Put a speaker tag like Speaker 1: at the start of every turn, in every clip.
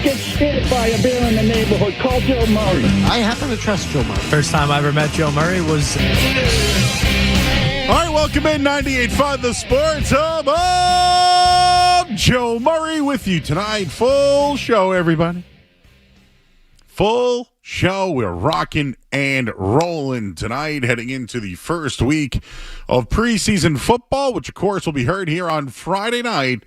Speaker 1: gets hit by a bear in the neighborhood. Call Joe Murray.
Speaker 2: I happen to trust Joe Murray.
Speaker 3: First time I ever met Joe Murray was...
Speaker 4: All right, welcome in 98.5 The Sports Hub. Joe Murray with you tonight. Full show, everybody. Full show. We're rocking and rolling tonight, heading into the first week of preseason football, which, of course, will be heard here on Friday night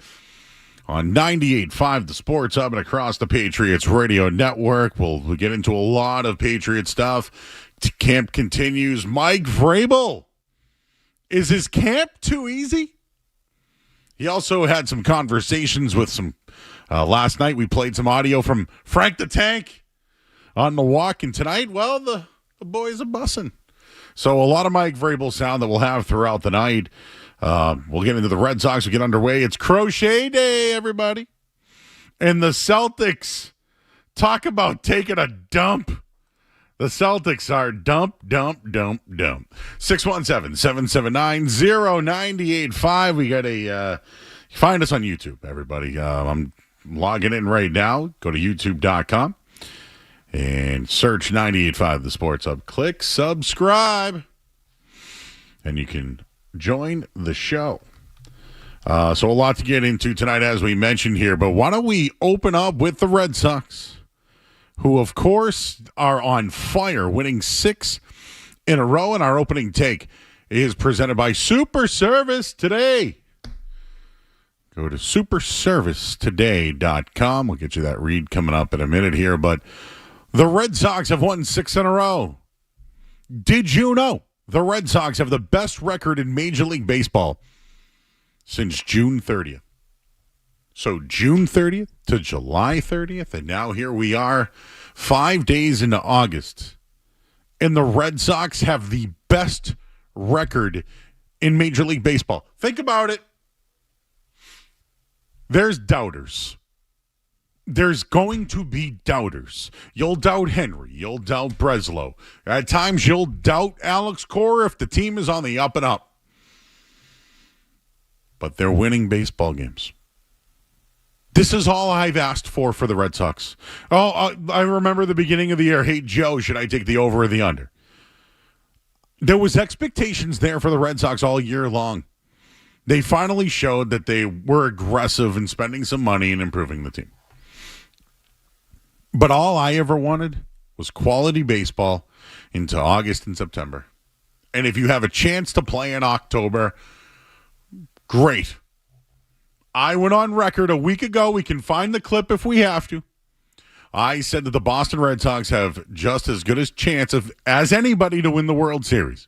Speaker 4: on 98.5 The Sports Hub and across the Patriots radio network. We'll get into a lot of Patriot stuff. Camp continues. Mike Vrabel. Is his camp too easy? He also had some conversations with some, last night we played some audio from Frank the Tank on the walk, and tonight, well, the boys are bussing. So a lot of Mike Vrabel sound that we'll have throughout the night. We'll get into the Red Sox. We'll get underway. It's Crochet Day, everybody. And the Celtics, talk about taking a dump. The Celtics are dump. 617-779-0985. We got a, find us on YouTube, everybody. I'm logging in right now. Go to youtube.com. And search 98.5 The Sports Hub. Click subscribe. And you can join the show. So a lot to get into tonight, as we mentioned here. But why don't we open up with the Red Sox, who, of course, are on fire, winning 6 in a row. And our opening take is presented by Super Service Today. Go to superservicetoday.com. We'll get you that read coming up in a minute here. But the Red Sox have won 6 in a row. Did you know the Red Sox have the best record in Major League Baseball since June 30th? So June 30th to July 30th, and now here we are 5 days into August. And the Red Sox have the best record in Major League Baseball. Think about it. There's doubters. There's going to be doubters. You'll doubt Henry. You'll doubt Breslow. At times, you'll doubt Alex Cora if the team is on the up and up. But they're winning baseball games. This is all I've asked for the Red Sox. I remember the beginning of the year. Hey, Joe, should I take the over or the under? There was expectations there for the Red Sox all year long. They finally showed that they were aggressive in spending some money and improving the team. But all I ever wanted was quality baseball into August and September. And if you have a chance to play in October, great. I went on record a week ago. We can find the clip if we have to. I said that the Boston Red Sox have just as good a chance as anybody to win the World Series.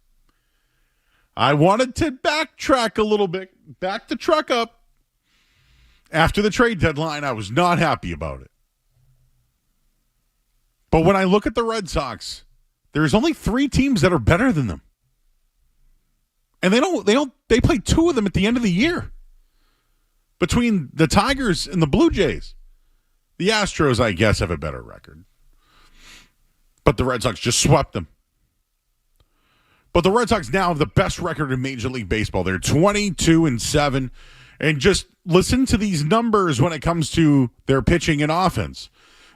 Speaker 4: I wanted to backtrack a little bit, back the truck up. After the trade deadline, I was not happy about it. But when I look at the Red Sox, there's only 3 teams that are better than them. And they play 2 of them at the end of the year. Between the Tigers and the Blue Jays. The Astros, I guess, have a better record. But the Red Sox just swept them. But the Red Sox now have the best record in Major League Baseball. They're 22-7. And just listen to these numbers when it comes to their pitching and offense.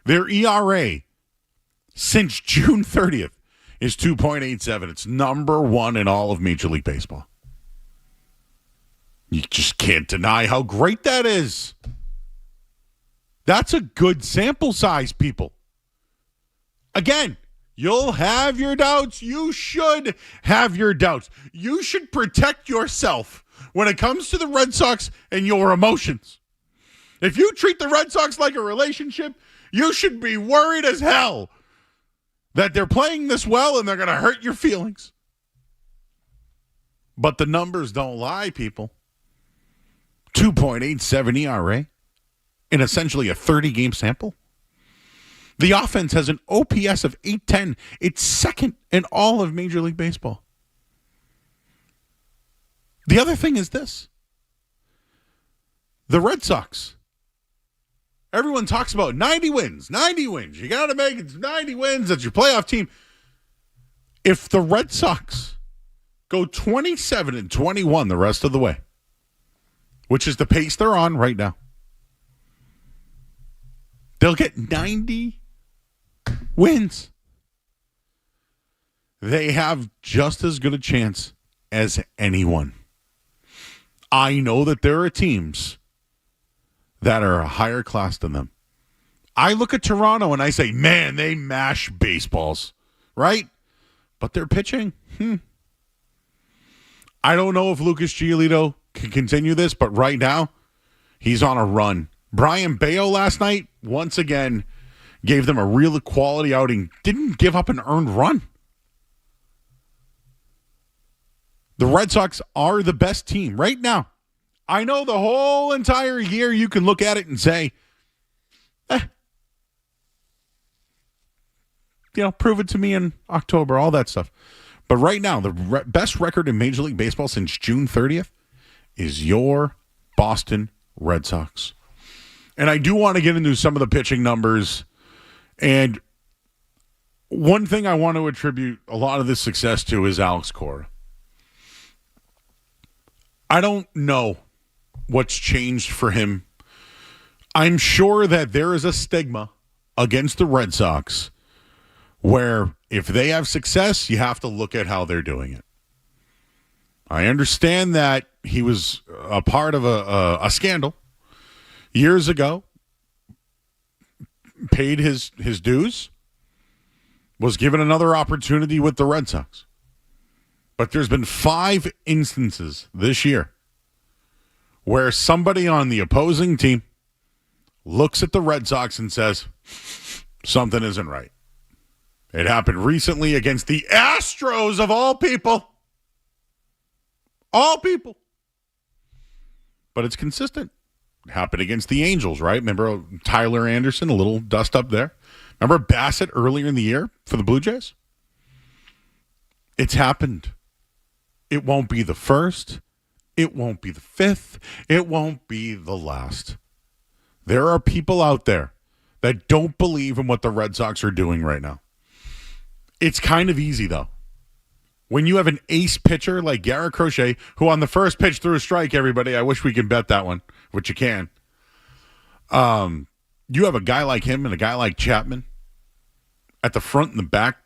Speaker 4: Their ERA since June 30th is 2.87. It's number 1 in all of Major League Baseball. You just can't deny how great that is. That's a good sample size, people. Again, you'll have your doubts. You should have your doubts. You should protect yourself when it comes to the Red Sox and your emotions. If you treat the Red Sox like a relationship, you should be worried as hell that they're playing this well and they're going to hurt your feelings. But the numbers don't lie, people. 2.87 ERA in essentially a 30-game sample. The offense has an OPS of 810. It's second in all of Major League Baseball. The other thing is this. The Red Sox. Everyone talks about 90 wins. 90 wins. You got to make it 90 wins. That's your playoff team. If the Red Sox go 27-21 the rest of the way, which is the pace they're on right now, They'll get 90 wins. They have just as good a chance as anyone. I know that there are teams that are a higher class than them. I look at Toronto and I say, man, they mash baseballs, right? But they're pitching. I don't know if Lucas Giolito can continue this, but right now, he's on a run. Brian Bayo last night, once again, gave them a real quality outing. Didn't give up an earned run. The Red Sox are the best team right now. I know the whole entire year you can look at it and say, prove it to me in October, all that stuff. But right now, the best record in Major League Baseball since June 30th is your Boston Red Sox. And I do want to get into some of the pitching numbers. And one thing I want to attribute a lot of this success to is Alex Cora. I don't know what's changed for him. I'm sure that there is a stigma against the Red Sox where if they have success, you have to look at how they're doing it. I understand that he was a part of a scandal years ago, paid his dues, was given another opportunity with the Red Sox. But there's been 5 instances this year where somebody on the opposing team looks at the Red Sox and says, something isn't right. It happened recently against the Astros of all people. All people. But it's consistent. It happened against the Angels, right? Remember Tyler Anderson, a little dust up there? Remember Bassett earlier in the year for the Blue Jays? It's happened. It won't be the first. It won't be the 5th. It won't be the last. There are people out there that don't believe in what the Red Sox are doing right now. It's kind of easy, though. When you have an ace pitcher like Garrett Crochet, who on the first pitch threw a strike, everybody, I wish we could bet that one, which you can. You have a guy like him and a guy like Chapman at the front and the back.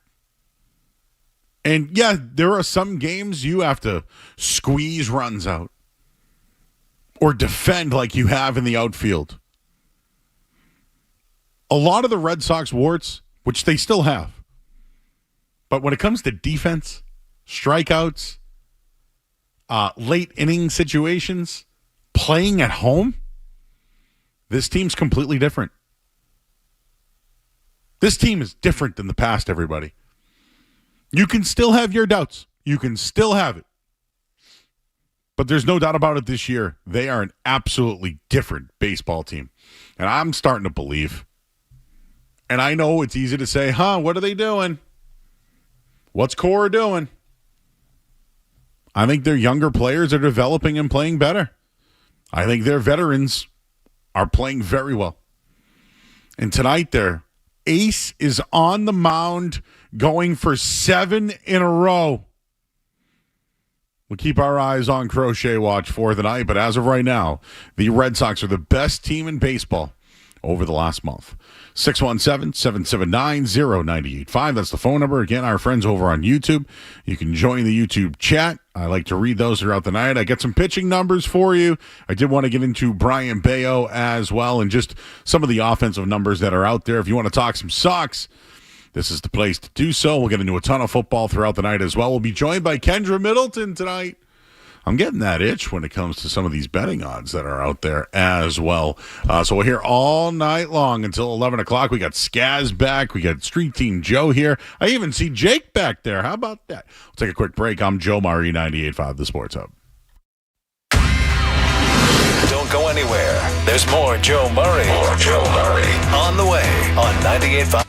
Speaker 4: And, yeah, there are some games you have to squeeze runs out or defend like you have in the outfield. A lot of the Red Sox warts, which they still have, but when it comes to defense, strikeouts, late inning situations, playing at home, this team's completely different. This team is different than the past, everybody. You can still have your doubts. You can still have it. But there's no doubt about it this year. They are an absolutely different baseball team. And I'm starting to believe. And I know it's easy to say, what are they doing? What's Cora doing? I think their younger players are developing and playing better. I think their veterans are playing very well. And tonight their ace is on the mound going for 7 in a row. We'll keep our eyes on Crochet watch for the night, but as of right now, the Red Sox are the best team in baseball over the last month. 617-779-0985. That's the phone number. Again, our friends over on YouTube. You can join the YouTube chat. I like to read those throughout the night. I got some pitching numbers for you. I did want to get into Brian Bayo as well and just some of the offensive numbers that are out there. If you want to talk some Sox, this is the place to do so. We'll get into a ton of football throughout the night as well. We'll be joined by Kendra Middleton tonight. I'm getting that itch when it comes to some of these betting odds that are out there as well. So we're here all night long until 11 o'clock. We got Skaz back. We got Street Team Joe here. I even see Jake back there. How about that? We'll take a quick break. I'm Joe Murray, 98.5 The Sports Hub.
Speaker 2: Don't go anywhere. There's more Joe Murray. More Joe Murray. On the way on 98.5.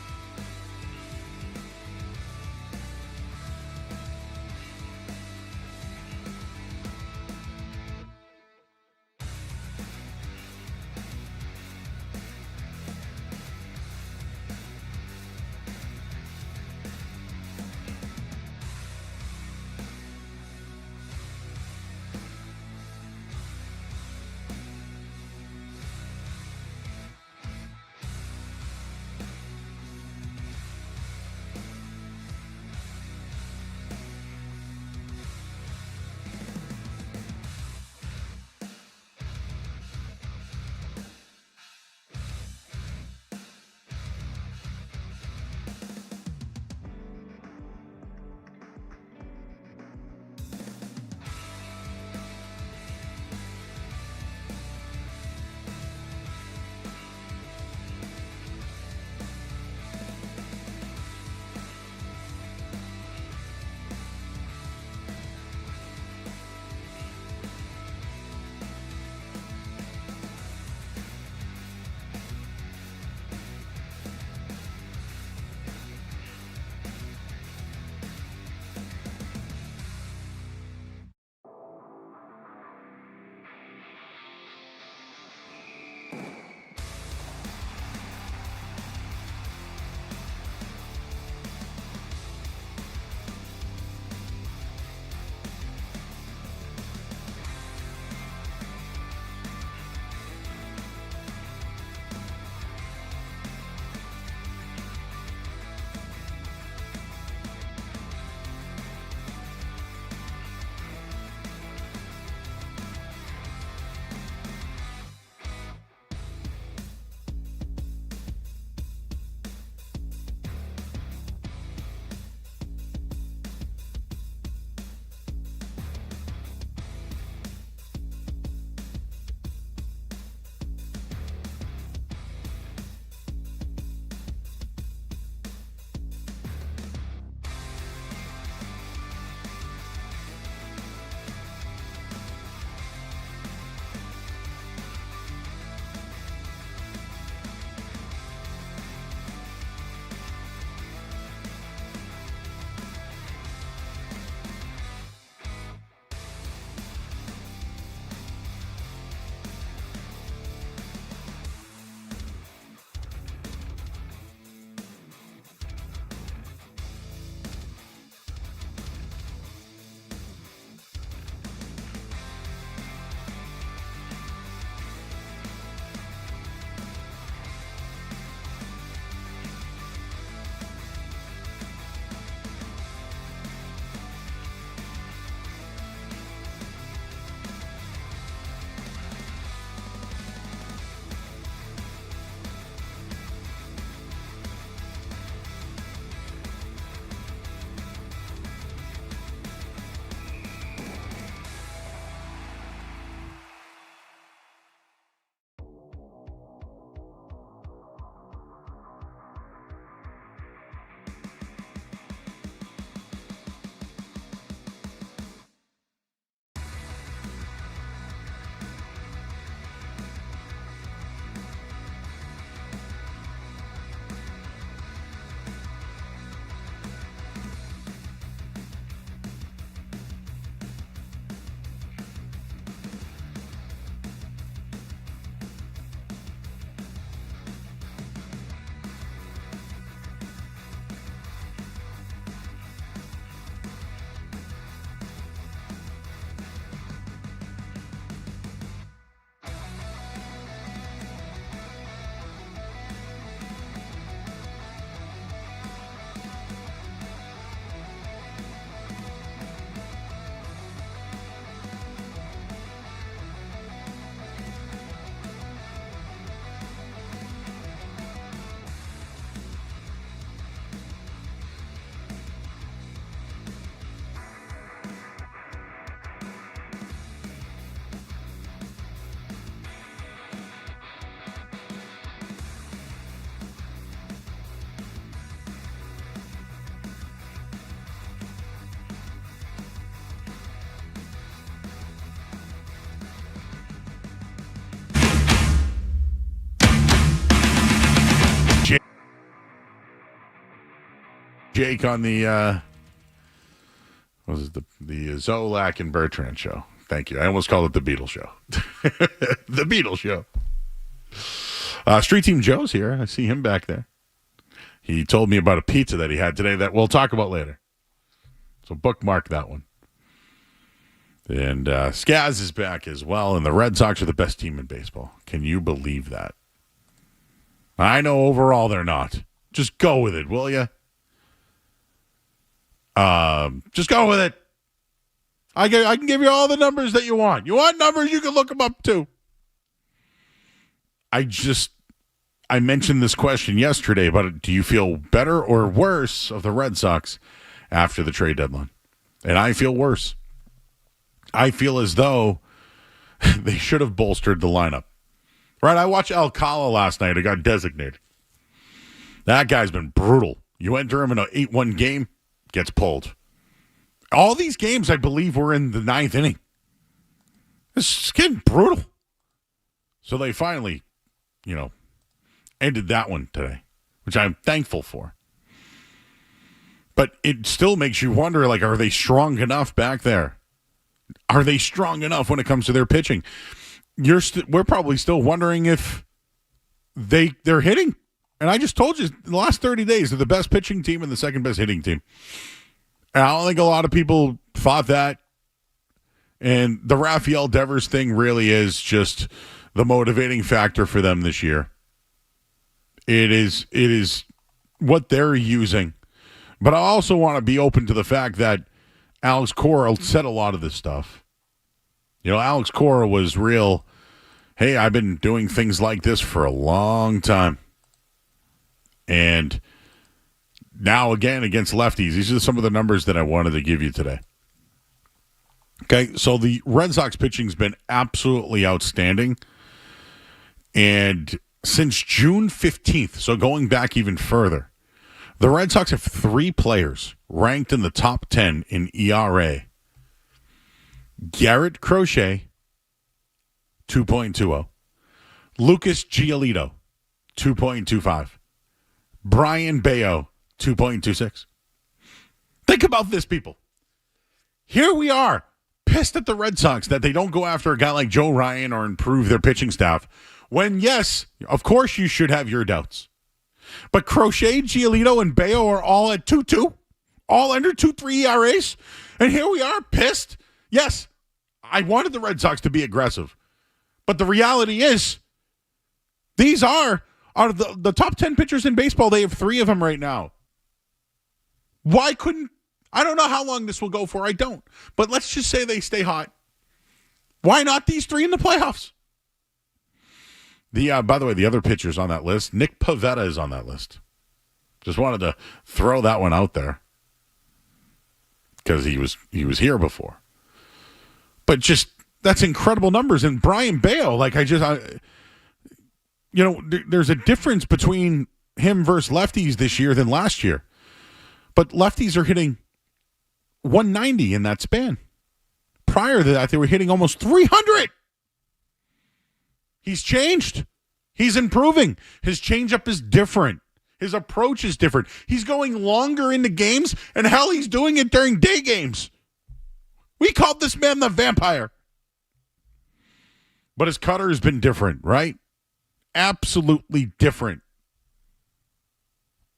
Speaker 4: Jake on the what was it, the Zolak and Bertrand show. Thank you. I almost called it the Beatles show. The Beatles show. Street Team Joe's here. I see him back there. He told me about a pizza that he had today that we'll talk about later. So bookmark that one. And Skaz is back as well, and the Red Sox are the best team in baseball. Can you believe that? I know overall they're not. Just go with it, will you? Just go with it. I can give you all the numbers that you want. You want numbers, you can look them up too. I mentioned this question yesterday about do you feel better or worse of the Red Sox after the trade deadline? And I feel worse. I feel as though they should have bolstered the lineup. Right? I watched Alcala last night. It got designated. That guy's been brutal. You enter him in an 8-1 game, gets pulled. All these games, I believe, were in the 9th inning. It's getting brutal. So they finally, ended that one today, which I'm thankful for. But it still makes you wonder, are they strong enough back there? Are they strong enough when it comes to their pitching? we're probably still wondering if they're hitting. And I just told you, in the last 30 days, they're the best pitching team and the second best hitting team. And I don't think a lot of people thought that. And the Rafael Devers thing really is just the motivating factor for them this year. It is what they're using. But I also want to be open to the fact that Alex Cora said a lot of this stuff. You know, Alex Cora was real, hey, I've been doing things like this for a long time. And now, again, against lefties, these are some of the numbers that I wanted to give you today. Okay, so the Red Sox pitching's been absolutely outstanding. And since June 15th, so going back even further, the Red Sox have 3 players ranked in the top 10 in ERA. Garrett Crochet, 2.20. Lucas Giolito, 2.25. Brian Bayo, 2.26. Think about this, people. Here we are, pissed at the Red Sox that they don't go after a guy like Joe Ryan or improve their pitching staff. When, yes, of course you should have your doubts. But Crochet, Giolito, and Bayo are all at 2.2, all under 2.3 ERAs. And here we are, pissed. Yes, I wanted the Red Sox to be aggressive. But the reality is, these are, out of the top 10 pitchers in baseball, they have 3 of them right now. Why couldn't, I don't know how long this will go for, I don't. But let's just say they stay hot. Why not these 3 in the playoffs? By the way, the other pitchers on that list, Nick Pivetta is on that list. Just wanted to throw that one out there because he was here before. But just, that's incredible numbers. And Brian Bayo, there's a difference between him versus lefties this year than last year. But lefties are hitting 190 in that span. Prior to that, they were hitting almost 300. He's changed. He's improving. His changeup is different. His approach is different. He's going longer into games, and hell, he's doing it during day games. We called this man the vampire. But his cutter has been different, right? Absolutely different.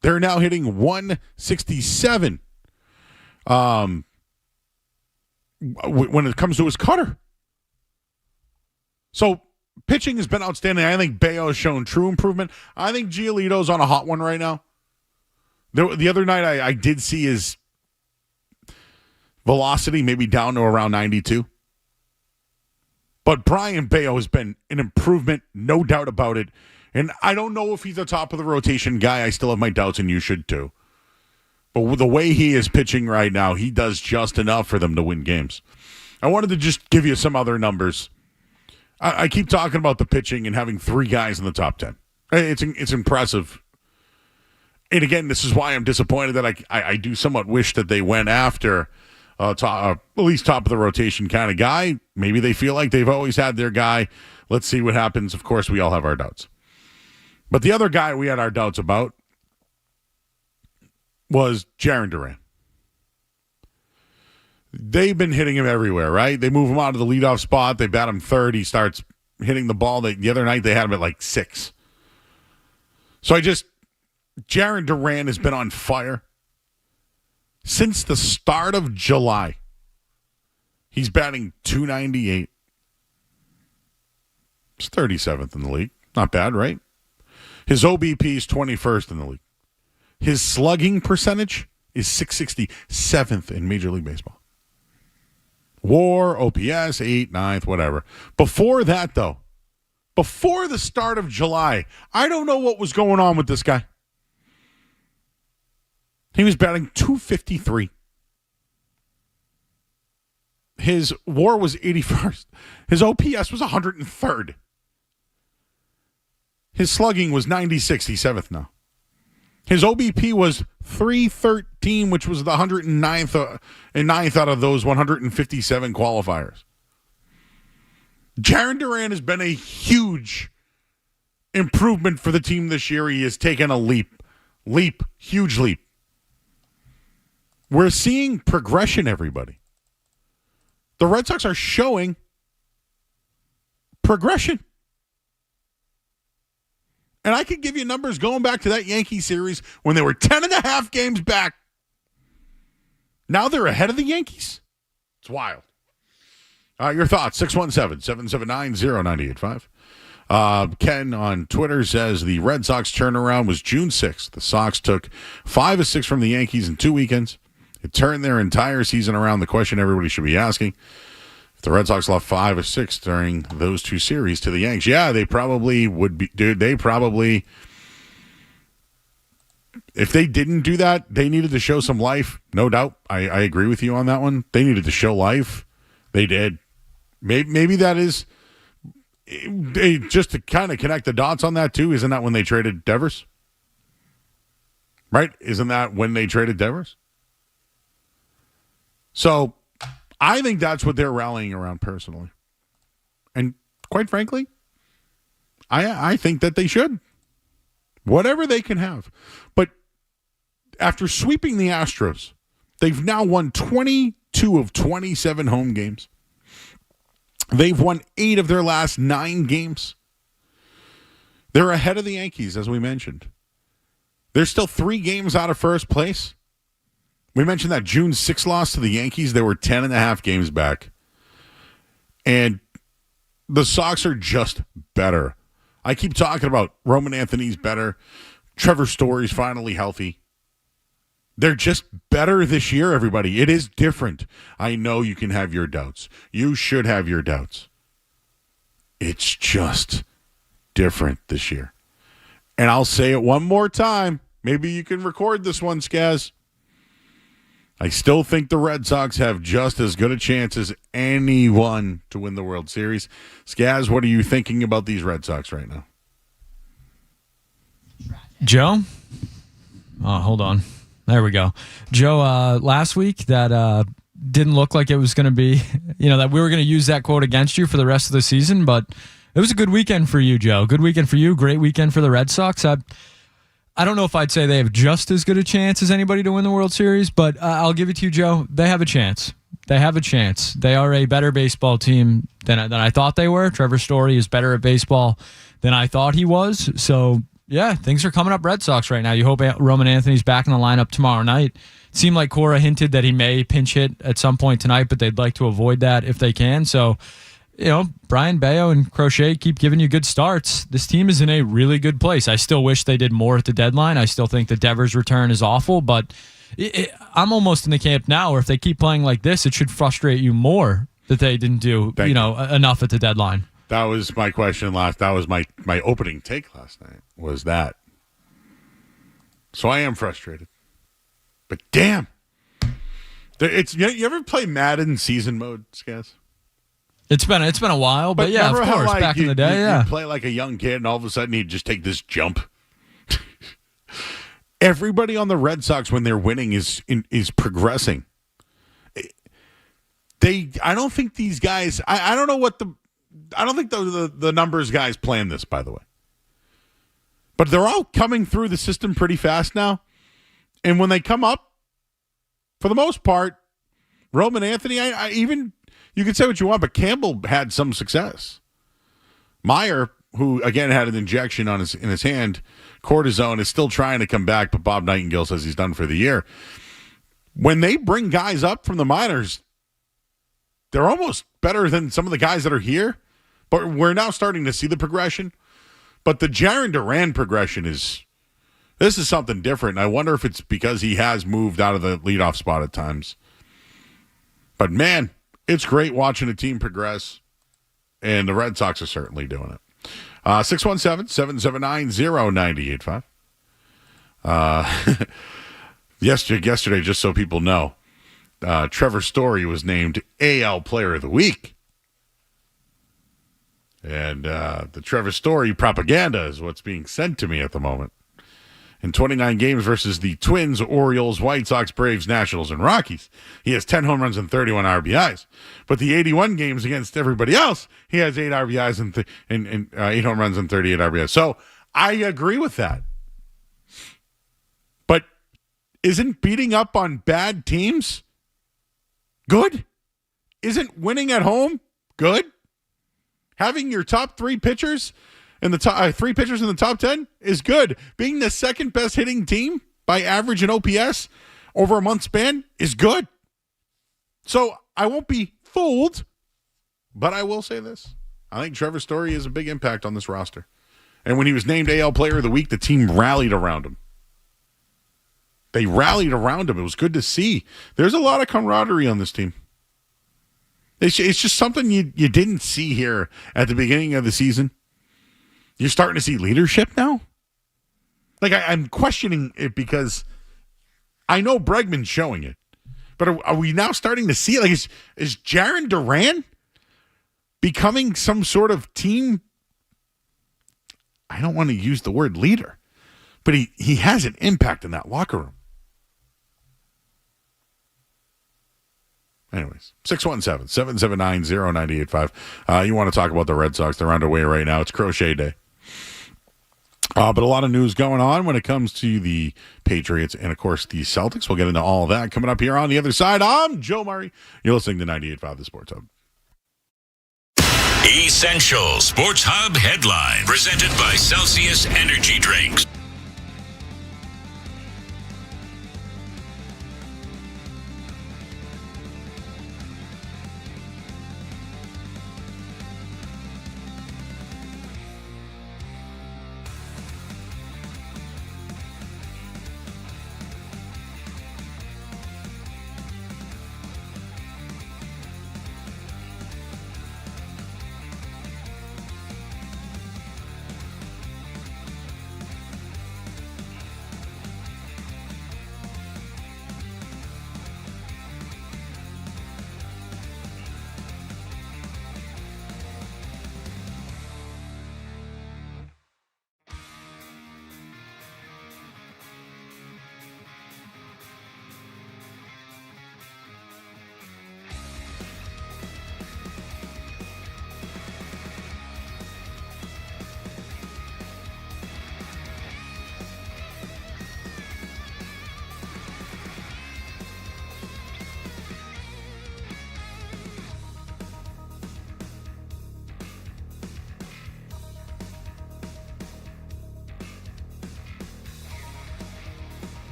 Speaker 4: They're now hitting 167 when it comes to his cutter. So pitching has been outstanding. I think Bayo has shown true improvement. I think Giolito's on a hot one right now. The other night I did see his velocity maybe down to around 92. But Brian Bayo has been an improvement, no doubt about it. And I don't know if he's a top of the rotation guy. I still have my doubts, and you should too. But with the way he is pitching right now, he does just enough for them to win games. I wanted to just give you some other numbers. I keep talking about the pitching and having 3 guys in the top 10. It's impressive. And again, this is why I'm disappointed that I do somewhat wish that they went after at least top of the rotation kind of guy. Maybe they feel like they've always had their guy. Let's see what happens. Of course, we all have our doubts. But the other guy we had our doubts about was Jarren Duran. They've been hitting him everywhere, right? They move him out of the leadoff spot. They bat him third. He starts hitting the ball. The other night they had him at like 6. So Jarren Duran has been on fire. Since the start of July, he's batting .298. He's 37th in the league. Not bad, right? His OBP is 21st in the league. His slugging percentage is .660, 7th in Major League Baseball. WAR, OPS, 8th, 9th, whatever. Before that, though, before the start of July, I don't know what was going on with this guy. He was batting .253. His WAR was 81st. His OPS was 103rd. His slugging was .96. He's 7th now. His OBP was .313, which was the 109th and 9th out of those 157 qualifiers. Jarren Duran has been a huge improvement for the team this year. He has taken a leap, huge leap. We're seeing progression, everybody. The Red Sox are showing progression. And I could give you numbers going back to that Yankee series when they were 10.5 games back. Now they're ahead of the Yankees. It's wild. Your thoughts, 617-779-0985. Ken on Twitter says the Red Sox turnaround was June 6th. The Sox took 5 of 6 from the Yankees in 2 weekends. It turned their entire season around. The question everybody should be asking, if the Red Sox lost 5 of 6 during those 2 series to the Yanks, yeah, they probably would be. Dude, they probably, if they didn't do that, they needed to show some life. No doubt. I agree with you on that one. They needed to show life. They did. Maybe that is, just to kind of connect the dots on that too, isn't that when they traded Devers? Right? Isn't that when they traded Devers? So I think that's what they're rallying around personally. And quite frankly, I think that they should. Whatever they can have. But after sweeping the Astros, they've now won 22 of 27 home games. They've won 8 of their last 9 games. They're ahead of the Yankees, as we mentioned. They're still 3 games out of first place. We mentioned that June 6th loss to the Yankees. They were 10.5 games back. And the Sox are just better. I keep talking about Roman Anthony's better. Trevor Story's finally healthy. They're just better this year, everybody. It is different. I know you can have your doubts. You should have your doubts. It's just different this year. And I'll say it one more time. Maybe you can record this one, Skaz. I still think the Red Sox have just as good a chance as anyone to win the World Series. Skaz, what are you thinking about these Red Sox right now?
Speaker 3: Joe? Oh, hold on. There we go. Joe, last week that didn't look like it was going to be, that we were going to use that quote against you for the rest of the season, but it was a good weekend for you, Joe. Good weekend for you. Great weekend for the Red Sox. I don't know if I'd say they have just as good a chance as anybody to win the World Series, but I'll give it to you, Joe. They have a chance. They have a chance. They are a better baseball team than I thought they were. Trevor Story is better at baseball than I thought he was. So, yeah, things are coming up Red Sox right now. You hope Roman Anthony's back in the lineup tomorrow night. It seemed like Cora hinted that he may pinch hit at some point tonight, but they'd like to avoid that if they can. So, Brian Bayo and Crochet keep giving you good starts. This team is in a really good place. I still wish they did more at the deadline. I still think the Devers return is awful, but I'm almost in the camp now where if they keep playing like this, it should frustrate you more that they didn't do enough at the deadline.
Speaker 4: That was my question that was my opening take last night, was that. So I am frustrated. But damn. You ever play Madden season mode, Skaz?
Speaker 3: It's been a while, but yeah, of course, back in the day, yeah.
Speaker 4: You play like a young kid, and all of a sudden you just take this jump. Everybody on the Red Sox, when they're winning, is progressing. I don't think these guys. I don't know what I don't think the numbers guys plan this, by the way. But they're all coming through the system pretty fast now, and when they come up, for the most part, Roman Anthony, you can say what you want, but Campbell had some success. Meyer, who again had an injection in his hand, cortisone, is still trying to come back, but Bob Nightingale says he's done for the year. When they bring guys up from the minors, they're almost better than some of the guys that are here. But we're now starting to see the progression. But the Jarren Duran progression this is something different. I wonder if it's because he has moved out of the leadoff spot at times. But man, it's great watching a team progress, and the Red Sox are certainly doing it. 617-779-0985. Yesterday, just so people know, Trevor Story was named AL Player of the Week. And the Trevor Story propaganda is what's being sent to me at the moment. In 29 games versus the Twins, Orioles, White Sox, Braves, Nationals, and Rockies, he has 10 home runs and 31 RBIs. But the 81 games against everybody else, he has 8 RBIs and 8 home runs and 38 RBIs. So I agree with that. But isn't beating up on bad teams good? Isn't winning at home good? Having your top three pitchers in the top 10 is good. Being the second best hitting team by average and OPS over a month span is good. So I won't be fooled, but I will say this. I think Trevor Story has a big impact on this roster. And when he was named AL Player of the Week, the team rallied around him. They rallied around him. It was good to see. There's a lot of camaraderie on this team. It's just something you didn't see here at the beginning of the season. You're starting to see leadership now. Like, I'm questioning it because I know Bregman's showing it. But are we now starting to see it? Like, is Jarren Duran becoming some sort of team? I don't want to use the word leader, but he has an impact in that locker room. Anyways, 617-779-0985. You want to talk about the Red Sox. They're underway right now. It's Crochet Day. But a lot of news going on when it comes to the Patriots and, of course, the Celtics. We'll get into all of that coming up here on the other side. I'm Joe Murray. You're listening to 98.5 The Sports Hub.
Speaker 5: Essential Sports Hub headline presented by Celsius Energy Drinks.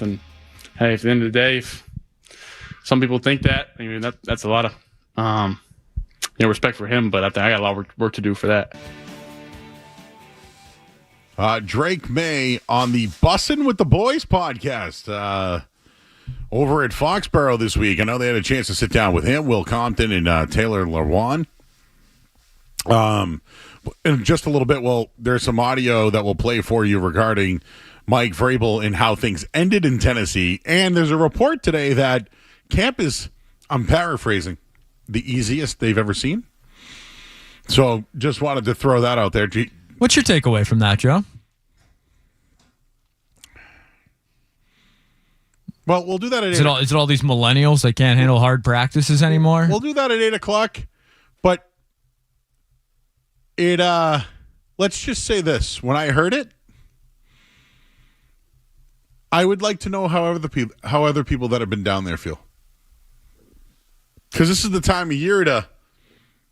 Speaker 6: And hey, at the end of the day, if some people think that, I mean, that's a lot of respect for him, but I think I got a lot of work to do for that.
Speaker 4: Drake May on the Bussin' with the Boys podcast over at Foxborough this week. I know they had a chance to sit down with him, Will Compton, and Taylor Lewan. In just a little bit, there's some audio that we'll play for you regarding Mike Vrabel and how things ended in Tennessee. And there's a report today that camp is, I'm paraphrasing, the easiest they've ever seen. So just wanted to throw that out there.
Speaker 3: What's your takeaway from that, Joe?
Speaker 4: Well, we'll do that at 8
Speaker 3: Is it all these millennials that can't handle hard practices anymore?
Speaker 4: We'll do that at 8 o'clock. But it, let's just say this. When I heard it, I would like to know how other people that have been down there feel. Because this is the time of year to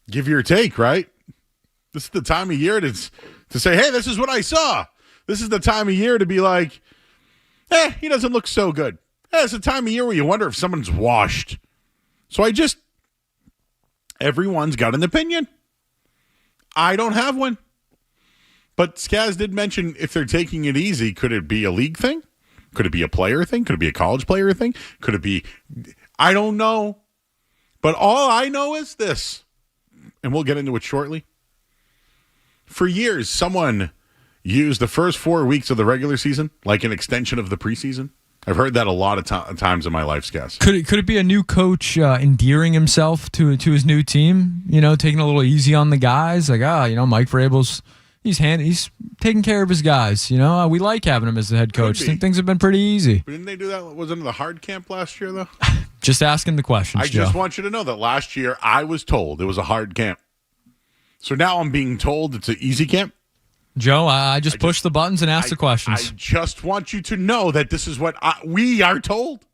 Speaker 4: give your take, right? This is the time of year to say, hey, this is what I saw. This is the time of year to be like, he doesn't look so good. It's the time of year where you wonder if someone's washed. So everyone's got an opinion. I don't have one. But Skaz did mention if they're taking it easy, could it be a league thing? Could it be a player thing? Could it be a college player thing? Could it be, I don't know. But all I know is this, and we'll get into it shortly. For years, someone used the first 4 weeks of the regular season like an extension of the preseason. I've heard that a lot of times in my life, Skaz.
Speaker 3: Could it be a new coach endearing himself to his new team? Taking a little easy on the guys, like Mike Vrabel's he's taking care of his guys. We like having him as the head coach. Things have been pretty easy.
Speaker 4: But didn't they do that? Wasn't it the hard camp last year though?
Speaker 3: Just asking the questions.
Speaker 4: I just want you to know that last year I was told it was a hard camp. So now I'm being told it's an easy camp.
Speaker 3: Joe, I just push the buttons and ask the questions.
Speaker 4: I just want you to know that this is what we are told.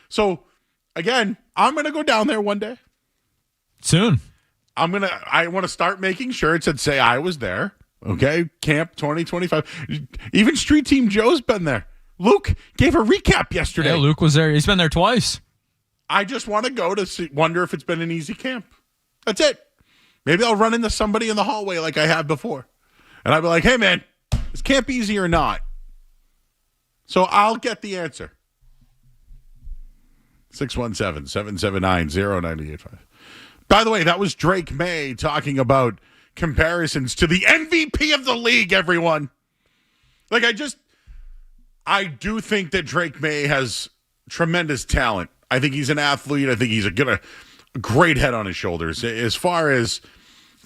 Speaker 4: So, again, I'm going to go down there one day.
Speaker 3: Soon.
Speaker 4: I want to start making shirts that say I was there. Okay? Camp 2025. Even Street Team Joe's been there. Luke gave a recap yesterday.
Speaker 3: Yeah, Luke was there. He's been there twice.
Speaker 4: I just want to go to wonder if it's been an easy camp. That's it. Maybe I'll run into somebody in the hallway like I have before. And I'll be like, hey, man, is camp easy or not? So I'll get the answer. 617-779-0985. By the way, that was Drake May talking about comparisons to the MVP of the league, everyone. I do think that Drake May has tremendous talent. I think he's an athlete. I think he's a great head on his shoulders. As far as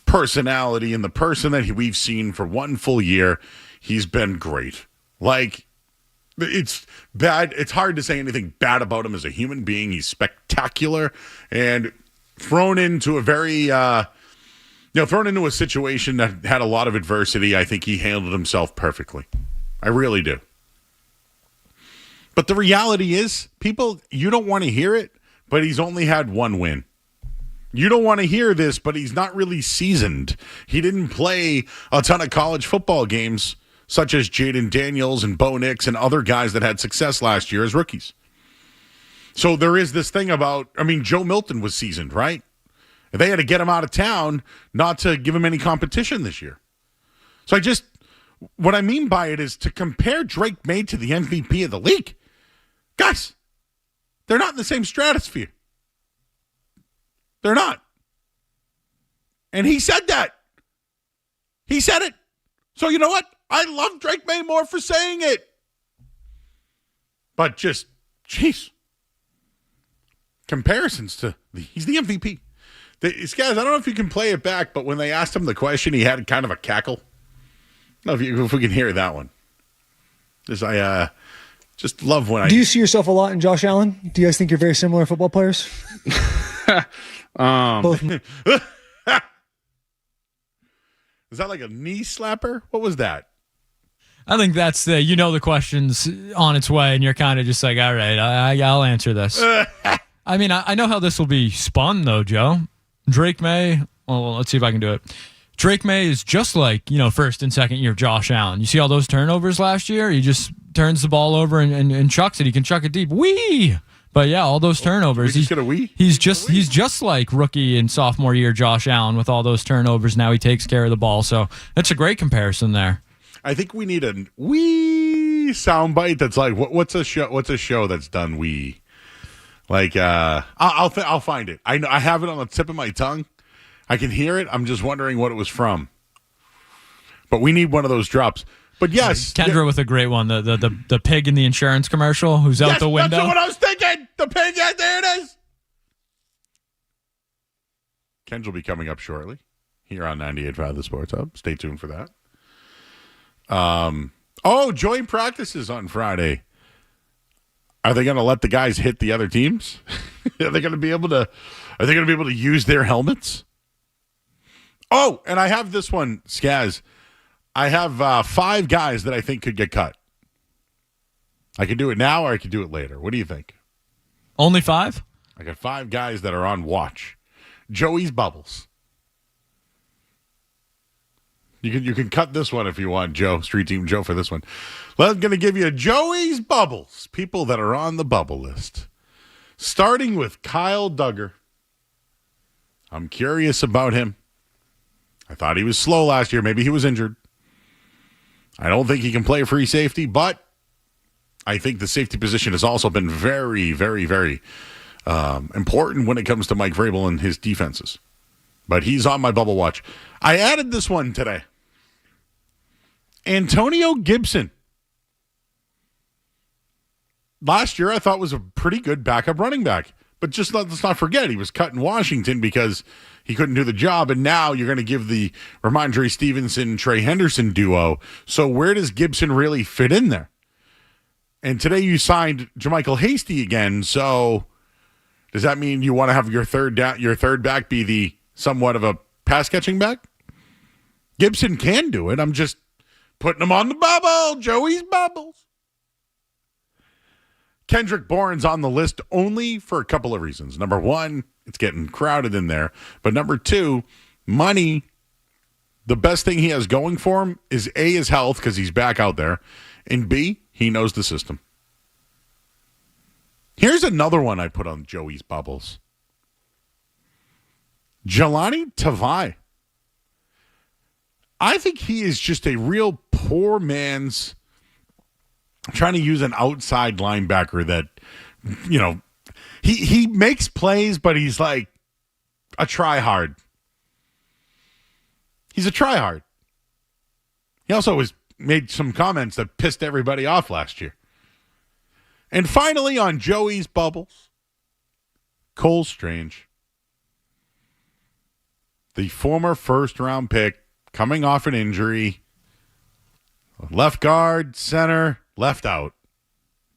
Speaker 4: personality and the person that we've seen for one full year, he's been great. It's bad. It's hard to say anything bad about him as a human being. He's spectacular and thrown into a very, thrown into a situation that had a lot of adversity. I think he handled himself perfectly. I really do. But the reality is, people, you don't want to hear it, but he's only had one win. You don't want to hear this, but he's not really seasoned. He didn't play a ton of college football games, such as Jaden Daniels and Bo Nix and other guys that had success last year as rookies. So there is this thing about, Joe Milton was seasoned, right? They had to get him out of town not to give him any competition this year. So what I mean by it is to compare Drake May to the MVP of the league. Guys, they're not in the same stratosphere. They're not. And he said that. He said it. So you know what? I love Drake May more for saying it. But jeez. Comparisons to he's the MVP. Guys, I don't know if you can play it back, but when they asked him the question, he had kind of a cackle. I don't know if we can hear that one. I just love when
Speaker 7: Do you see yourself a lot in Josh Allen? Do you guys think you're very similar football players? Both.
Speaker 4: Is that like a knee slapper? What was that?
Speaker 3: I think that's the question's on its way, and you're kind of just like, all right, I'll answer this. I know how this will be spun, though, Joe. Drake May, well, let's see if I can do it. Drake May is just like, first and second year of Josh Allen. You see all those turnovers last year? You just turns the ball over and chucks it. He can chuck it deep. Wee! But yeah, all those turnovers.
Speaker 4: He's gonna wee.
Speaker 3: He's just like rookie and sophomore year Josh Allen with all those turnovers. Now he takes care of the ball. So that's a great comparison there.
Speaker 4: I think we need a wee soundbite that's like what's a show that's done wee. Like I'll find it. I have it on the tip of my tongue. I can hear it. I'm just wondering what it was from. But we need one of those drops. But yes,
Speaker 3: Kendra with a great one. The pig in the insurance commercial who's out the window.
Speaker 4: That's what I was thinking. The pig. Yeah, there it is. Kendra will be coming up shortly here on 98.5 The Sports Hub. Stay tuned for that. Joint practices on Friday. Are they going to let the guys hit the other teams? Are they going to be able to use their helmets? Oh, and I have this one, Skaz. I have 5 guys that I think could get cut. I can do it now or I can do it later. What do you think?
Speaker 3: Only 5?
Speaker 4: I got 5 guys that are on watch. Joey's Bubbles. You can cut this one if you want, Joe. Street Team Joe for this one. Well, I'm going to give you Joey's Bubbles. People that are on the bubble list. Starting with Kyle Duggar. I'm curious about him. I thought he was slow last year. Maybe he was injured. I don't think he can play free safety, but I think the safety position has also been very, very, very important when it comes to Mike Vrabel and his defenses. But he's on my bubble watch. I added this one today. Antonio Gibson. Last year I thought was a pretty good backup running back. But just let's not forget, he was cut in Washington because he couldn't do the job. And now you're going to give the Ramondre Stevenson, Trey Henderson duo. So where does Gibson really fit in there? And today you signed Jermichael Hasty again. So does that mean you want to have your third back be the somewhat of a pass catching back? Gibson can do it. I'm just putting him on the bubble. Joey's Bubbles. Kendrick Bourne's on the list only for a couple of reasons. Number one, it's getting crowded in there. But number two, money. The best thing he has going for him is A, his health, because he's back out there. And B, he knows the system. Here's another one I put on Joey's Bubbles. Jelani Tavai. I think he is just a real poor man's trying to use an outside linebacker that, he makes plays, but he's like a try-hard. He's a try-hard. He also made some comments that pissed everybody off last year. And finally, on Joey's Bubbles, Cole Strange. The former first-round pick coming off an injury. Left guard, center, left out.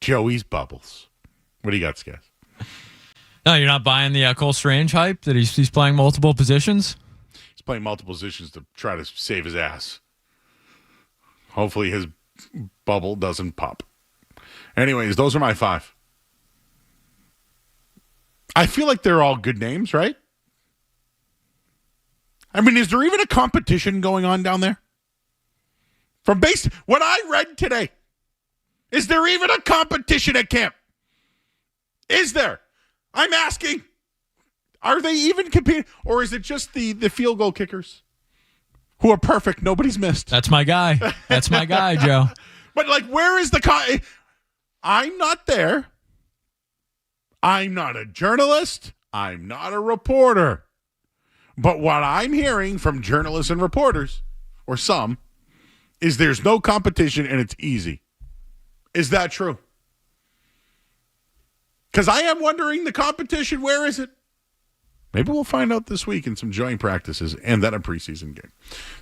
Speaker 4: Joey's Bubbles. What do you got, Skaz?
Speaker 3: No, you're not buying the Cole Strange hype that he's playing multiple positions?
Speaker 4: He's playing multiple positions to try to save his ass. Hopefully his bubble doesn't pop. Anyways, those are my 5. I feel like they're all good names, right? I mean, is there even a competition going on down there? What I read today, is there even a competition at camp? Is there? I'm asking. Are they even competing? Or is it just the field goal kickers who are perfect? Nobody's missed.
Speaker 3: That's my guy. That's my guy, Joe.
Speaker 4: But, where is the I'm not there. I'm not a journalist. I'm not a reporter. But what I'm hearing from journalists and reporters, or some, is there's no competition and it's easy. Is that true? Because I am wondering, the competition, where is it? Maybe we'll find out this week in some joint practices and then a preseason game.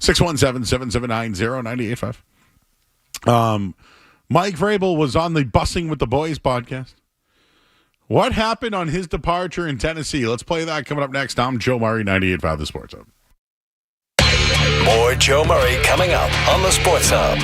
Speaker 4: 617-779-0985. Mike Vrabel was on the Bussing with the Boys podcast. What happened on his departure in Tennessee? Let's play that coming up next. I'm Joe Murray, 98.5 The Sports Hub.
Speaker 2: More Joe Murray coming up on the Sports Hub.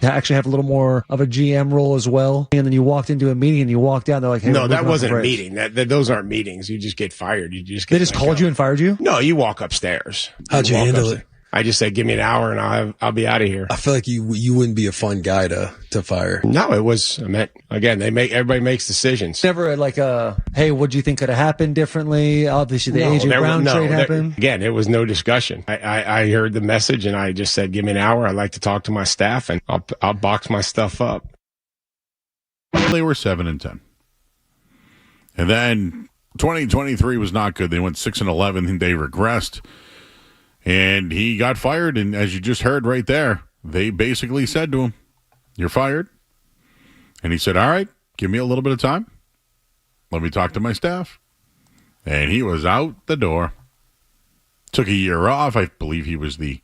Speaker 7: actually have a little more of a GM role as well? And then you walked into a meeting and you walked out, and they're like, hey,
Speaker 8: no, that wasn't a meeting. Those aren't meetings. You just get fired.
Speaker 7: They just called you and fired you?
Speaker 8: No, you walk upstairs.
Speaker 9: How'd you handle it?
Speaker 8: I just said, give me an hour and I'll be out of here.
Speaker 9: I feel like you wouldn't be a fun guy to fire.
Speaker 8: No, it was, again, everybody makes decisions.
Speaker 7: Never like hey, what do you think could have happened differently? Obviously, the AJ Brown trade happened.
Speaker 8: Again, it was no discussion. I heard the message and I just said, give me an hour. I'd like to talk to my staff and I'll box my stuff up.
Speaker 4: They were 7-10. And then 2023 was not good. They went 6-11 and they regressed. And he got fired, and as you just heard right there, they basically said to him, you're fired. And he said, all right, give me a little bit of time. Let me talk to my staff. And he was out the door. Took a year off. I believe he was the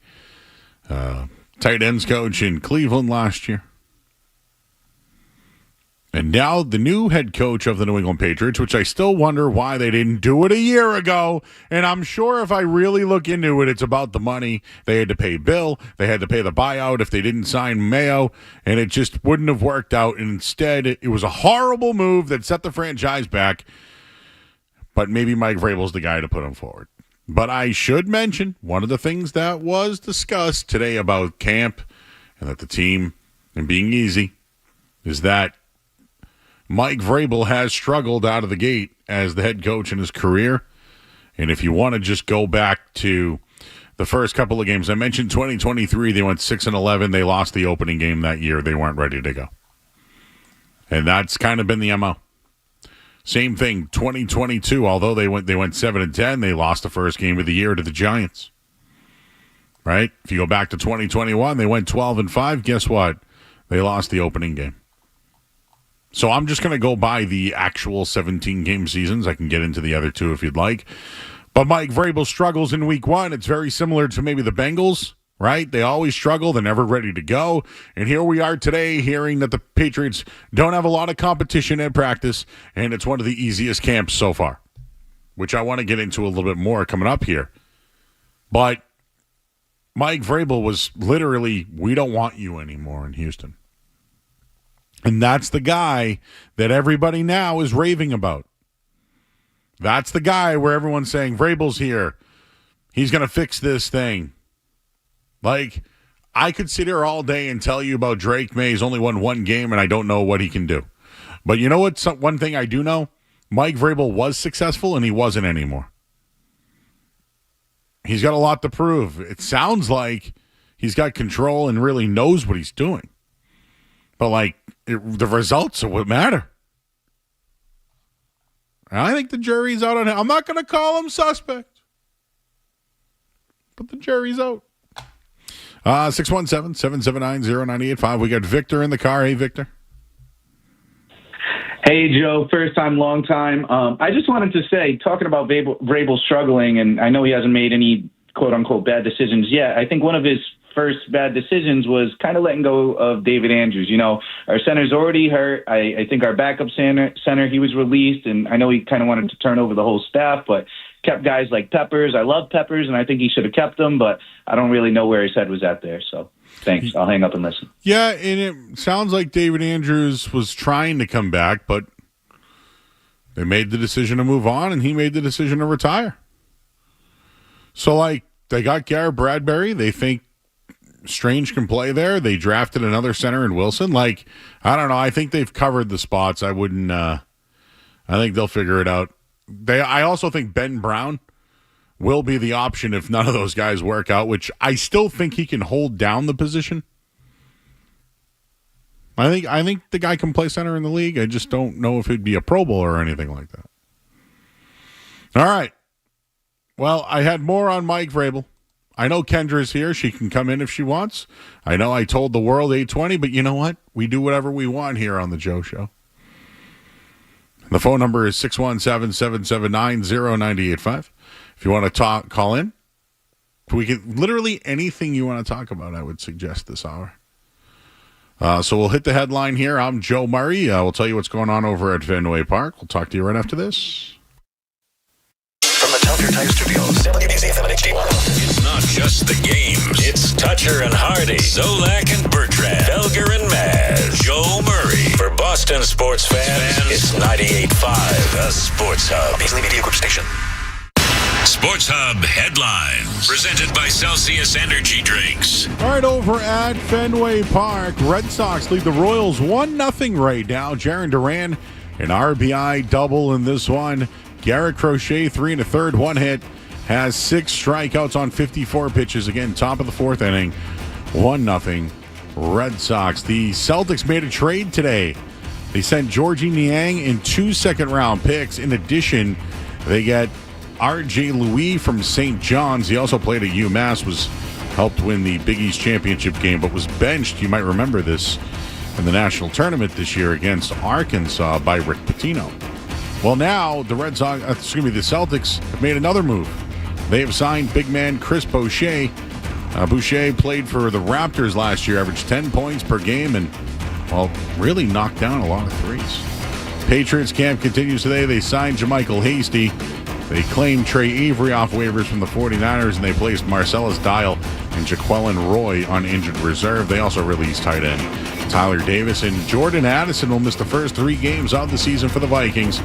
Speaker 4: tight ends coach in Cleveland last year. And now the new head coach of the New England Patriots, which I still wonder why they didn't do it a year ago. And I'm sure if I really look into it, it's about the money. They had to pay Bill. They had to pay the buyout if they didn't sign Mayo. And it just wouldn't have worked out. And instead, it was a horrible move that set the franchise back. But maybe Mike Vrabel's the guy to put him forward. But I should mention one of the things that was discussed today about camp and that the team and being easy is that Mike Vrabel has struggled out of the gate as the head coach in his career. And if you want to just go back to the first couple of games, I mentioned 2023, they went 6-11. They lost the opening game that year. They weren't ready to go. And that's kind of been the MO. Same thing, 2022, although they went 7-10, they lost the first game of the year to the Giants. Right? If you go back to 2021, they went 12-5. Guess what? They lost the opening game. So I'm just going to go by the actual 17-game seasons. I can get into the other two if you'd like. But Mike Vrabel struggles in week one. It's very similar to maybe the Bengals, right? They always struggle. They're never ready to go. And here we are today hearing that the Patriots don't have a lot of competition at practice, and it's one of the easiest camps so far, which I want to get into a little bit more coming up here. But Mike Vrabel was literally, we don't want you anymore in Houston. And that's the guy that everybody now is raving about. That's the guy where everyone's saying, Vrabel's here. He's going to fix this thing. Like, I could sit here all day and tell you about Drake May. He's only won one game, and I don't know what he can do. But you know what? One thing I do know, Mike Vrabel was successful, and he wasn't anymore. He's got a lot to prove. It sounds like he's got control and really knows what he's doing. But, like, the results are what matter. And I think the jury's out on him. I'm not going to call him suspect. But the jury's out. 617-779-0985. We got Victor in the car. Hey, Victor.
Speaker 10: Hey, Joe. First time, long time. I just wanted to say, talking about Vrabel struggling, and I know he hasn't made any quote-unquote bad decisions yet. I think one of his first bad decisions was kind of letting go of David Andrews. You know, our center's already hurt. I think our backup center, he was released, and I know he kind of wanted to turn over the whole staff, but kept guys like Peppers. I love Peppers, and I think he should have kept them, but I don't really know where his head was at there. So thanks. I'll hang up and listen.
Speaker 4: Yeah, and it sounds like David Andrews was trying to come back, but they made the decision to move on, and he made the decision to retire. So, like, they got Garrett Bradbury. They think Strange can play there. They drafted another center in Wilson. Like, I don't know. I think they've covered the spots. I wouldn't. I think they'll figure it out. I also think Ben Brown will be the option if none of those guys work out, which I still think he can hold down the position. I think the guy can play center in the league. I just don't know if he'd be a Pro Bowl or anything like that. All right. Well, I had more on Mike Vrabel. I know Kendra's here. She can come in if she wants. I know I told the world 820, but you know what? We do whatever we want here on the Joe Show. The phone number is 617-779-0985. If you want to call in. We can literally anything you want to talk about, I would suggest this hour. So we'll hit the headline here. I'm Joe Murray. We'll tell you what's going on over at Fenway Park. We'll talk to you right after this.
Speaker 2: From the Tell Your Tire Studios, WBZ-FM and HD1.
Speaker 5: It's not just the games. It's touch Butcher and Hardy, Zolak and Bertrand, Felger and Maz, Joe Murray. For Boston sports fans, it's 98.5, the Sports Hub. Paisley Media Group Station. Sports Hub headlines, presented by Celsius Energy Drinks.
Speaker 4: All right, over at Fenway Park, Red Sox lead the Royals 1-0 right now. Jarren Duran, an RBI double in this one. Garrett Crochet, 3 1/3, 1 hit, has 6 strikeouts on 54 pitches. Again, top of the 4th inning, 1-0 Red Sox. The Celtics made a trade today. They sent Georgie Niang in 2 second-round picks. In addition, they get R.J. Louis from St. John's. He also played at UMass, helped win the Big East Championship game, but was benched. You might remember this in the national tournament this year against Arkansas by Rick Pitino. Well, now the Celtics have made another move. They have signed big man Chris Boucher. Boucher played for the Raptors last year, averaged 10 points per game, and really knocked down a lot of threes. Patriots camp continues today. They signed JaMychal Hasty. They claimed Trey Avery off waivers from the 49ers, and they placed Marcellus Dial and Jaquelin Roy on injured reserve. They also released tight end Tyler Davis, and Jordan Addison will miss the first 3 games of the season for the Vikings,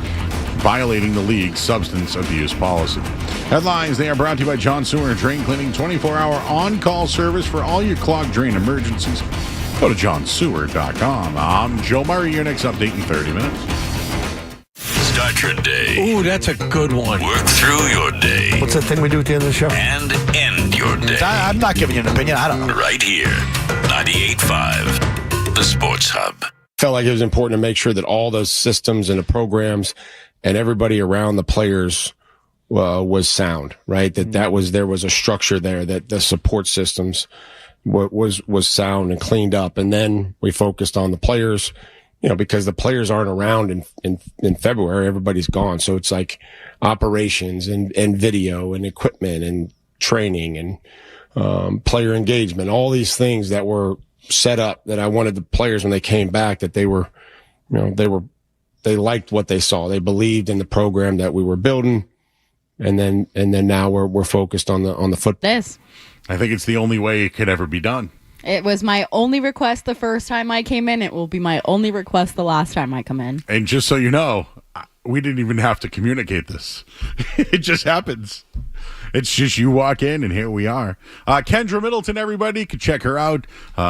Speaker 4: violating the league's substance abuse policy. Headlines, they are brought to you by John Sewer Drain Cleaning, 24-hour on-call service for all your clogged drain emergencies. Go to johnsewer.com. I'm Joe Murray, your next update in 30 minutes.
Speaker 5: Start your day.
Speaker 9: Ooh, that's a good one.
Speaker 5: Work through your day.
Speaker 11: What's that thing we do at the end of the show?
Speaker 5: And end your day.
Speaker 11: I'm not giving you an opinion. I don't know.
Speaker 5: Right here. 98.5. The Sports Hub.
Speaker 8: Felt like it was important to make sure that all those systems and the programs and everybody around the players was sound, right? There was a structure there, that the support systems was sound and cleaned up. And then we focused on the players, because the players aren't around in February. Everybody's gone. So it's like operations and video and equipment and training and player engagement, all these things that were set up that I wanted the players when they came back, that they liked what they saw. They believed in the program that we were building. And then now we're focused on the football.
Speaker 4: I think it's the only way it could ever be done.
Speaker 12: It was my only request the first time I came in. It will be my only request the last time I come in.
Speaker 4: And just so you know, we didn't even have to communicate this. It just happens. It's just you walk in and here we are. Kendra Middleton, everybody, you can check her out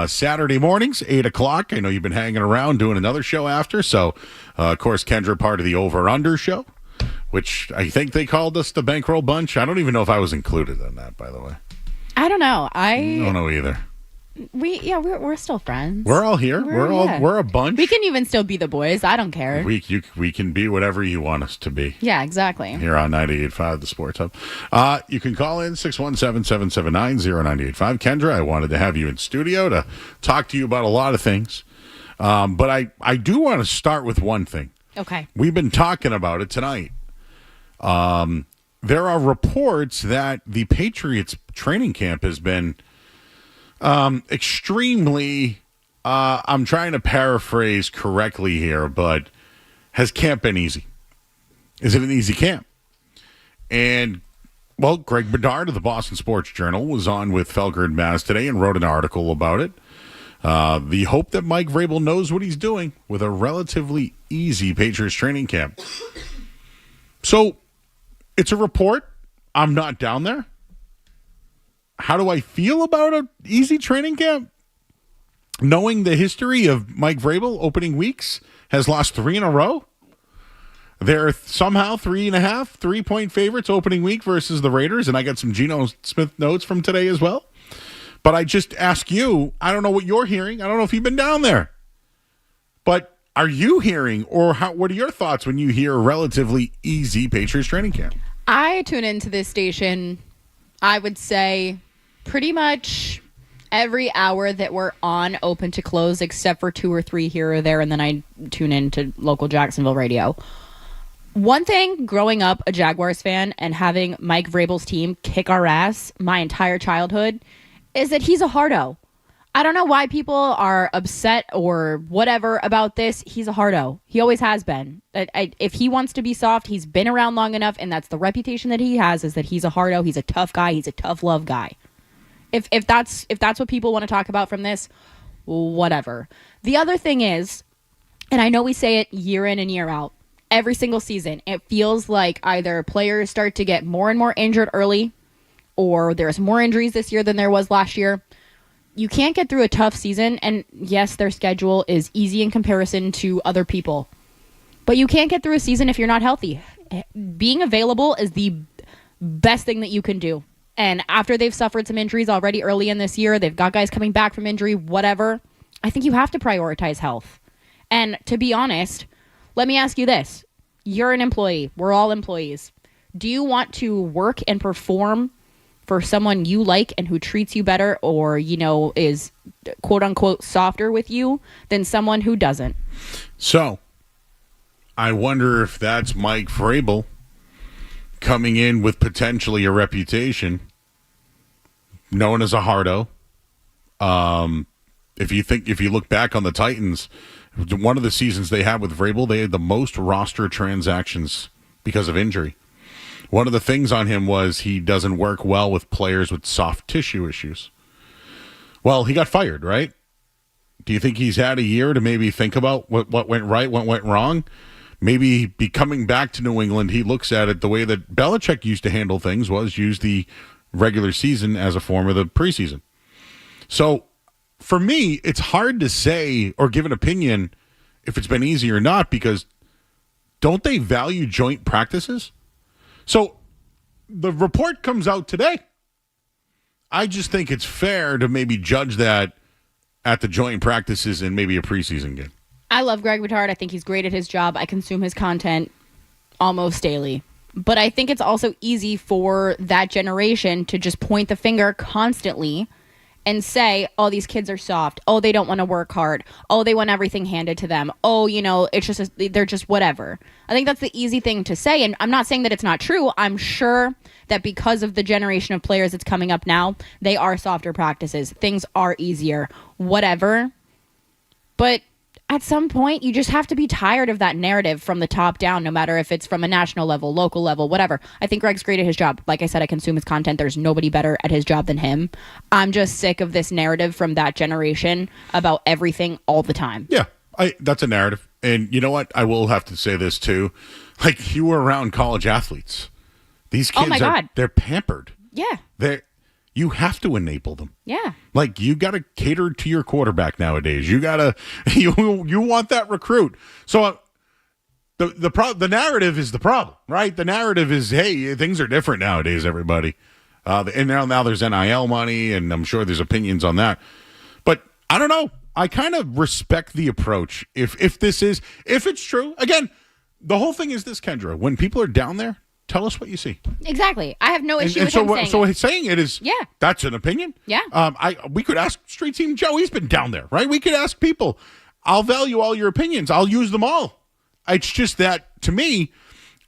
Speaker 4: Saturday mornings, 8 o'clock. I know you've been hanging around doing another show after. So, of course, Kendra, part of the Over Under show, which I think they called us the Bankroll Bunch. I don't even know if I was included in that, by the way.
Speaker 12: I don't know.
Speaker 4: I don't know either.
Speaker 12: We're still friends.
Speaker 4: We're all here. We're a bunch.
Speaker 12: We can even still be the boys. I don't care.
Speaker 4: We can be whatever you want us to be.
Speaker 12: Yeah, exactly.
Speaker 4: Here on 98.5, the Sports Hub. You can call in 617-779-0985. Kendra, I wanted to have you in studio to talk to you about a lot of things. But I do want to start with one thing.
Speaker 12: Okay.
Speaker 4: We've been talking about it tonight. There are reports that the Patriots training camp has been extremely, I'm trying to paraphrase correctly here, but has camp been easy? Is it an easy camp? And, well, Greg Bedard of the Boston Sports Journal was on with Felger and Maz today and wrote an article about it. The hope that Mike Vrabel knows what he's doing with a relatively easy Patriots training camp. So, it's a report. I'm not down there. How do I feel about an easy training camp? Knowing the history of Mike Vrabel opening weeks, has lost 3 in a row. They're somehow 3.5, 3-point favorites opening week versus the Raiders. And I got some Geno Smith notes from today as well. But I just ask you, I don't know what you're hearing. I don't know if you've been down there. But are you hearing, or what are your thoughts when you hear a relatively easy Patriots training camp?
Speaker 12: I tune into this station, I would say, pretty much every hour that we're on, open to close, except for 2 or 3 here or there, and then I tune into local Jacksonville radio. One thing, growing up a Jaguars fan and having Mike Vrabel's team kick our ass my entire childhood, is that he's a hardo. I don't know why people are upset or whatever about this. He's a hardo. He always has been. If he wants to be soft, he's been around long enough, and that's the reputation that he has, is that he's a hardo. He's a tough guy. He's a tough love guy. If that's what people want to talk about from this, whatever. The other thing is, and I know we say it year in and year out, every single season, it feels like either players start to get more and more injured early, or there's more injuries this year than there was last year. You can't get through a tough season, and yes, their schedule is easy in comparison to other people, but you can't get through a season if you're not healthy. Being available is the best thing that you can do. And after they've suffered some injuries already early in this year, they've got guys coming back from injury, whatever, I think you have to prioritize health. And to be honest, let me ask you this. You're an employee. We're all employees. Do you want to work and perform for someone you like and who treats you better, or, is quote unquote softer with you than someone who doesn't?
Speaker 4: So I wonder if that's Mike Vrabel coming in with potentially a reputation known as a hardo. If you look back on the Titans, one of the seasons they had with Vrabel, they had the most roster transactions because of injury. One of the things on him was he doesn't work well with players with soft tissue issues. Well, he got fired, right? Do you think he's had a year to maybe think about what went right, what went wrong? Maybe be coming back to New England, he looks at it the way that Belichick used to handle things, was use the regular season as a form of the preseason. So for me, it's hard to say or give an opinion if it's been easy or not, because don't they value joint practices? So the report comes out today. I just think it's fair to maybe judge that at the joint practices and maybe a preseason game.
Speaker 12: I love Greg Bedard. I think he's great at his job. I consume his content almost daily. But I think it's also easy for that generation to just point the finger constantly and say, oh, these kids are soft. Oh, they don't want to work hard. Oh, they want everything handed to them. Oh, it's just they're just whatever. I think that's the easy thing to say. And I'm not saying that it's not true. I'm sure that because of the generation of players that's coming up now, they are softer practices. Things are easier, whatever. But at some point, you just have to be tired of that narrative from the top down, no matter if it's from a national level, local level, whatever. I think Greg's great at his job. Like I said, I consume his content. There's nobody better at his job than him. I'm just sick of this narrative from that generation about everything all the time.
Speaker 4: Yeah, that's a narrative. And you know what? I will have to say this too. Like, you were around college athletes. These kids,
Speaker 12: oh my God,
Speaker 4: they're pampered.
Speaker 12: Yeah.
Speaker 4: You have to enable them.
Speaker 12: Yeah.
Speaker 4: Like, you got to cater to your quarterback nowadays. You got to, you want that recruit. So the narrative is the problem, right? The narrative is, hey, things are different nowadays, everybody. And now there's NIL money, and I'm sure there's opinions on that. But I don't know. I kind of respect the approach. If it's true, again, the whole thing is this, Kendra, when people are down there, tell us what you see.
Speaker 12: Exactly. I have no issue with him saying
Speaker 4: so
Speaker 12: it.
Speaker 4: saying it is,
Speaker 12: yeah,
Speaker 4: that's an opinion.
Speaker 12: Yeah.
Speaker 4: We could ask Street Team Joe. He's been down there, right? We could ask people. I'll value all your opinions. I'll use them all. It's just that, to me,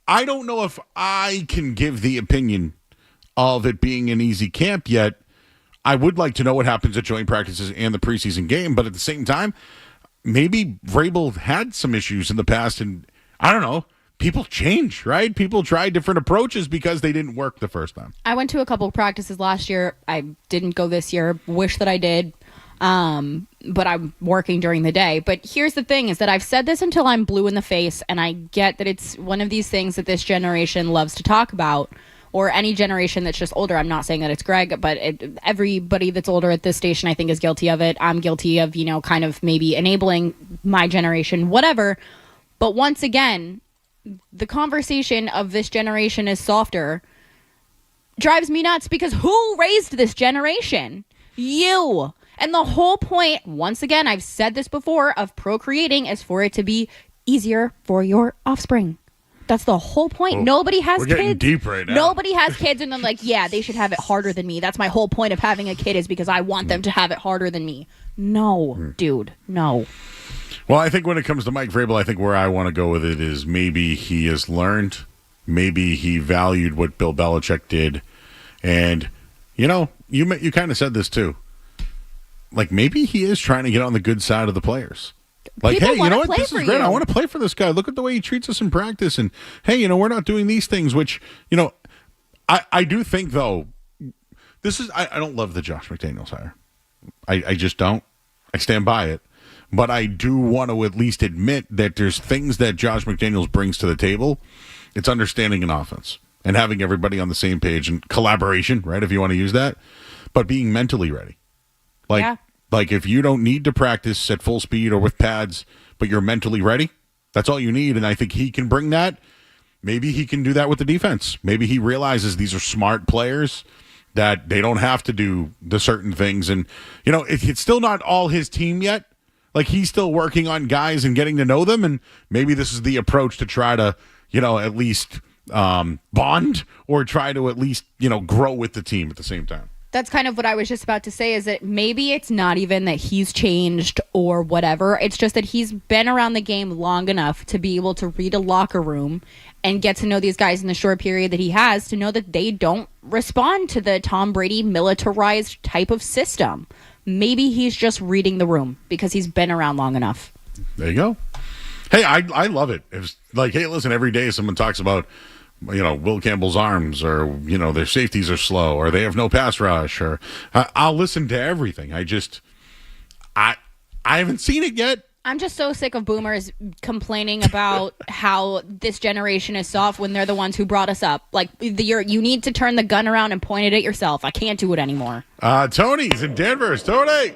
Speaker 4: I don't know if I can give the opinion of it being an easy camp yet. I would like to know what happens at joint practices and the preseason game, but at the same time, maybe Vrabel had some issues in the past, and I don't know. People change, right? People try different approaches because they didn't work the first time.
Speaker 12: I went to a couple of practices last year. I didn't go this year. Wish that I did. But I'm working during the day. But here's the thing, is that I've said this until I'm blue in the face, and I get that it's one of these things that this generation loves to talk about, or any generation that's just older. I'm not saying that it's Greg, but everybody that's older at this station, I think, is guilty of it. I'm guilty of, kind of maybe enabling my generation, whatever. But once again, the conversation of this generation is softer drives me nuts, because who raised this generation? You. And the whole point, once again, I've said this before, of procreating is for it to be easier for your offspring. That's the whole point. Nobody has kids.
Speaker 4: We're getting deep right now.
Speaker 12: Nobody has kids and I'm like, yeah, they should have it harder than me. That's my whole point of having a kid, is because I want them to have it harder than me. No, dude, no.
Speaker 4: Well, I think when it comes to Mike Vrabel, I think where I want to go with it is maybe he has learned, maybe he valued what Bill Belichick did, and you kind of said this too. Like, maybe he is trying to get on the good side of the players. Like,
Speaker 12: People
Speaker 4: hey, you know what?
Speaker 12: play
Speaker 4: This
Speaker 12: for
Speaker 4: is great.
Speaker 12: you.
Speaker 4: I want to play for this guy. Look at the way he treats us in practice, and hey, we're not doing these things. Which, I do think though, I don't love the Josh McDaniels hire. I just don't. I stand by it. But I do want to at least admit that there's things that Josh McDaniels brings to the table. It's understanding an offense and having everybody on the same page and collaboration, right, if you want to use that, but being mentally ready. Like if you don't need to practice at full speed or with pads, but you're mentally ready, that's all you need. And I think he can bring that. Maybe he can do that with the defense. Maybe he realizes these are smart players, that they don't have to do the certain things. And, it's still not all his team yet. Like, he's still working on guys and getting to know them. And maybe this is the approach to try to, at least bond or try to at least, grow with the team at the same time.
Speaker 12: That's kind of what I was just about to say, is that maybe it's not even that he's changed or whatever. It's just that he's been around the game long enough to be able to read a locker room and get to know these guys in the short period that he has, to know that they don't respond to the Tom Brady militarized type of system. Maybe he's just reading the room because he's been around long enough.
Speaker 4: There you go. Hey, I love it. It's like, hey, listen, every day someone talks about, Will Campbell's arms, or, their safeties are slow, or they have no pass rush, or I'll listen to everything. I haven't seen it yet.
Speaker 12: I'm just so sick of boomers complaining about how this generation is soft when they're the ones who brought us up. Like, you need to turn the gun around and point it at yourself. I can't do it anymore.
Speaker 4: Tony's in Denver. Tony.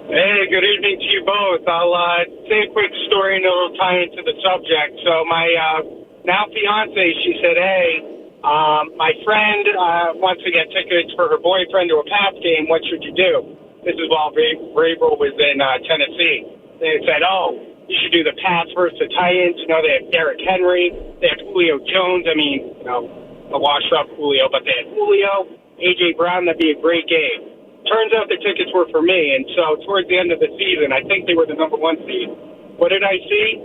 Speaker 13: Hey, good evening to you both. I'll say a quick story and it'll tie into the subject. So my now fiance, she said, hey, my friend wants to get tickets for her boyfriend to a Pats game. What should you do? This is while Vrabel was in Tennessee. They said, you should do the Pats versus the Titans. They have Derrick Henry. They have Julio Jones. I mean, a washed-up Julio, but they had Julio, A.J. Brown. That'd be a great game. Turns out the tickets were for me, and so towards the end of the season, I think they were the number 1 seed. What did I see?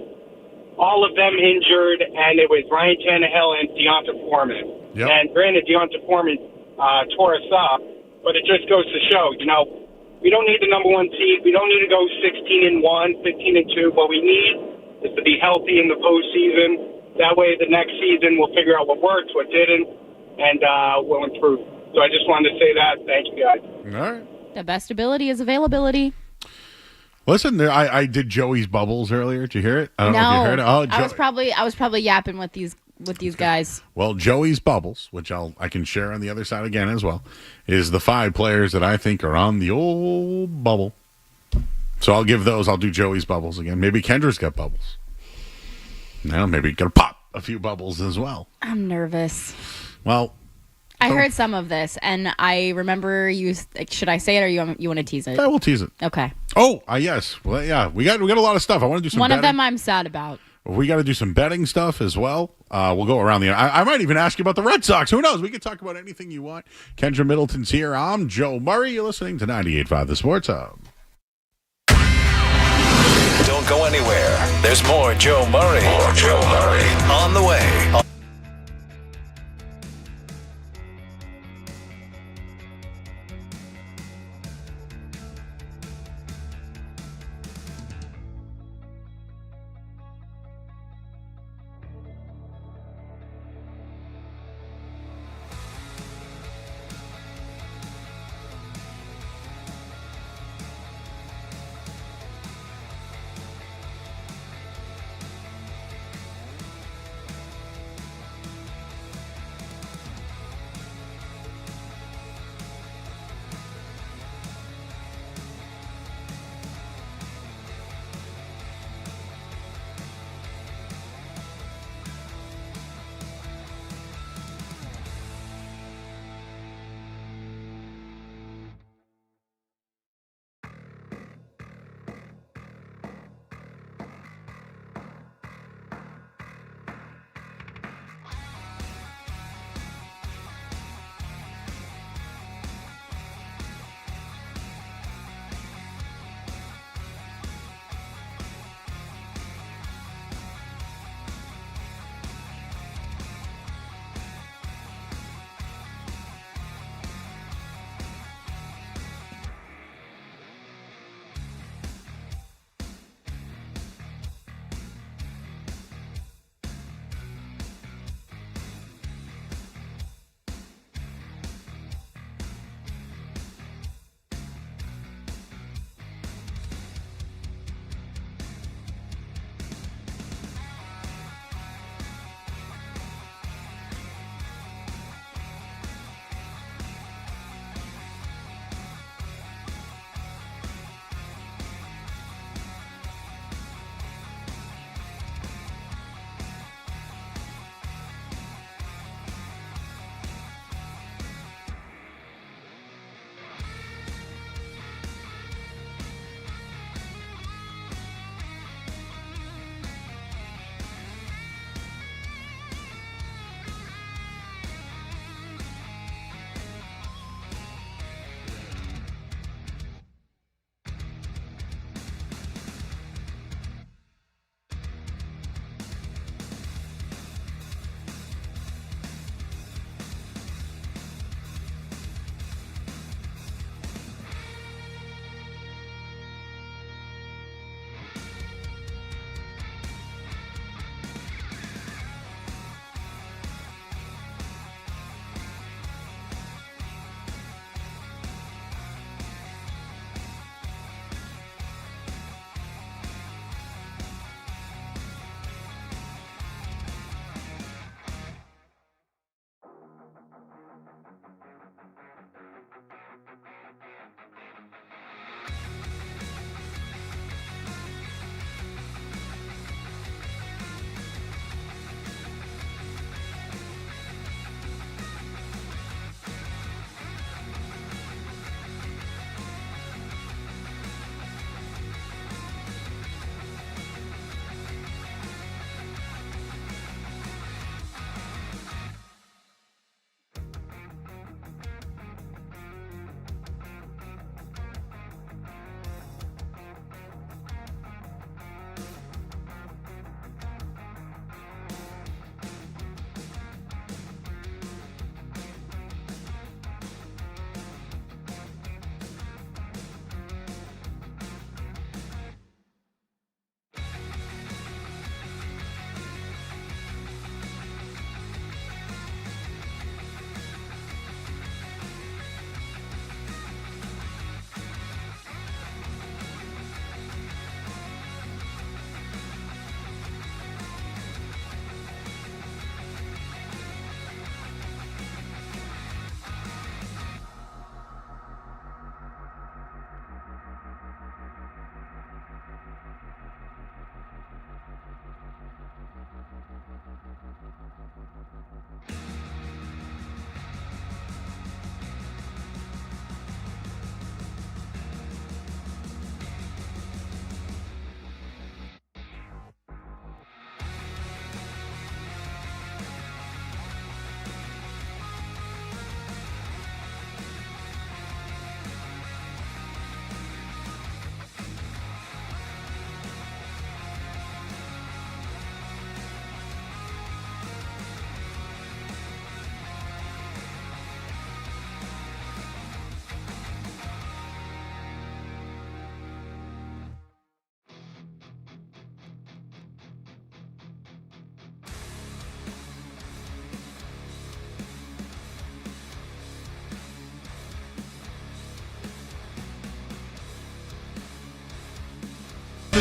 Speaker 13: All of them injured, and it was Ryan Tannehill and Deonta Foreman. Yep. And granted, Deonta Foreman tore us up, but it just goes to show, we don't need the number 1 seed. We don't need to go 16-1, 15-2. What we need is to be healthy in the postseason. That way, the next season, we'll figure out what worked, what didn't, and we'll improve. So I just wanted to say that. Thank you, guys.
Speaker 4: All right.
Speaker 12: The best ability is availability.
Speaker 4: Listen, I did Joey's Bubbles earlier. Did you hear it? I don't know if you heard it. Oh,
Speaker 12: I was probably yapping with these guys.
Speaker 4: Well, Joey's Bubbles, which I can share on the other side again as well, is the 5 players that I think are on the old bubble. So I'll give those. I'll do Joey's Bubbles again. Maybe Kendra's got bubbles. Now maybe gonna pop a few bubbles as well.
Speaker 12: I'm nervous.
Speaker 4: Well,
Speaker 12: I heard some of this, and I remember you. Should I say it, or you want to tease it?
Speaker 4: I will tease it.
Speaker 12: Okay.
Speaker 4: Oh, yes. Well, yeah. We got a lot of stuff. I want to do some.
Speaker 12: One of them I'm sad about.
Speaker 4: We got to do some betting stuff as well. We'll go around I might even ask you about the Red Sox. Who knows? We can talk about anything you want. Kendra Middleton's here. I'm Joe Murray. You're listening to 98.5 The Sports Hub.
Speaker 2: Don't go anywhere. There's more Joe Murray. On the way.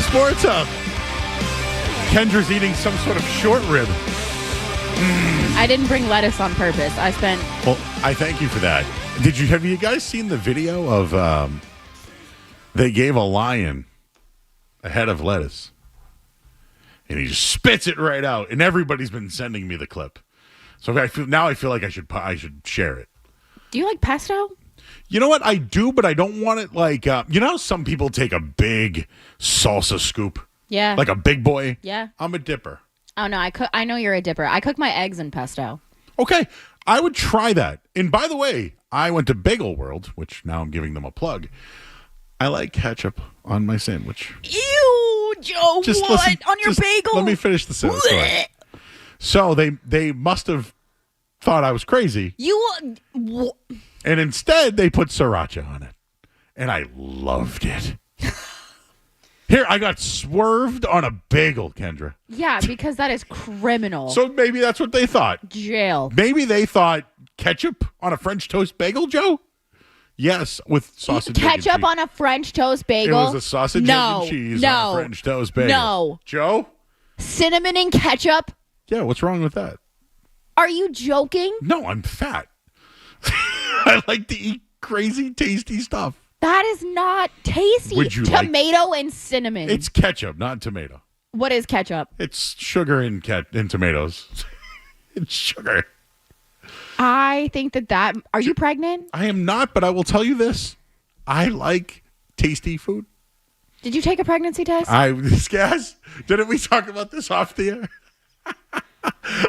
Speaker 4: the Sports Hub. Kendra's eating some sort of short rib.
Speaker 12: I didn't bring lettuce on purpose.
Speaker 4: Well, I thank you for that. Have you guys seen the video of they gave a lion a head of lettuce and he just spits it right out, and everybody's been sending me the clip. So I feel like I should share it.
Speaker 12: Do you like pesto?
Speaker 4: You know what? I do, but I don't want it like you know how some people take a big salsa scoop?
Speaker 12: Yeah.
Speaker 4: Like a big boy?
Speaker 12: Yeah.
Speaker 4: I'm a dipper.
Speaker 12: Oh no, I know you're a dipper. I cook my eggs in pesto.
Speaker 4: Okay, I would try that. And by the way, I went to Bagel World, which now I'm giving them a plug. I like ketchup on my sandwich.
Speaker 12: Ew, Joe,
Speaker 4: Just
Speaker 12: what?
Speaker 4: listen,
Speaker 12: On your bagel?
Speaker 4: Let me finish the sentence. So they must have thought I was crazy. And instead, they put sriracha on it. And I loved it. Here, I got swerved on a bagel, Kendra.
Speaker 12: Yeah, because that is criminal.
Speaker 4: So maybe that's what they thought.
Speaker 12: Jail.
Speaker 4: Maybe they thought ketchup on a French toast bagel, Joe? Yes, with sausage,
Speaker 12: ketchup on a French toast bagel?
Speaker 4: It was a sausage, egg, and cheese on a French toast bagel.
Speaker 12: No.
Speaker 4: Joe?
Speaker 12: Cinnamon and ketchup?
Speaker 4: Yeah, what's wrong with that?
Speaker 12: Are you joking?
Speaker 4: No, I'm fat. I like to eat crazy, tasty stuff.
Speaker 12: That is not tasty.
Speaker 4: Would you
Speaker 12: tomato and cinnamon.
Speaker 4: It's ketchup, not tomato.
Speaker 12: What is ketchup?
Speaker 4: It's sugar in tomatoes. It's sugar.
Speaker 12: I think that... Are you pregnant?
Speaker 4: I am not, but I will tell you this. I like tasty food.
Speaker 12: Did you take a pregnancy test?
Speaker 4: Skaz, didn't we talk about this off the air?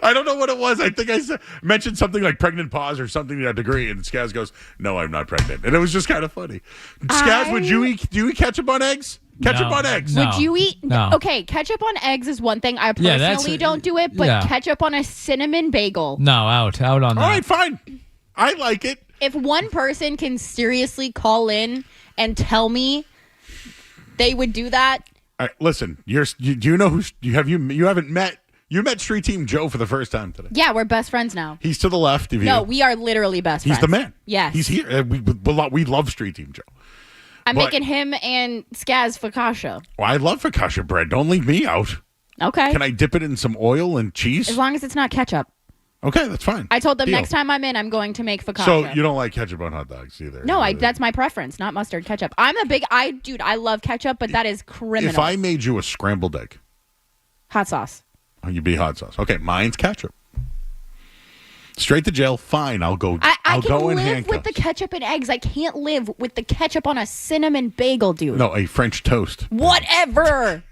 Speaker 4: I don't know what it was. I think I mentioned something like pregnant pause or something to that degree, and Skaz goes, "No, I'm not pregnant," and it was just kind of funny. Skaz, do you eat ketchup on eggs? Ketchup on eggs?
Speaker 12: Would you eat?
Speaker 3: No.
Speaker 12: Okay, ketchup on eggs is one thing. I personally don't do it, but ketchup on a cinnamon bagel.
Speaker 3: No, out on that.
Speaker 4: All right, fine. I like it.
Speaker 12: If one person can seriously call in and tell me they would do that.
Speaker 4: All right, listen, do you know who you haven't met? You met Street Team Joe for the first time today.
Speaker 12: Yeah, we're best friends now.
Speaker 4: He's to the left of you.
Speaker 12: No, we are literally best friends.
Speaker 4: He's the man.
Speaker 12: Yes.
Speaker 4: He's here. We love Street Team Joe.
Speaker 12: I'm making him and Skaz focaccia.
Speaker 4: Well, I love focaccia bread. Don't leave me out.
Speaker 12: Okay.
Speaker 4: Can I dip it in some oil and cheese?
Speaker 12: As long as it's not ketchup.
Speaker 4: Okay, that's fine.
Speaker 12: I told them
Speaker 4: Deal.
Speaker 12: next time I'm in, I'm going to make focaccia.
Speaker 4: So you don't like ketchup on hot dogs either?
Speaker 12: No, that's my preference, not mustard, ketchup. I love ketchup, but that is criminal.
Speaker 4: If I made you a scrambled egg.
Speaker 12: Hot sauce.
Speaker 4: Oh, you'd be hot sauce. Okay, mine's ketchup. Straight to jail. Fine, I'll go.
Speaker 12: I
Speaker 4: I'll go in
Speaker 12: can live
Speaker 4: handcuffs.
Speaker 12: with the ketchup and eggs. I can't live with the ketchup on a cinnamon bagel, dude.
Speaker 4: No, a French toast.
Speaker 12: Whatever.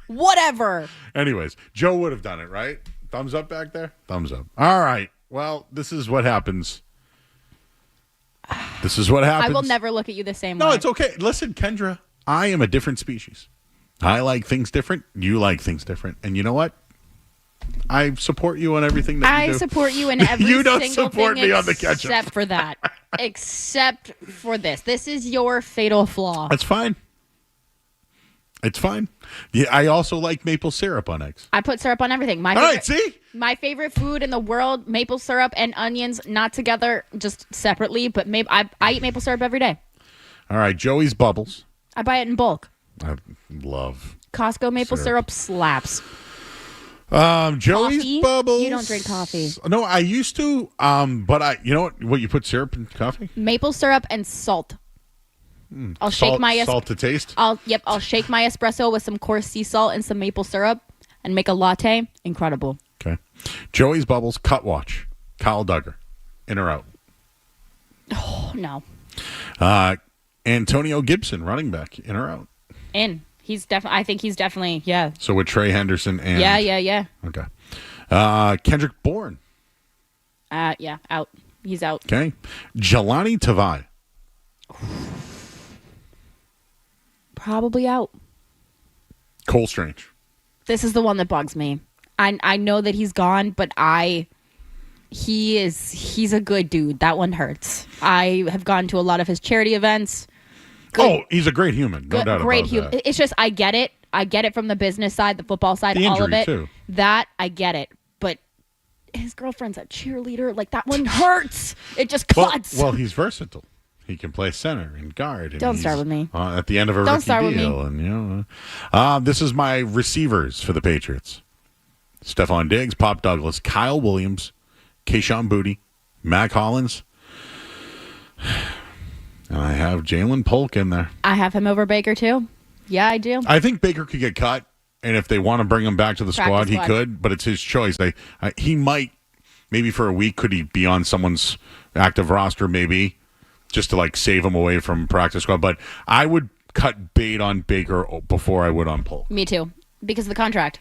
Speaker 12: Whatever.
Speaker 4: Anyways, Joe would have done it, right? Thumbs up back there? Thumbs up. All right. Well, this is what happens. This is what happens.
Speaker 12: I will never look at you the same way.
Speaker 4: No, it's okay. Listen, Kendra, I am a different species. I like things different. You like things different. And you know what? I support you on everything that you do.
Speaker 12: I support you in every
Speaker 4: you don't
Speaker 12: single
Speaker 4: support
Speaker 12: thing
Speaker 4: me on the ketchup.
Speaker 12: except for that. Except for this. This is your fatal flaw.
Speaker 4: That's fine. It's fine. Yeah, I also like maple syrup on eggs.
Speaker 12: I put syrup on everything.
Speaker 4: All right, see?
Speaker 12: My favorite food in the world, maple syrup and onions, not together, just separately. But I eat maple syrup every day.
Speaker 4: All right, Joey's Bubbles.
Speaker 12: I buy it in bulk.
Speaker 4: I love
Speaker 12: Costco maple syrup slaps.
Speaker 4: Joey's
Speaker 12: Coffee?
Speaker 4: Bubbles.
Speaker 12: You don't drink coffee.
Speaker 4: No, I used to. But you know what you put syrup in coffee?
Speaker 12: Maple syrup and salt. I'll shake my
Speaker 4: salt to taste.
Speaker 12: I'll shake my espresso with some coarse sea salt and some maple syrup and make a latte. Incredible.
Speaker 4: Okay. Joey's Bubbles Cut Watch. Kyle Duggar. In or out?
Speaker 12: Oh no.
Speaker 4: Antonio Gibson, running back. In or out?
Speaker 12: In. I think he's definitely, yeah.
Speaker 4: So with Trey Henderson and...
Speaker 12: Yeah.
Speaker 4: Okay. Kendrick Bourne.
Speaker 12: Yeah, out. He's out.
Speaker 4: Okay. Jelani Tavai.
Speaker 12: Probably out.
Speaker 4: Cole Strange.
Speaker 12: This is the one that bugs me. I know that he's gone, but he's a good dude. That one hurts. I have gone to a lot of his charity events.
Speaker 4: Good, he's a great human. No doubt
Speaker 12: great
Speaker 4: about
Speaker 12: human.
Speaker 4: that.
Speaker 12: It's just I get it. I get it from the business side, the football side,
Speaker 4: The
Speaker 12: all of
Speaker 4: injury,
Speaker 12: it.
Speaker 4: too.
Speaker 12: That I get it. But his girlfriend's a cheerleader. Like that one hurts. It just cuts.
Speaker 4: Well, he's versatile. He can play center and guard. And
Speaker 12: Don't start with me.
Speaker 4: At the end of a
Speaker 12: Don't
Speaker 4: rookie
Speaker 12: start with
Speaker 4: deal.
Speaker 12: me.
Speaker 4: And, this is my receivers for the Patriots. Stephon Diggs, Pop Douglas, Kyle Williams, Kayshon Boutte, Mac Hollins. And I have Jalen Polk in there.
Speaker 12: I have him over Baker, too. Yeah, I do.
Speaker 4: I think Baker could get cut, and if they want to bring him back to the squad, he
Speaker 12: squad.
Speaker 4: could, but it's his choice. He might, maybe for a week, could he be on someone's active roster, maybe, just to save him away from practice squad. But I would cut bait on Baker before I would on Polk.
Speaker 12: Me too, because of the contract.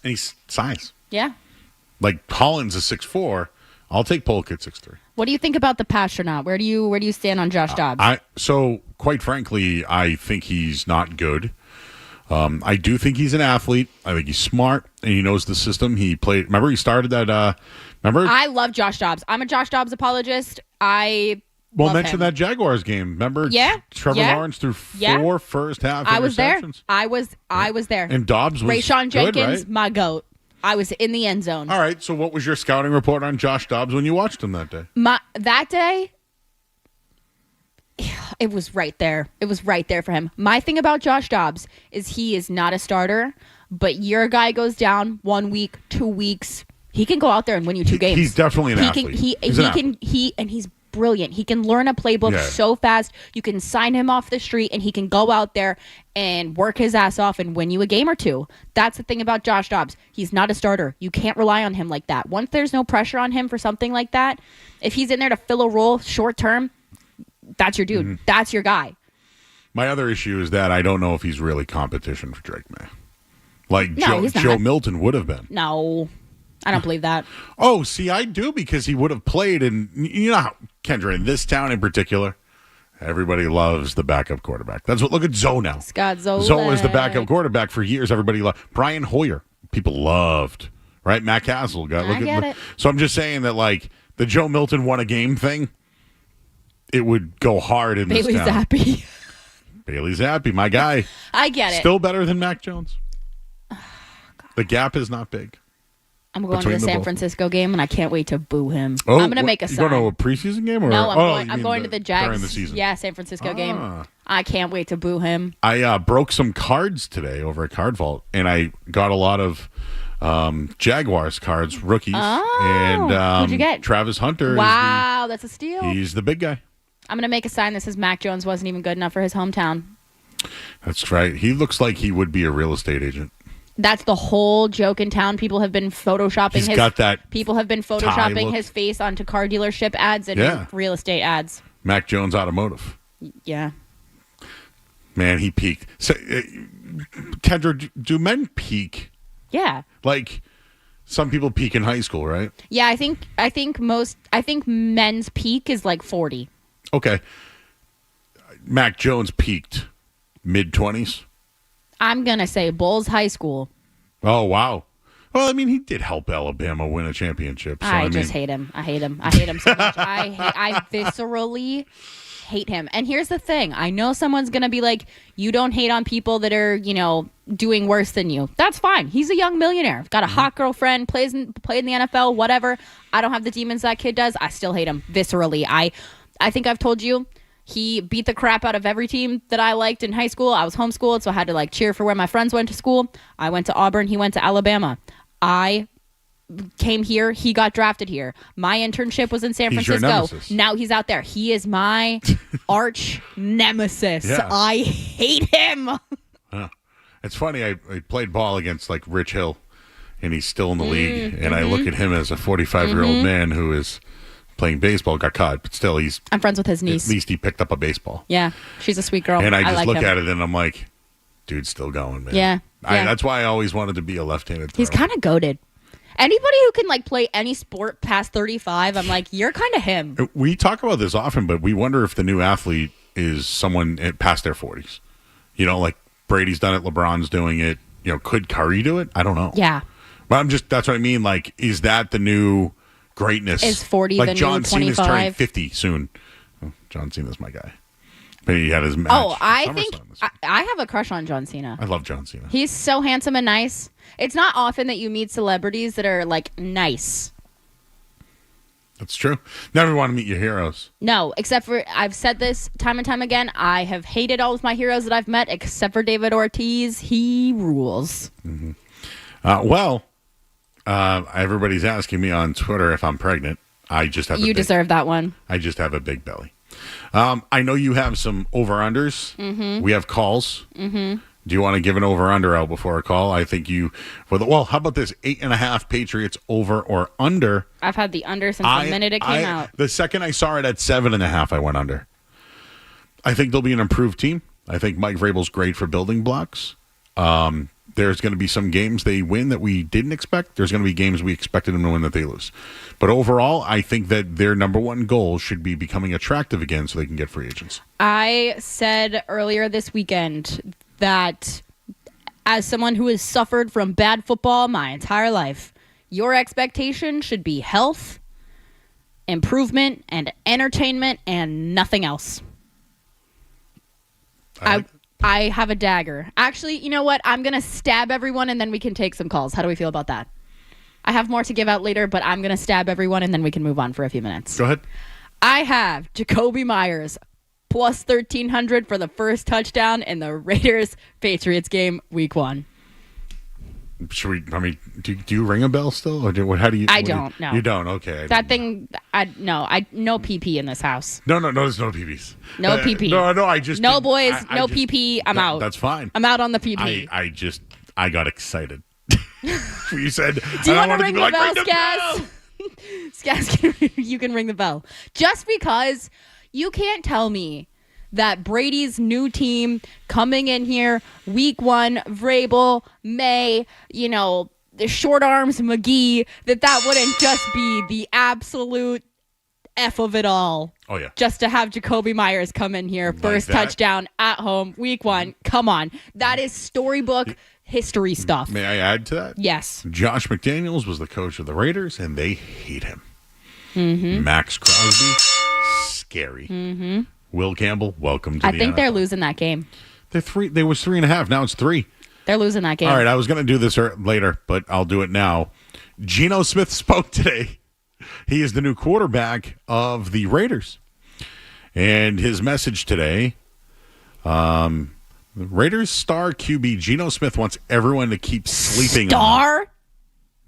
Speaker 4: And he's size.
Speaker 12: Yeah.
Speaker 4: Hollins is 6'4". I'll take Polk at 6'3".
Speaker 12: What do you think about the Patriots? Where do you stand on Josh Dobbs?
Speaker 4: So quite frankly, I think he's not good. I do think he's an athlete. I think he's smart and he knows the system. He played. Remember, he started that.
Speaker 12: I love Josh Dobbs. I'm a Josh Dobbs apologist.
Speaker 4: Mention that Jaguars game. Remember?
Speaker 12: Yeah.
Speaker 4: Trevor Lawrence threw 4 first half.
Speaker 12: I was there.
Speaker 4: interceptions?
Speaker 12: I was there.
Speaker 4: And Dobbs was
Speaker 12: Rayshon
Speaker 4: good,
Speaker 12: Jenkins,
Speaker 4: right?
Speaker 12: my goat. I was in the end zone.
Speaker 4: All right. So, what was your scouting report on Josh Dobbs when you watched him that day?
Speaker 12: That day, it was right there. It was right there for him. My thing about Josh Dobbs is he is not a starter, but your guy goes down 1 week, 2 weeks. He can go out there and win you 2 games.
Speaker 4: He's definitely an athlete.
Speaker 12: He's brilliant. He can learn a playbook so fast. You can sign him off the street and he can go out there and work his ass off and win you a game or 2. That's the thing about Josh Dobbs. He's not a starter. You can't rely on him like that. Once there's no pressure on him for something like that, if he's in there to fill a role short term, that's your dude. Mm-hmm. That's your guy.
Speaker 4: My other issue is that I don't know if he's really competition for Drake May. Joe Milton would have been.
Speaker 12: No. I don't believe that.
Speaker 4: Oh, see, I do, because he would have played, and you know how, Kendra, in this town in particular, everybody loves the backup quarterback. Look at Zoe now.
Speaker 12: Scott Zoe.
Speaker 4: Zoe was the backup quarterback for years. Everybody loved. Brian Hoyer, people loved, right? Matt Castle.
Speaker 12: I get it.
Speaker 4: So I'm just saying that, the Joe Milton won a game thing, it would go hard in this town.
Speaker 12: Happy.
Speaker 4: Bailey's happy, my guy.
Speaker 12: I get it.
Speaker 4: Still better than Mac Jones. The gap is not big.
Speaker 12: I'm going to the San Francisco game, and I can't wait to boo him.
Speaker 4: Oh,
Speaker 12: I'm going to make a sign.
Speaker 4: You going to a preseason game?
Speaker 12: No, I'm going to the Jags.
Speaker 4: During the season.
Speaker 12: Yeah, San Francisco game. I can't wait to boo him.
Speaker 4: I broke some cards today over at Card Vault, and I got a lot of Jaguars cards, rookies. And
Speaker 12: who'd you get?
Speaker 4: Travis Hunter.
Speaker 12: Wow, that's a steal.
Speaker 4: He's the big guy.
Speaker 12: I'm going to make a sign that says Mac Jones wasn't even good enough for his hometown.
Speaker 4: That's right. He looks like he would be a real estate agent.
Speaker 12: That's the whole joke in town. People have been photoshopping People have been photoshopping his face onto car dealership ads and real estate ads.
Speaker 4: Mac Jones Automotive.
Speaker 12: Yeah.
Speaker 4: Man, he peaked. So, Kendra, do men peak?
Speaker 12: Yeah.
Speaker 4: Some people peak in high school, right?
Speaker 12: Yeah, I think men's peak is 40.
Speaker 4: Okay. Mac Jones peaked mid-20s.
Speaker 12: I'm going to say Bulls High School.
Speaker 4: Oh, wow. Well, I mean, he did help Alabama win a championship. So,
Speaker 12: I just hate him. I hate him. I hate him so much. I viscerally hate him. And here's the thing. I know someone's going to be like, you don't hate on people that are, doing worse than you. That's fine. He's a young millionaire. Got a hot girlfriend, played in the NFL, whatever. I don't have the demons that kid does. I still hate him viscerally. I think I've told you. He beat the crap out of every team that I liked in high school. I was homeschooled, so I had to cheer for where my friends went to school. I went to Auburn. He went to Alabama. I came here. He got drafted here. My internship was in San Francisco. Now he's out there. He is my arch nemesis. Yeah. I hate him.
Speaker 4: It's funny. I played ball against Rich Hill, and he's still in the league. And I look at him as a 45-year-old man who is playing baseball, got caught, but still
Speaker 12: I'm friends with his niece.
Speaker 4: At least he picked up a baseball.
Speaker 12: Yeah, she's a sweet girl.
Speaker 4: And I just
Speaker 12: like
Speaker 4: look
Speaker 12: him.
Speaker 4: at it and I'm like, dude's still going, man.
Speaker 12: Yeah.
Speaker 4: That's why I always wanted to be a left-handed thrower.
Speaker 12: He's kind of goated. Anybody who can play any sport past 35, I'm like, you're kind of him.
Speaker 4: We talk about this often, but we wonder if the new athlete is someone past their 40s. Brady's done it, LeBron's doing it. Could Curry do it? I don't know.
Speaker 12: Yeah.
Speaker 4: But that's what I mean. Is that the new greatness?
Speaker 12: Is 40 the new 25?
Speaker 4: John Cena's turning 50 soon. Oh, John Cena's my guy. But he had his match.
Speaker 12: Oh, I think I have a crush on John Cena.
Speaker 4: I love John Cena.
Speaker 12: He's so handsome and nice. It's not often that you meet celebrities that are nice.
Speaker 4: That's true. Never want to meet your heroes.
Speaker 12: No, except for I've said this time and time again. I have hated all of my heroes that I've met, except for David Ortiz. He rules.
Speaker 4: Mm-hmm. Everybody's asking me on Twitter if I'm pregnant. I just have.
Speaker 12: You deserve that one.
Speaker 4: I just have a big belly. I know you have some over-unders.
Speaker 12: Mm-hmm.
Speaker 4: We have calls.
Speaker 12: Mm-hmm.
Speaker 4: Do you want to give an over-under out before a call? I think how about this 8.5 Patriots over or under?
Speaker 12: I've had the under since the minute it came out.
Speaker 4: The second I saw it at 7.5, I went under. I think they'll be an improved team. I think Mike Vrabel's great for building blocks. There's going to be some games they win that we didn't expect. There's going to be games we expected them to win that they lose. But overall, I think that their number one goal should be becoming attractive again so they can get free agents.
Speaker 12: I said earlier this weekend that as someone who has suffered from bad football my entire life, your expectation should be health, improvement, and entertainment, and nothing else. I have a dagger. Actually, you know what? I'm going to stab everyone, and then we can take some calls. How do we feel about that? I have more to give out later, but I'm going to stab everyone, and then we can move on for a few minutes.
Speaker 4: Go ahead.
Speaker 12: I have Jacoby Myers plus 1,300 for the first touchdown in the Raiders-Patriots game, Week 1.
Speaker 4: Should we? I mean, do you ring a bell still, or how do you?
Speaker 12: I don't. No,
Speaker 4: you don't. Okay.
Speaker 12: No PP in this house.
Speaker 4: No. There's no PPs.
Speaker 12: No PP.
Speaker 4: No. I just
Speaker 12: no boys. No PP. I'm out.
Speaker 4: That's fine.
Speaker 12: I'm out on the PP.
Speaker 4: I got excited. You said.
Speaker 12: Do you want to ring the bell, Skaz? Skaz, you can ring the bell. Just because you can't tell me that Brady's new team coming in here, Week 1, Vrabel, May, the short arms McGee, that wouldn't just be the absolute F of it all.
Speaker 4: Oh, yeah.
Speaker 12: Just to have Jacoby Myers come in here, first touchdown at home, Week 1. Come on. That is storybook history stuff.
Speaker 4: May I add to that?
Speaker 12: Yes.
Speaker 4: Josh McDaniels was the coach of the Raiders, and they hate him.
Speaker 12: Mm-hmm.
Speaker 4: Max Crosby, scary.
Speaker 12: Mm-hmm.
Speaker 4: Will Campbell, welcome to the
Speaker 12: I think
Speaker 4: NFL.
Speaker 12: they're losing that game.
Speaker 4: They was 3.5. Now it's 3.
Speaker 12: They're losing that game.
Speaker 4: All right, I was going to do this later, but I'll do it now. Geno Smith spoke today. He is the new quarterback of the Raiders. And his message today, the Raiders star QB Geno Smith wants everyone to keep sleeping on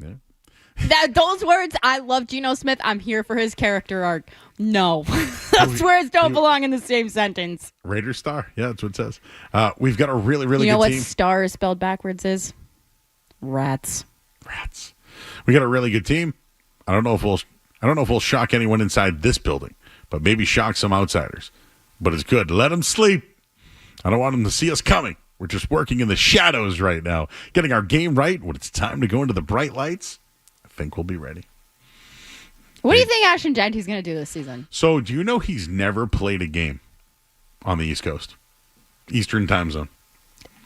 Speaker 4: him. Yeah.
Speaker 12: Those words, I love Geno Smith. I'm here for his character arc. No. Those words don't belong in the same sentence.
Speaker 4: Raiders star? Yeah, that's what it says. We've got a really, really
Speaker 12: good team. You know what
Speaker 4: star
Speaker 12: spelled backwards is? Rats.
Speaker 4: We got a really good team. I don't know if we'll shock anyone inside this building, but maybe shock some outsiders. But it's good. Let them sleep. I don't want them to see us coming. We're just working in the shadows right now, getting our game right. When it's time to go into the bright lights, I think we'll be ready.
Speaker 12: What do you think Ashton Genty's going to do this season?
Speaker 4: So, do you know he's never played a game on the East Coast, Eastern time zone?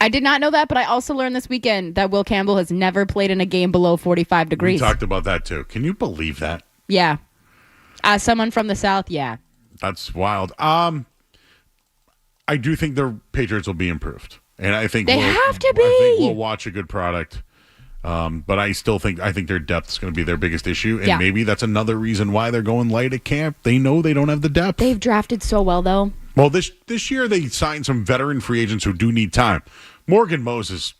Speaker 12: I did not know that, but I also learned this weekend that Will Campbell has never played in a game below 45 degrees.
Speaker 4: We talked about that, too. Can you believe that?
Speaker 12: Yeah. As someone from the South, yeah.
Speaker 4: That's wild. I do think the Patriots will be improved. And I think
Speaker 12: they have to be.
Speaker 4: I think we'll watch a good product. But I think their depth is going to be their biggest issue. And maybe that's another reason why they're going light at camp. They know they don't have the depth.
Speaker 12: They've drafted so well, though.
Speaker 4: Well, this year they signed some veteran free agents who do need time. Morgan Moses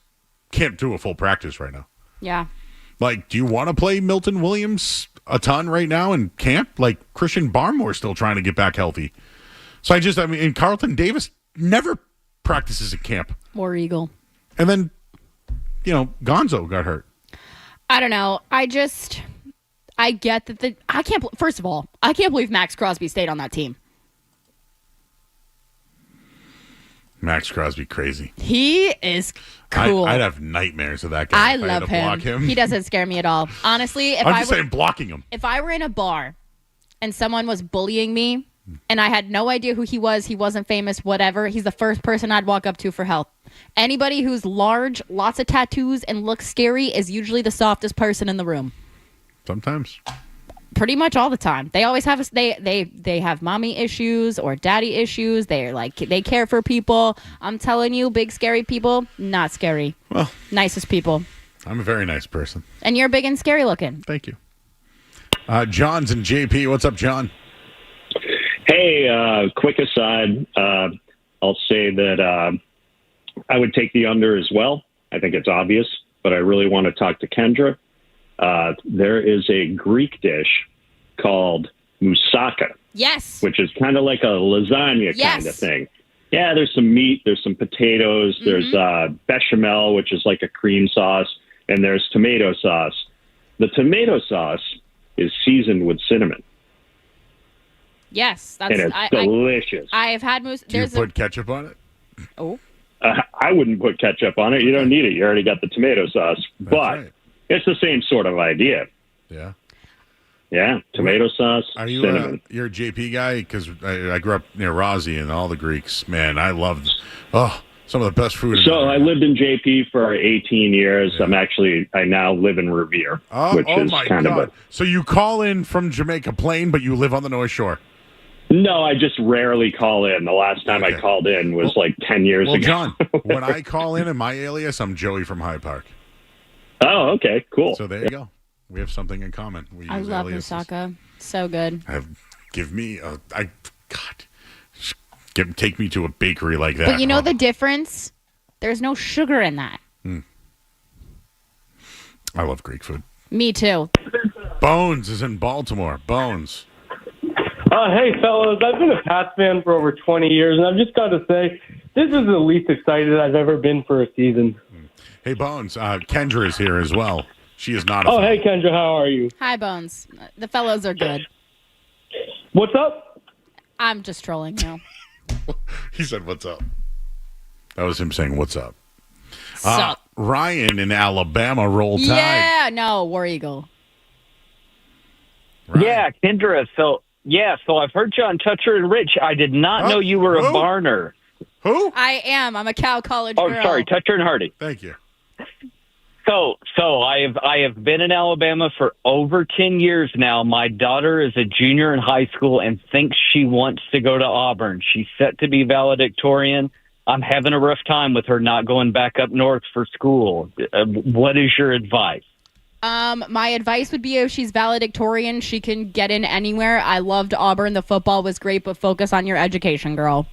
Speaker 4: can't do a full practice right now.
Speaker 12: Yeah.
Speaker 4: Like, do you want to play Milton Williams a ton right now in camp? Like, Christian Barmore's still trying to get back healthy. So and Carlton Davis never practices at camp.
Speaker 12: War Eagle.
Speaker 4: And then, Gonzo got hurt.
Speaker 12: I don't know. I get that first of all, I can't believe Max Crosby stayed on that team.
Speaker 4: Max Crosby, crazy.
Speaker 12: He is cool.
Speaker 4: I'd have nightmares of that guy.
Speaker 12: I love him.
Speaker 4: Block him.
Speaker 12: He doesn't scare me at all. Honestly,
Speaker 4: blocking him.
Speaker 12: If I were in a bar and someone was bullying me and I had no idea who he wasn't famous, whatever, he's the first person I'd walk up to for help. Anybody who's large, lots of tattoos, and looks scary is usually the softest person in the room.
Speaker 4: Sometimes.
Speaker 12: Pretty much all the time. They always have they have mommy issues or daddy issues. They care for people. I'm telling you, big scary people, not scary.
Speaker 4: Well,
Speaker 12: nicest people.
Speaker 4: I'm a very nice person.
Speaker 12: And you're big and scary looking.
Speaker 4: Thank you. John's and JP. What's up, John?
Speaker 14: Hey, quick aside. I'll say that I would take the under as well. I think it's obvious, but I really want to talk to Kendra. There is a Greek dish called moussaka.
Speaker 12: Yes.
Speaker 14: Which is kind of like a lasagna kind of thing. Yeah, there's some meat, there's some potatoes, there's bechamel, which is like a cream sauce, and there's tomato sauce. The tomato sauce is seasoned with cinnamon.
Speaker 12: Yes,
Speaker 14: and it's delicious.
Speaker 12: I have had mousse.
Speaker 4: Do you put ketchup on it?
Speaker 12: Oh.
Speaker 14: I wouldn't put ketchup on it. You don't need it. You already got the tomato sauce. But it's the same sort of idea.
Speaker 4: Yeah.
Speaker 14: Yeah, tomato sauce,
Speaker 4: Are you
Speaker 14: cinnamon.
Speaker 4: you're a JP guy? Because I grew up near Rossi and all the Greeks. Man, I loved some of the best food.
Speaker 14: So I lived in JP for 18 years. I now live in Revere, which is
Speaker 4: my
Speaker 14: kind
Speaker 4: God.
Speaker 14: of
Speaker 4: So you call in from Jamaica Plain, but you live on the North Shore.
Speaker 14: No, I just rarely call in. The last time I called in was like 10 years ago.
Speaker 4: John, when I call in my alias, I'm Joey from Hyde Park.
Speaker 14: Oh, okay, cool.
Speaker 4: So there you go. We have something in common. We
Speaker 12: I
Speaker 4: use
Speaker 12: love
Speaker 4: aliases.
Speaker 12: moussaka. So good.
Speaker 4: Take me to a bakery like that.
Speaker 12: But you know the difference? There's no sugar in that.
Speaker 4: I love Greek food.
Speaker 12: Me too.
Speaker 4: Bones is in Baltimore. Bones.
Speaker 15: Hey, fellas. I've been a Pats fan for over 20 years, and I've just got to say, this is the least excited I've ever been for a season.
Speaker 4: Hey, Bones. Kendra is here as well. She is not a fan.
Speaker 15: Hey, Kendra. How are you?
Speaker 12: Hi, Bones. The fellows are good.
Speaker 15: What's up?
Speaker 12: I'm just trolling you.
Speaker 4: He said, "What's up?" That was him saying, "What's up?"
Speaker 12: Sup?
Speaker 4: Ryan in Alabama roll tide.
Speaker 12: Yeah, no, War Eagle.
Speaker 4: Ryan.
Speaker 16: Yeah, Kendra. So I've heard you on Toucher and Rich. I did not know you were a Barner.
Speaker 4: Who?
Speaker 12: I am. I'm a Cal College girl.
Speaker 16: Oh, sorry, Toucher and Hardy.
Speaker 4: Thank you.
Speaker 16: So I have been in Alabama for over 10 years now. My daughter is a junior in high school and thinks she wants to go to Auburn. She's set to be valedictorian. I'm having a rough time with her not going back up north for school. What is your advice?
Speaker 12: My advice would be if she's valedictorian, she can get in anywhere. I loved Auburn. The football was great, but focus on your education, girl.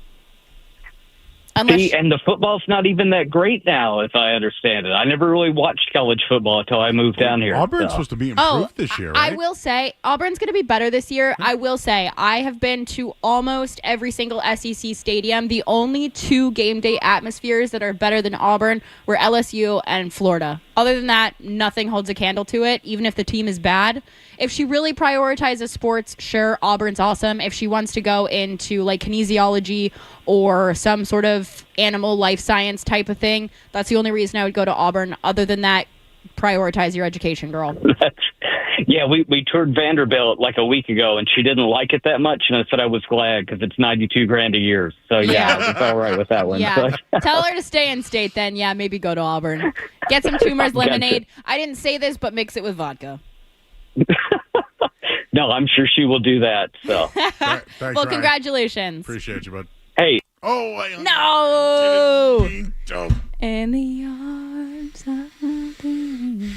Speaker 16: And the football's not even that great now, if I understand it. I never really watched college football until I moved down here.
Speaker 4: Auburn's supposed to be improved this year, right?
Speaker 12: I will say, Auburn's going to be better this year. I will say, I have been to almost every single SEC stadium. The only two game day atmospheres that are better than Auburn were LSU and Florida. Other than that, nothing holds a candle to it, even if the team is bad. If she really prioritizes sports, sure, Auburn's awesome. If she wants to go into like kinesiology or some sort of animal life science type of thing, that's the only reason I would go to Auburn. Other than that, prioritize your education, girl.
Speaker 16: Yeah, we toured Vanderbilt like a week ago, and she didn't like it that much, and I said I was glad because it's $92,000 a year. So yeah, it's all right with that one.
Speaker 12: Yeah, tell her to stay in state. Then yeah, maybe go to Auburn. Get some Tumors lemonade. I didn't say this, but mix it with vodka.
Speaker 16: No, I'm sure she will do that. So,
Speaker 4: Thanks,
Speaker 12: well,
Speaker 4: Ryan.
Speaker 12: congratulations.
Speaker 4: Appreciate you, bud.
Speaker 16: Hey.
Speaker 12: No.
Speaker 4: Oh.
Speaker 12: In the arms of the...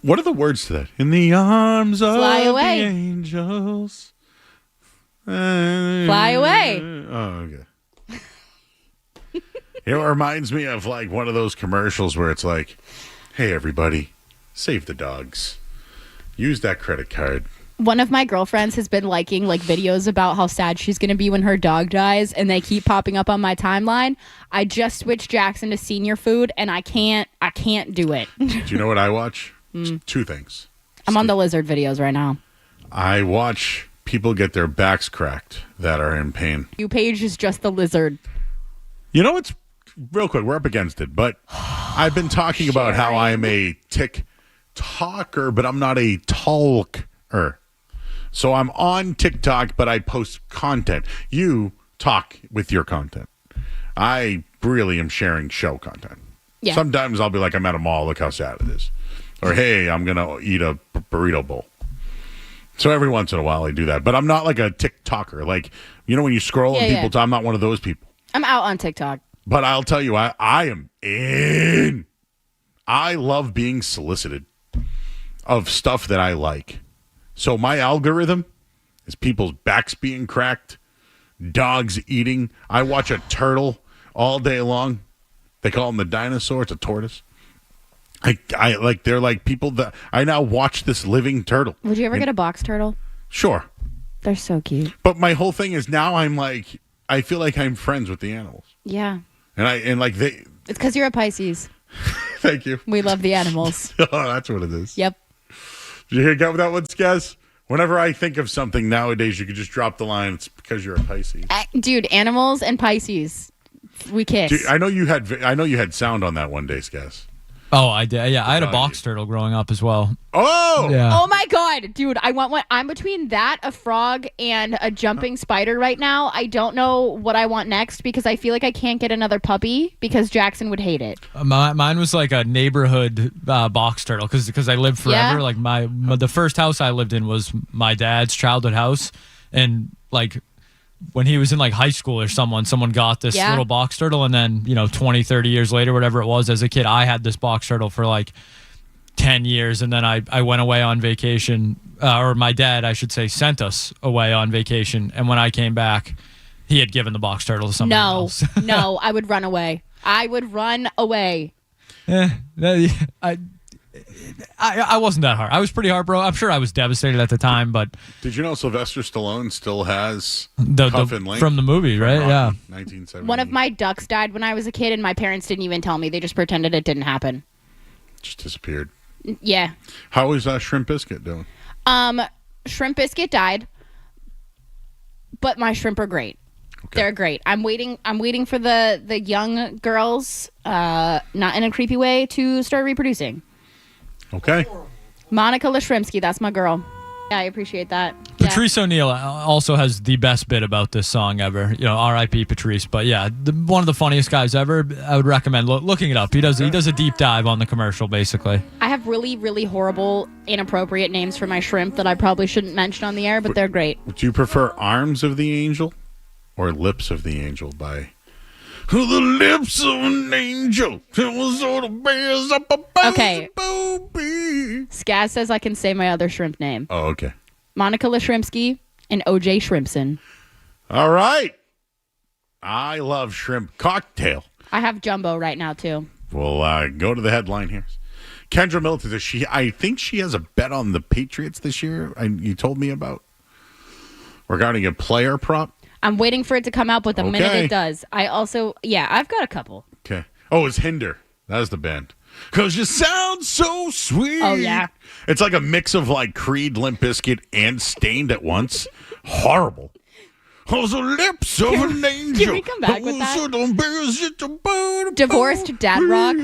Speaker 4: What are the words to that? In the arms of
Speaker 12: Fly away.
Speaker 4: the angels.
Speaker 12: Fly away.
Speaker 4: Oh, okay. It reminds me of like one of those commercials where it's like, hey, everybody, save the dogs. Use that credit card.
Speaker 12: One of my girlfriends has been liking like videos about how sad she's going to be when her dog dies, and they keep popping up on my timeline. I just switched Jackson to senior food, and I can't do it.
Speaker 4: Do you know what I watch? Two things.
Speaker 12: I'm on the lizard videos right now.
Speaker 4: I watch people get their backs cracked that are in pain.
Speaker 12: You page is just the lizard.
Speaker 4: You know what's real quick? We're up against it, but I've been talking about how I'm a TikToker, but I'm not a talker. So I'm on TikTok, but I post content. You talk with your content. I really am sharing show content.
Speaker 12: Yeah.
Speaker 4: Sometimes I'll be like, I'm at a mall, look how sad it is. Or, hey, I'm going to eat a burrito bowl. So every once in a while I do that. But I'm not like a TikToker. Like, you know when you scroll and people I'm not one of those people.
Speaker 12: I'm out on TikTok.
Speaker 4: But I'll tell you, I am in. I love being solicited. of stuff that I like. So my algorithm is people's backs being cracked, dogs eating. I watch a turtle all day long. They call him the dinosaur. It's a tortoise. I like, they're like people that I now watch this living turtle.
Speaker 12: Would you ever get a box turtle?
Speaker 4: Sure.
Speaker 12: They're so cute.
Speaker 4: But my whole thing is now I'm like, I feel like I'm friends with the animals.
Speaker 12: Yeah.
Speaker 4: It's
Speaker 12: because you're a Pisces.
Speaker 4: Thank you.
Speaker 12: We love the animals.
Speaker 4: Oh, that's what it is.
Speaker 12: Yep.
Speaker 4: Did you get that one, Skaz? Whenever I think of something nowadays, you could just drop the line. It's because you're a Pisces.
Speaker 12: Dude, animals and Pisces. We kiss.
Speaker 4: Dude, I know you had sound on that one day, Skaz.
Speaker 3: Oh, I did. Yeah, I had a box turtle growing up as well.
Speaker 4: Oh!
Speaker 3: Yeah.
Speaker 12: Oh my God, dude. I want one. I'm between that, a frog, and a jumping spider right now. I don't know what I want next because I feel like I can't get another puppy because Jackson would hate it.
Speaker 3: Mine was like a neighborhood box turtle because I lived forever.
Speaker 12: Yeah.
Speaker 3: Like the first house I lived in was my dad's childhood house, and like when he was in like high school or someone got this little box turtle, and then 20, 30 years later, whatever it was, as a kid, I had this box turtle for like 10 years, and then I went away on vacation, or my dad, I should say, sent us away on vacation, and when I came back, he had given the box turtle to somebody else.
Speaker 12: No, I would run away. I wasn't
Speaker 3: that hard. I was pretty heartbroken. I'm sure I was devastated at the time, but
Speaker 4: did you know Sylvester Stallone still has
Speaker 3: the
Speaker 4: Cuff and Link
Speaker 3: from the movie, right? Yeah.
Speaker 4: 1970.
Speaker 12: One of my ducks died when I was a kid, and my parents didn't even tell me. They just pretended it didn't happen.
Speaker 4: Just disappeared.
Speaker 12: Yeah.
Speaker 4: How is Shrimp Biscuit doing?
Speaker 12: Shrimp Biscuit died, but my shrimp are great. Okay. They're great. I'm waiting for the young girls, not in a creepy way, to start reproducing.
Speaker 4: Okay.
Speaker 12: Monica Lashrimsky, that's my girl. Yeah, I appreciate that.
Speaker 3: Patrice O'Neill also has the best bit about this song ever. R.I.P. Patrice. But yeah, one of the funniest guys ever. I would recommend looking it up. He does a deep dive on the commercial, basically.
Speaker 12: I have really, really horrible, inappropriate names for my shrimp that I probably shouldn't mention on the air, but they're great.
Speaker 4: Do you prefer Arms of the Angel or Lips of the Angel by... The lips of an angel.
Speaker 12: Okay. Skaz says I can say my other shrimp name.
Speaker 4: Oh, okay.
Speaker 12: Monica Lashrimsky and OJ Shrimpson.
Speaker 4: All right. I love shrimp cocktail.
Speaker 12: I have jumbo right now, too.
Speaker 4: We'll go to the headline here. Kendra Middleton, I think she has a bet on the Patriots this year. You told me about regarding a player prop.
Speaker 12: I'm waiting for it to come out, but the minute it does, I also, I've got a couple.
Speaker 4: Okay. Oh, it's Hinder. That is the band. 'Cause you sound so sweet.
Speaker 12: Oh, yeah.
Speaker 4: It's like a mix of like Creed, Limp Bizkit, and Stained at once. Horrible. Oh, the lips of an angel.
Speaker 12: Can we come back with that? Divorced dad rock.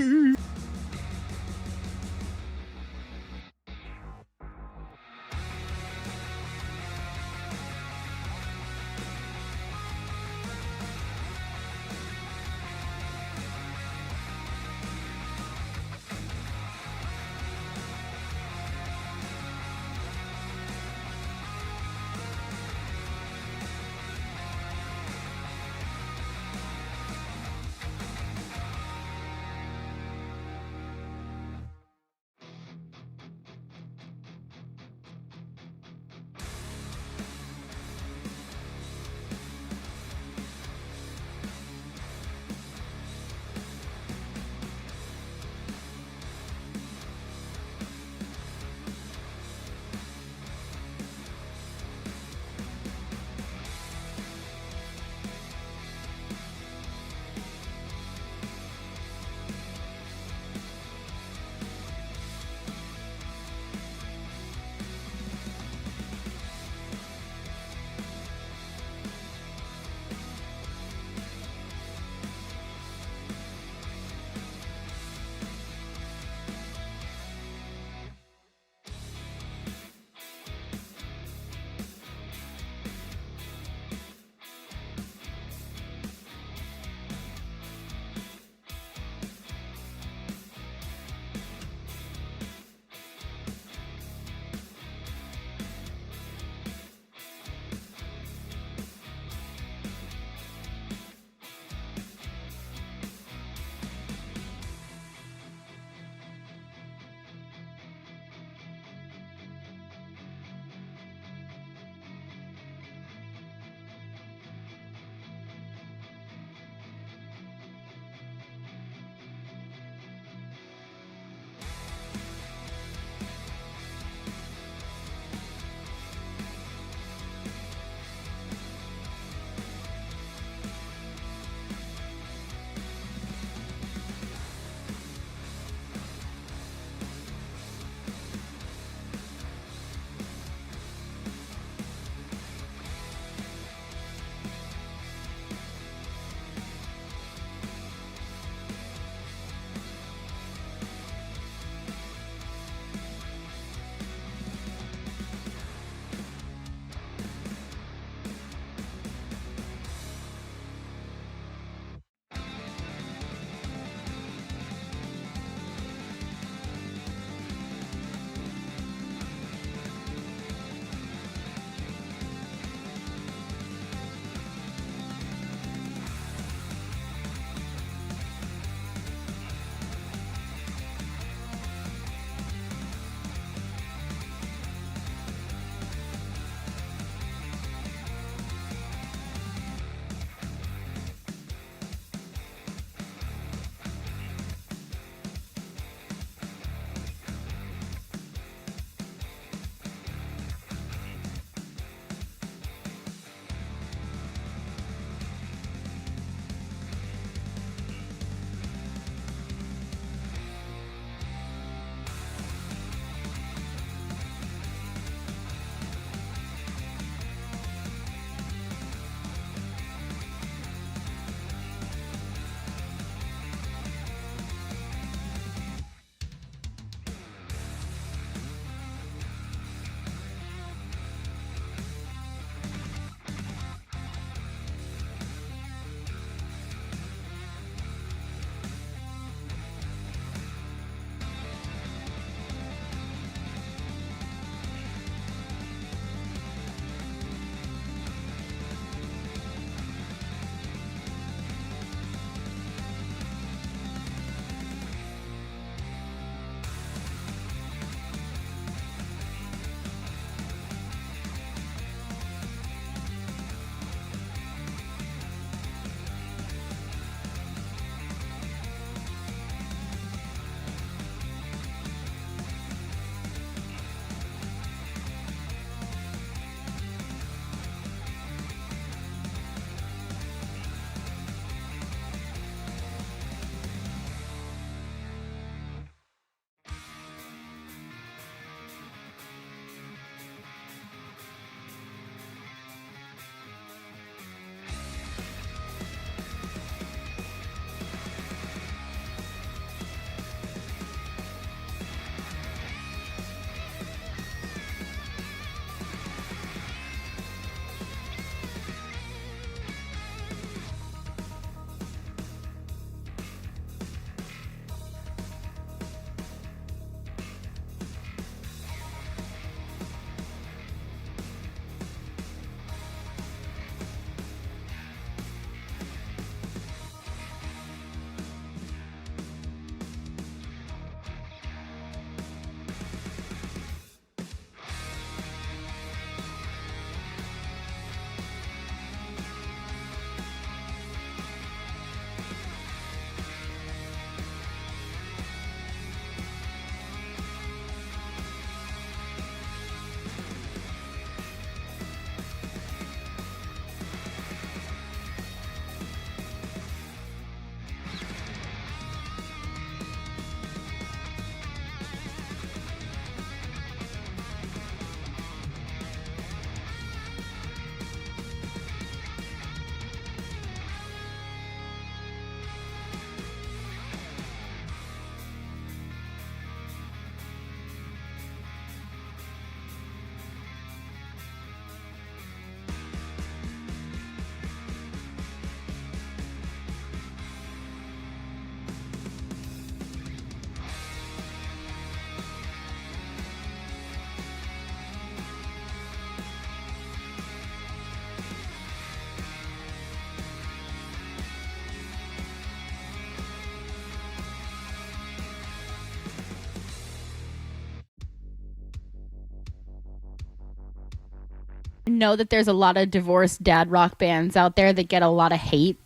Speaker 12: know that there's a lot of divorced dad rock bands out there that get a lot of hate.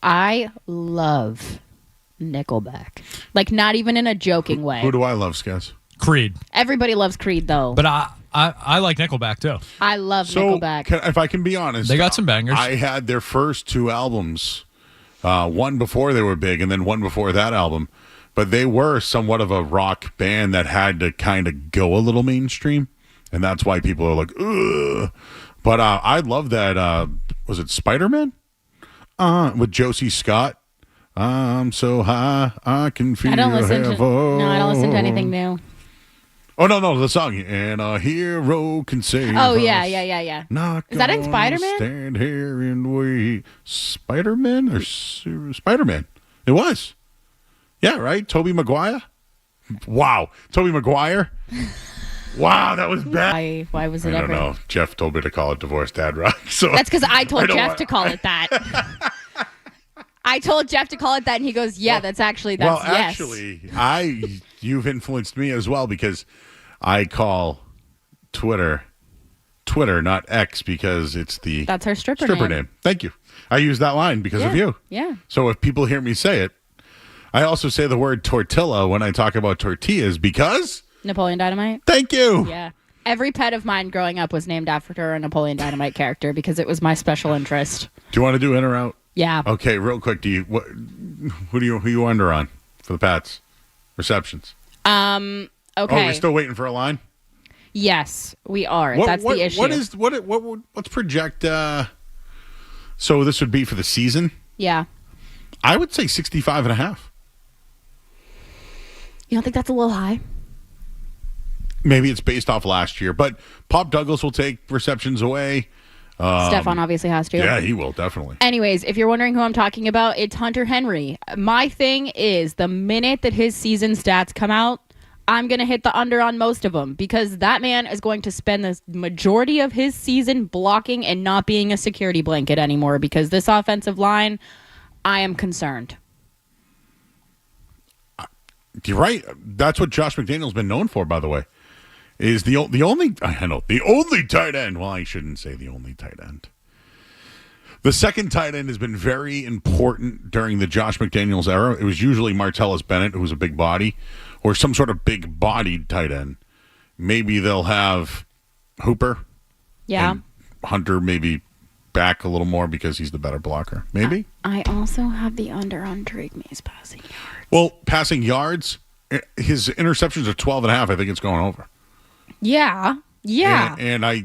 Speaker 12: I love Nickelback. Like, not even in a joking way.
Speaker 4: Who do I love, Skaz?
Speaker 3: Creed.
Speaker 12: Everybody loves Creed, though.
Speaker 3: But I like Nickelback, too.
Speaker 12: I love Nickelback.
Speaker 4: If I can be honest,
Speaker 3: they got some bangers.
Speaker 4: I had their first 2 albums, one before they were big and then one before that album. But they were somewhat of a rock band that had to kind of go a little mainstream. And that's why people are like, ugh. But I love that, was it Spider-Man? With Josie Scott. I'm so high, I can feel heaven.
Speaker 12: No, I don't listen to anything new.
Speaker 4: Oh, no, the song. And a hero can save us.
Speaker 12: Yeah.
Speaker 4: Not
Speaker 12: Is that in Spider-Man?
Speaker 4: Stand here and wait. Spider-Man or Spider-Man? It was. Yeah, right? Tobey Maguire? Wow. Tobey Maguire? Wow, that was bad.
Speaker 12: Why was it
Speaker 4: I don't know. Jeff told me to call it Divorced Dad Rock. So
Speaker 12: That's because I told Jeff to call it that. I told Jeff to call it that, and he goes, "Yeah, that's yes."
Speaker 4: Actually, you've influenced me as well because I call Twitter, not X, because it's
Speaker 12: that's her stripper
Speaker 4: name. Thank you. I use that line because of you.
Speaker 12: Yeah.
Speaker 4: So if people hear me say it, I also say the word tortilla when I talk about tortillas because
Speaker 12: Napoleon Dynamite.
Speaker 4: Thank you.
Speaker 12: Yeah. Every pet of mine growing up was named after a Napoleon Dynamite character because it was my special interest.
Speaker 4: Do you want to do in or out?
Speaker 12: Yeah.
Speaker 4: Okay, real quick. Who you under on for the Pats receptions?
Speaker 12: Okay.
Speaker 4: Oh, we're still waiting for a line.
Speaker 12: Yes, we are. That's the issue.
Speaker 4: Let's project. So this would be for the season.
Speaker 12: Yeah.
Speaker 4: I would say 65.5.
Speaker 12: You don't think that's a little high?
Speaker 4: Maybe it's based off last year, but Pop Douglas will take receptions away.
Speaker 12: Stefan obviously has to.
Speaker 4: Yeah, he will, definitely.
Speaker 12: Anyways, if you're wondering who I'm talking about, it's Hunter Henry. My thing is, the minute that his season stats come out, I'm going to hit the under on most of them because that man is going to spend the majority of his season blocking and not being a security blanket anymore because this offensive line, I am concerned.
Speaker 4: You're right. That's what Josh McDaniel's been known for, by the way. Is the only tight end. Well, I shouldn't say the only tight end. The second tight end has been very important during the Josh McDaniels era. It was usually Martellus Bennett, who was a big body, or some sort of big-bodied tight end. Maybe they'll have Hooper.
Speaker 12: Yeah.
Speaker 4: And Hunter maybe back a little more because he's the better blocker. Maybe.
Speaker 12: I also have the under on Drake May's passing yards.
Speaker 4: Well, passing yards, his interceptions are 12.5. I think it's going over.
Speaker 12: Yeah.
Speaker 4: And
Speaker 12: I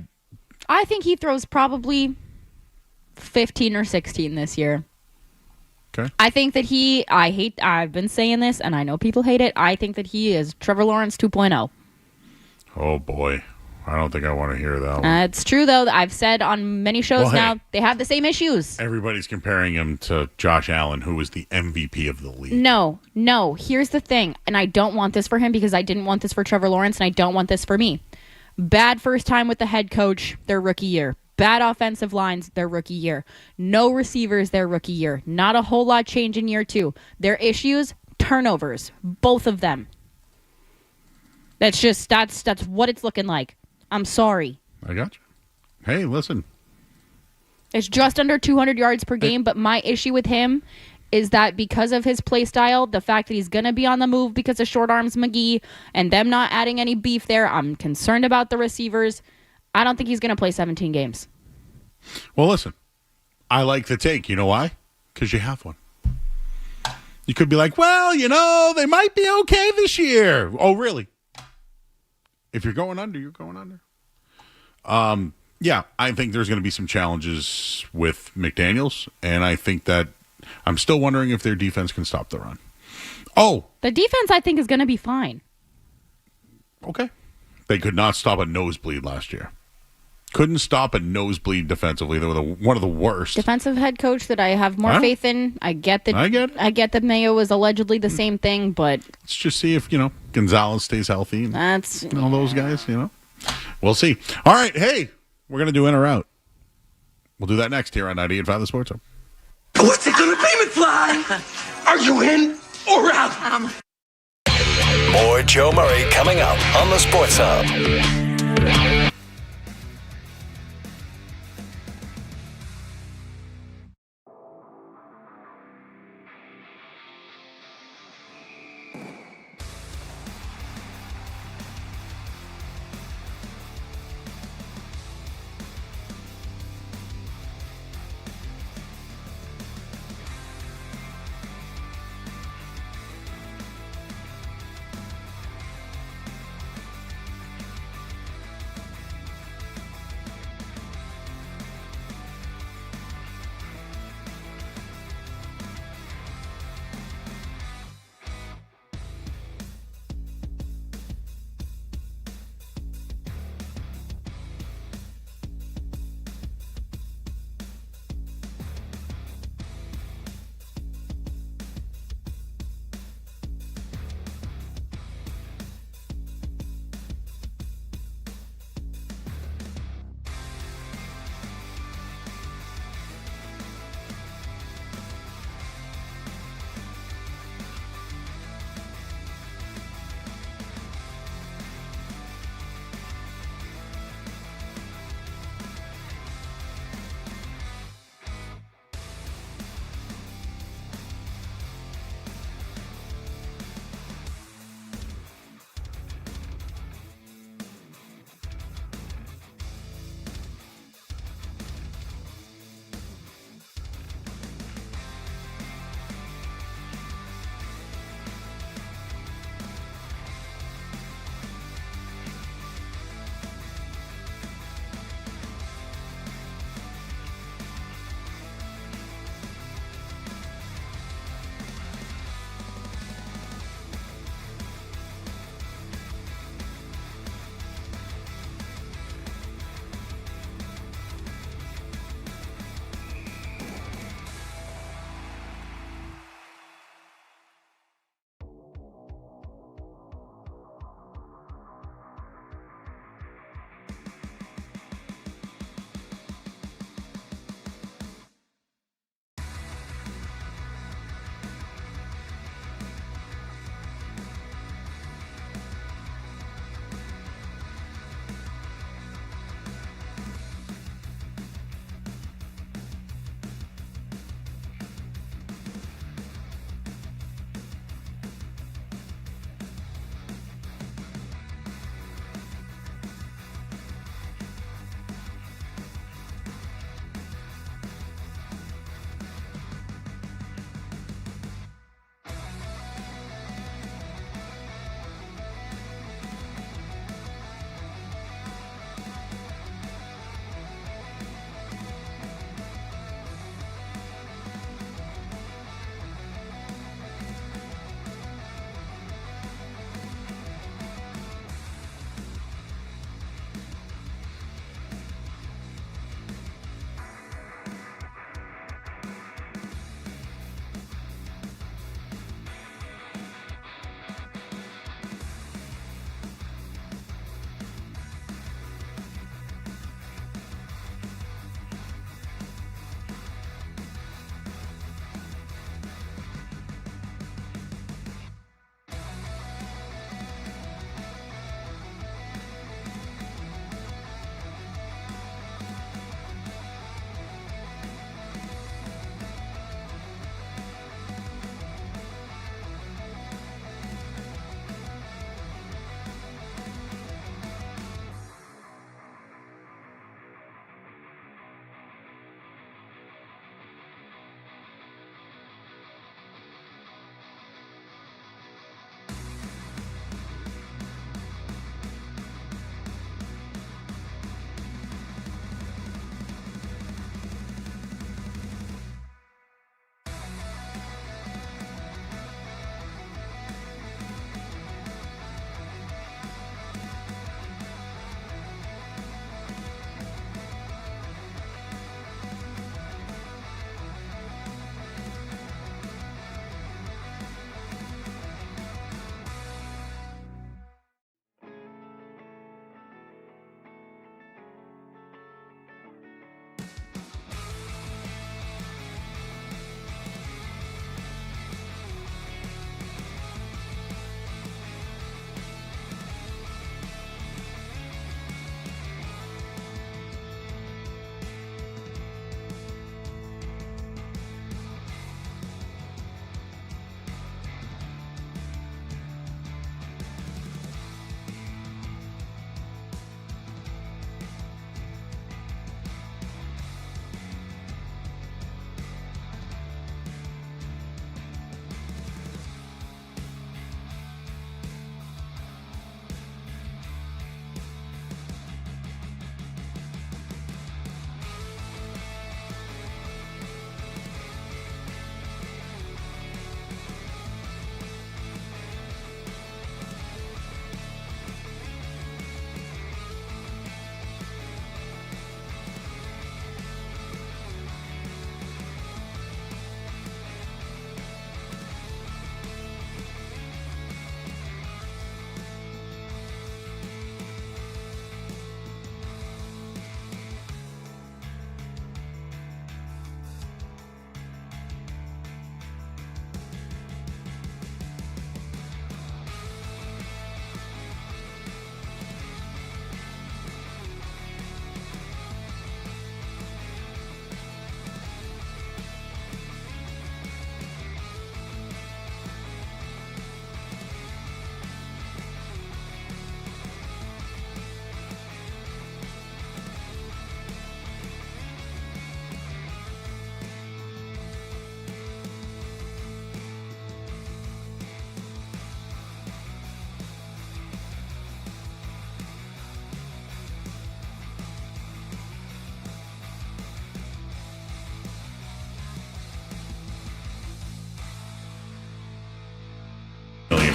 Speaker 12: think he throws probably 15 or 16 this year.
Speaker 4: Okay.
Speaker 12: I think that I've been saying this, and I know people hate it. I think that he is Trevor Lawrence 2.0.
Speaker 4: Oh, boy. I don't think I want to hear that one.
Speaker 12: It's true, though. I've said on many shows now, they have the same issues.
Speaker 4: Everybody's comparing him to Josh Allen, who was the MVP of the league.
Speaker 12: No. Here's the thing, and I don't want this for him because I didn't want this for Trevor Lawrence, and I don't want this for me. Bad first time with the head coach, their rookie year. Bad offensive lines, their rookie year. No receivers, their rookie year. Not a whole lot change in year 2. Their issues, turnovers, both of them. That's what it's looking like. I'm sorry.
Speaker 4: I got you. Hey, listen.
Speaker 12: It's just under 200 yards per game, but my issue with him is that because of his play style, the fact that he's going to be on the move because of Short Arms McGee and them not adding any beef there, I'm concerned about the receivers. I don't think he's going to play 17 games.
Speaker 4: Well, listen. I like the take. You know why? Because you have one. You could be like, well, they might be okay this year. Oh, really? If you're going under, you're going under. Yeah, I think there's going to be some challenges with McDaniels, and I think that I'm still wondering if their defense can stop the run. Oh.
Speaker 12: The defense, I think, is going to be fine.
Speaker 4: Okay. They could not stop a nosebleed last year. Couldn't stop a nosebleed defensively. They were one of the worst.
Speaker 12: Defensive head coach that I have more faith in. I get that.
Speaker 4: I get it.
Speaker 12: I get that Mayo was allegedly the same thing, but
Speaker 4: let's just see if Gonzalez stays healthy. And
Speaker 12: that's
Speaker 4: all those guys. We'll see. All right, hey, we're gonna do in or out. We'll do that next here on 98.5 The Sports Hub.
Speaker 17: What's it gonna be, McFly? Are you in or out?
Speaker 2: More Joe Murray coming up on the Sports Hub.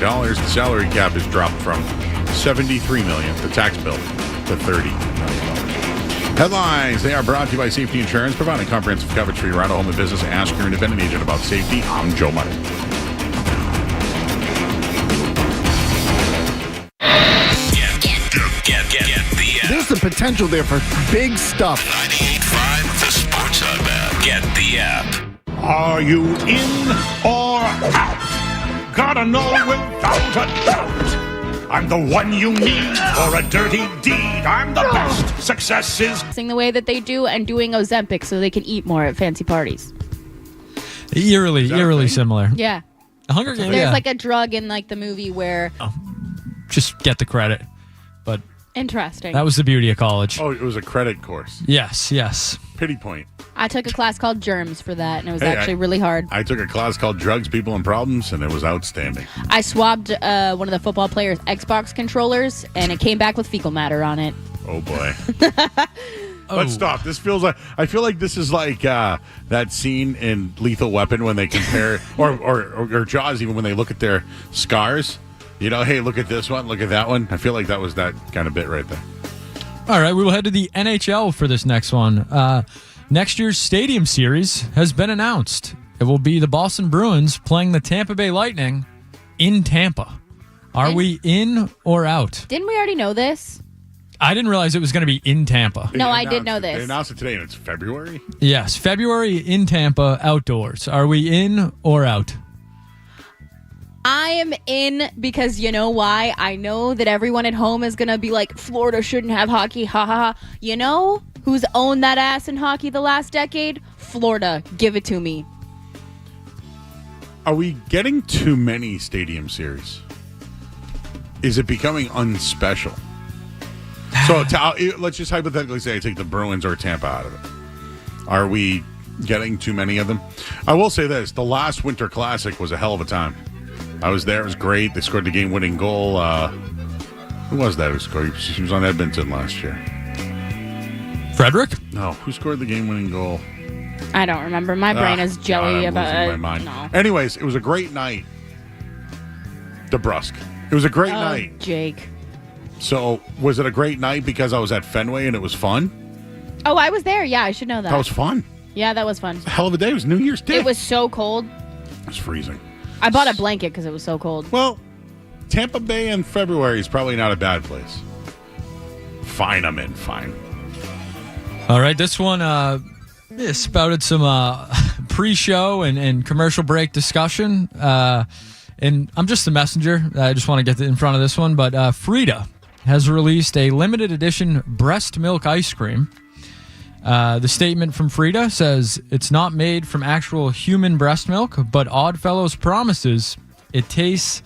Speaker 4: The salary cap is dropped from $73 million, the tax bill, to $30 million. Headlines. They are brought to you by Safety Insurance, providing comprehensive coverage for your rental, home, and business. Ask your independent agent about safety. I'm Joe Murray.
Speaker 5: Get
Speaker 11: There's the potential there for big stuff.
Speaker 5: 98.5 The Sports Hub. Get the app.
Speaker 1: Are you in or out? Gotta know without a doubt. I'm the one you need for a dirty deed. I'm the best. Success is
Speaker 12: Sing the way that they do and doing Ozempic so they can eat more at fancy parties.
Speaker 3: Eerily similar.
Speaker 12: Yeah.
Speaker 3: Hunger Games.
Speaker 12: There's like a drug in like the movie where
Speaker 3: Just get the credit. But
Speaker 12: interesting.
Speaker 3: that was the beauty of college.
Speaker 4: Oh, it was a credit course.
Speaker 3: Yes.
Speaker 4: Pity point.
Speaker 12: I took a class called Germs for that, and it was actually really hard.
Speaker 4: I took a class called Drugs, People, and Problems, and it was outstanding.
Speaker 12: I swabbed one of the football players' Xbox controllers, and it came back with fecal matter on it.
Speaker 4: Oh, boy. Let's stop. This feels like, I feel like this is like that scene in Lethal Weapon when they compare, or Jaws even, when they look at their scars. You know, hey, look at this one, look at that one. I feel like that was that kind of bit right there.
Speaker 3: All right, we will head to the NHL for this next one. Next year's Stadium Series has been announced. It will be the Boston Bruins playing the Tampa Bay Lightning in Tampa. Are we in or out?
Speaker 12: Didn't we already know this?
Speaker 3: I didn't realize it was going to be in Tampa.
Speaker 12: No, I did know this.
Speaker 4: They announced it today, and it's February?
Speaker 3: Yes, February in Tampa, outdoors. Are we in or out?
Speaker 12: I am in because you know why? I know that everyone at home is going to be like, Florida shouldn't have hockey, ha ha ha. You know who's owned that ass in hockey the last decade? Florida. Give it to me.
Speaker 4: Are we getting too many Stadium Series? Is it becoming unspecial? So let's just hypothetically say I take the Bruins or Tampa out of it. Are we getting too many of them? I will say this. The last Winter Classic was a hell of a time. I was there. It was great. They scored the game-winning goal. Who was that who scored? She was on Edmonton last year.
Speaker 3: Frederick?
Speaker 4: No. Who scored the game-winning goal?
Speaker 12: I don't remember. My brain is jelly
Speaker 4: God, I'm losing my mind.
Speaker 12: No.
Speaker 4: Anyways, it was a great night. DeBrusque. It was a great night.
Speaker 12: Jake.
Speaker 4: So, was it a great night because I was at Fenway and it was fun?
Speaker 12: Oh, I was there. Yeah, I should know that.
Speaker 4: That was fun.
Speaker 12: Yeah, that was fun.
Speaker 4: It was a hell of a day. It was New Year's Day.
Speaker 12: It was so cold.
Speaker 4: It was freezing.
Speaker 12: I bought a blanket because it was so cold.
Speaker 4: Well, Tampa Bay in February is probably not a bad place. Fine, I'm in. Fine.
Speaker 3: All right, this one spouted some pre-show and commercial break discussion. And I'm just the messenger. I just want to get in front of this one. But Frida has released a limited edition breast milk ice cream. The statement from Frida says it's not made from actual human breast milk, but Oddfellows promises it tastes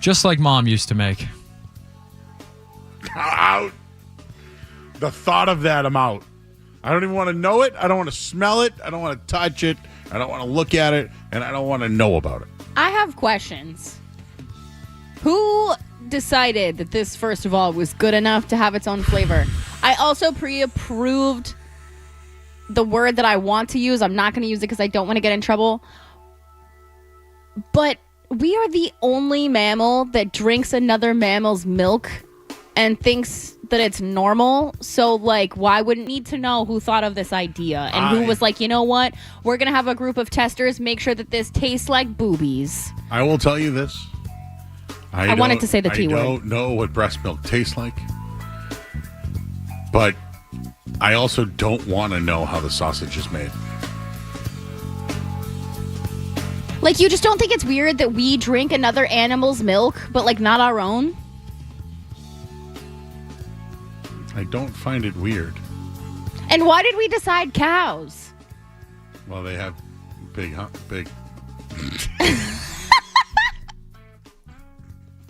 Speaker 3: just like Mom used to make.
Speaker 4: Out. The thought of that, I'm out. I don't even want to know it. I don't want to smell it. I don't want to touch it. I don't want to look at it. And I don't want to know about it.
Speaker 12: I have questions. Who decided that this, first of all, was good enough to have its own flavor? I also pre-approved the word that I want to use. I'm not going to use it because I don't want to get in trouble. But we are the only mammal that drinks another mammal's milk and thinks that it's normal. So, like, why wouldn't need to know who thought of this idea and who was like, you know what? We're going to have a group of testers make sure that this tastes like boobies.
Speaker 4: I will tell you this.
Speaker 12: I wanted to say the T word.
Speaker 4: I don't know what breast milk tastes like. But I also don't want to know how the sausage is made.
Speaker 12: Like, you just don't think it's weird that we drink another animal's milk, but, like, not our own?
Speaker 4: I don't find it weird.
Speaker 12: And why did we decide cows?
Speaker 4: Well, they have big.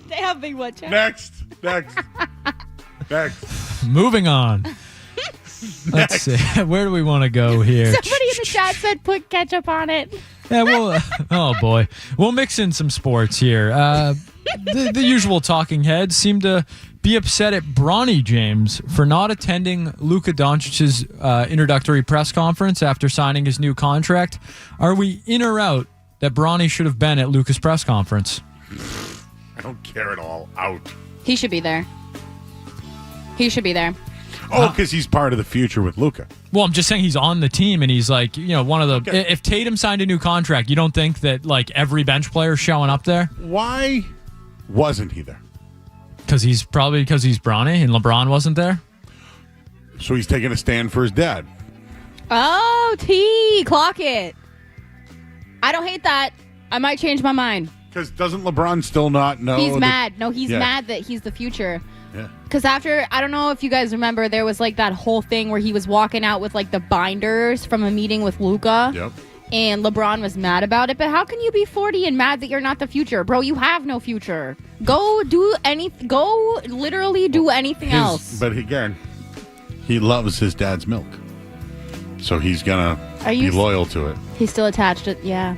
Speaker 12: They have big what, Chuck?
Speaker 4: Next.
Speaker 3: Moving on. Let's see. Where do we want to go here?
Speaker 12: Somebody in the chat said put ketchup on it.
Speaker 3: Yeah, well, oh boy. We'll mix in some sports here. The usual talking heads seem to be upset at Bronny James for not attending Luka Doncic's introductory press conference after signing his new contract. Are we in or out that Bronny should have been at Luka's press conference?
Speaker 4: I don't care at all. Out.
Speaker 12: He should be there. He should be there.
Speaker 4: Oh, because he's part of the future with Luka.
Speaker 3: Well, I'm just saying he's on the team, and he's like, one of the. Okay. If Tatum signed a new contract, you don't think that like every bench player is showing up there?
Speaker 4: Why wasn't he there?
Speaker 3: Because he's brawny, and LeBron wasn't there.
Speaker 4: So he's taking a stand for his dad.
Speaker 12: Oh, clock it. I don't hate that. I might change my mind.
Speaker 4: Because doesn't LeBron still not know?
Speaker 12: He's mad. No, he's mad that he's the future.
Speaker 4: Yeah.
Speaker 12: Because after, I don't know if you guys remember, there was like that whole thing where he was walking out with like the binders from a meeting with Luka.
Speaker 4: Yep.
Speaker 12: And LeBron was mad about it. But how can you be 40 and mad that you're not the future? Bro, you have no future. Go literally do anything else.
Speaker 4: But again, he loves his dad's milk. So he's going to be loyal to it.
Speaker 12: He's still attached to it. Yeah.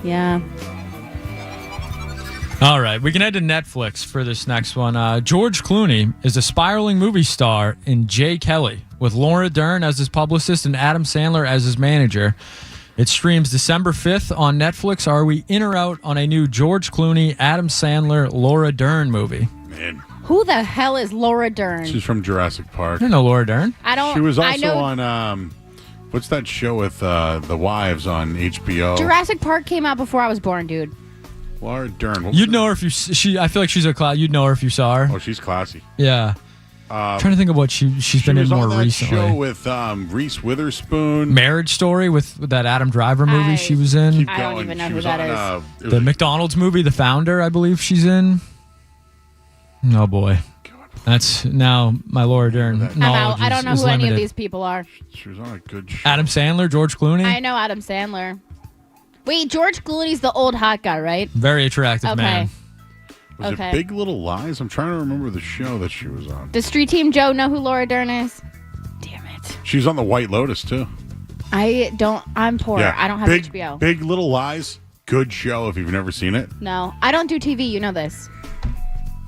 Speaker 12: Yeah.
Speaker 3: All right, we can head to Netflix for this next one. George Clooney is a spiraling movie star in Jay Kelly, with Laura Dern as his publicist and Adam Sandler as his manager. It streams December 5th on Netflix. Are we in or out on a new George Clooney, Adam Sandler, Laura Dern movie?
Speaker 4: Man.
Speaker 12: Who the hell is Laura Dern?
Speaker 4: She's from Jurassic Park.
Speaker 3: I don't know Laura Dern.
Speaker 4: She was also on, what's that show with the wives on HBO?
Speaker 12: Jurassic Park came out before I was born, dude.
Speaker 4: Laura Dern.
Speaker 3: You'd know her if I feel like she's you'd know her if you saw her.
Speaker 4: Oh, she's classy.
Speaker 3: Yeah. I'm trying to think of what she's been in more recently.
Speaker 4: She was on that show with Reese Witherspoon.
Speaker 3: Marriage Story with that Adam Driver movie she was in.
Speaker 12: I don't even know who that
Speaker 3: is. The McDonald's movie, The Founder, I believe she's in. Oh, boy. That's now my Laura Dern knowledge.
Speaker 12: I'm out. I don't know who any of
Speaker 3: limited.
Speaker 12: these people are.
Speaker 4: She was on a good show.
Speaker 3: Adam Sandler, George Clooney.
Speaker 12: I know Adam Sandler. Wait, George Clooney's the old hot guy, right?
Speaker 3: Very attractive man.
Speaker 4: Was it Big Little Lies? I'm trying to remember the show that she was on.
Speaker 12: Does Street Team Joe know who Laura Dern is? Damn it.
Speaker 4: She's on The White Lotus, too.
Speaker 12: I'm poor.
Speaker 4: Yeah.
Speaker 12: I don't have HBO.
Speaker 4: Big Little Lies, good show if you've never seen it.
Speaker 12: No, I don't do TV. You know this.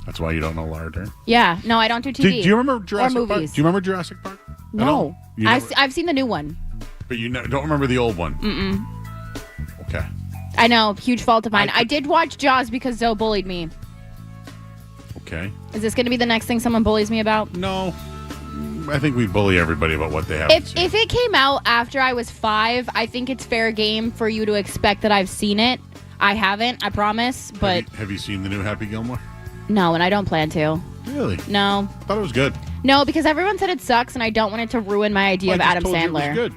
Speaker 4: That's why you don't know Laura Dern.
Speaker 12: Yeah, no, I don't do TV.
Speaker 4: Do you remember Jurassic
Speaker 12: or
Speaker 4: Park?
Speaker 12: movies.
Speaker 4: Do you remember Jurassic Park?
Speaker 12: No. I've seen the new one.
Speaker 4: But you don't remember the old one?
Speaker 12: Mm-mm.
Speaker 4: Okay.
Speaker 12: I know, huge fault of mine. I did watch Jaws because Zoe bullied me.
Speaker 4: Okay.
Speaker 12: Is this going to be the next thing someone bullies me about?
Speaker 4: No. I think we bully everybody about what they have.
Speaker 12: If it came out after I was 5, I think it's fair game for you to expect that I've seen it. I haven't, I promise. But
Speaker 4: have you seen the new Happy Gilmore?
Speaker 12: No, and I don't plan to.
Speaker 4: Really?
Speaker 12: No.
Speaker 4: I thought it was good.
Speaker 12: No, because everyone said it sucks, and I don't want it to ruin my idea of Adam Sandler.
Speaker 4: It was good.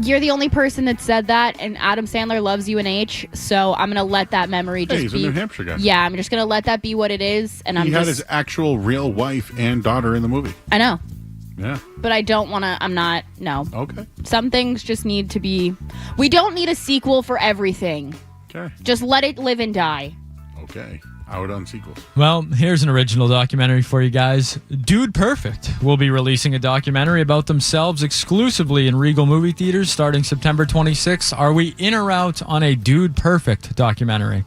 Speaker 12: You're the only person that said that, and Adam Sandler loves UNH, so I'm gonna let that memory just be.
Speaker 4: He's a New Hampshire guy.
Speaker 12: Yeah, I'm just gonna let that be what it is, and
Speaker 4: he had his actual real wife and daughter in the movie.
Speaker 12: I know.
Speaker 4: Yeah.
Speaker 12: But I don't want to. I'm not. No.
Speaker 4: Okay.
Speaker 12: Some things just need to be. We don't need a sequel for everything.
Speaker 4: Okay.
Speaker 12: Just let it live and die.
Speaker 4: Okay. Out on sequels.
Speaker 3: Well, here's an original documentary for you guys. Dude Perfect will be releasing a documentary about themselves exclusively in Regal movie theaters starting September 26th. Are we in or out on a Dude Perfect documentary?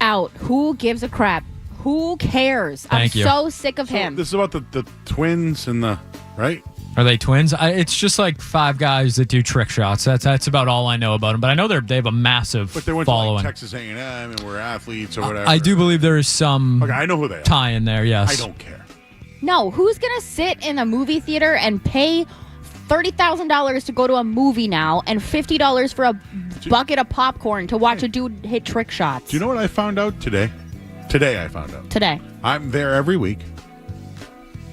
Speaker 12: Out. Who gives a crap? Who cares?
Speaker 3: Thank you.
Speaker 12: So sick of him.
Speaker 4: This is about the twins and the right.
Speaker 3: Are they twins? It's just like 5 guys that do trick shots. That's about all I know about them. But I know they have a massive
Speaker 4: But they went
Speaker 3: following.
Speaker 4: to like Texas A&M and were athletes or whatever.
Speaker 3: I do believe there is some
Speaker 4: I know who they are.
Speaker 3: tie in there, yes.
Speaker 4: I don't care.
Speaker 12: No, who's going to sit in a movie theater and pay $30,000 to go to a movie now and $50 for a bucket of popcorn to watch a dude hit trick shots?
Speaker 4: Do you know what I found out today? Today I found out.
Speaker 12: Today.
Speaker 4: I'm there every week.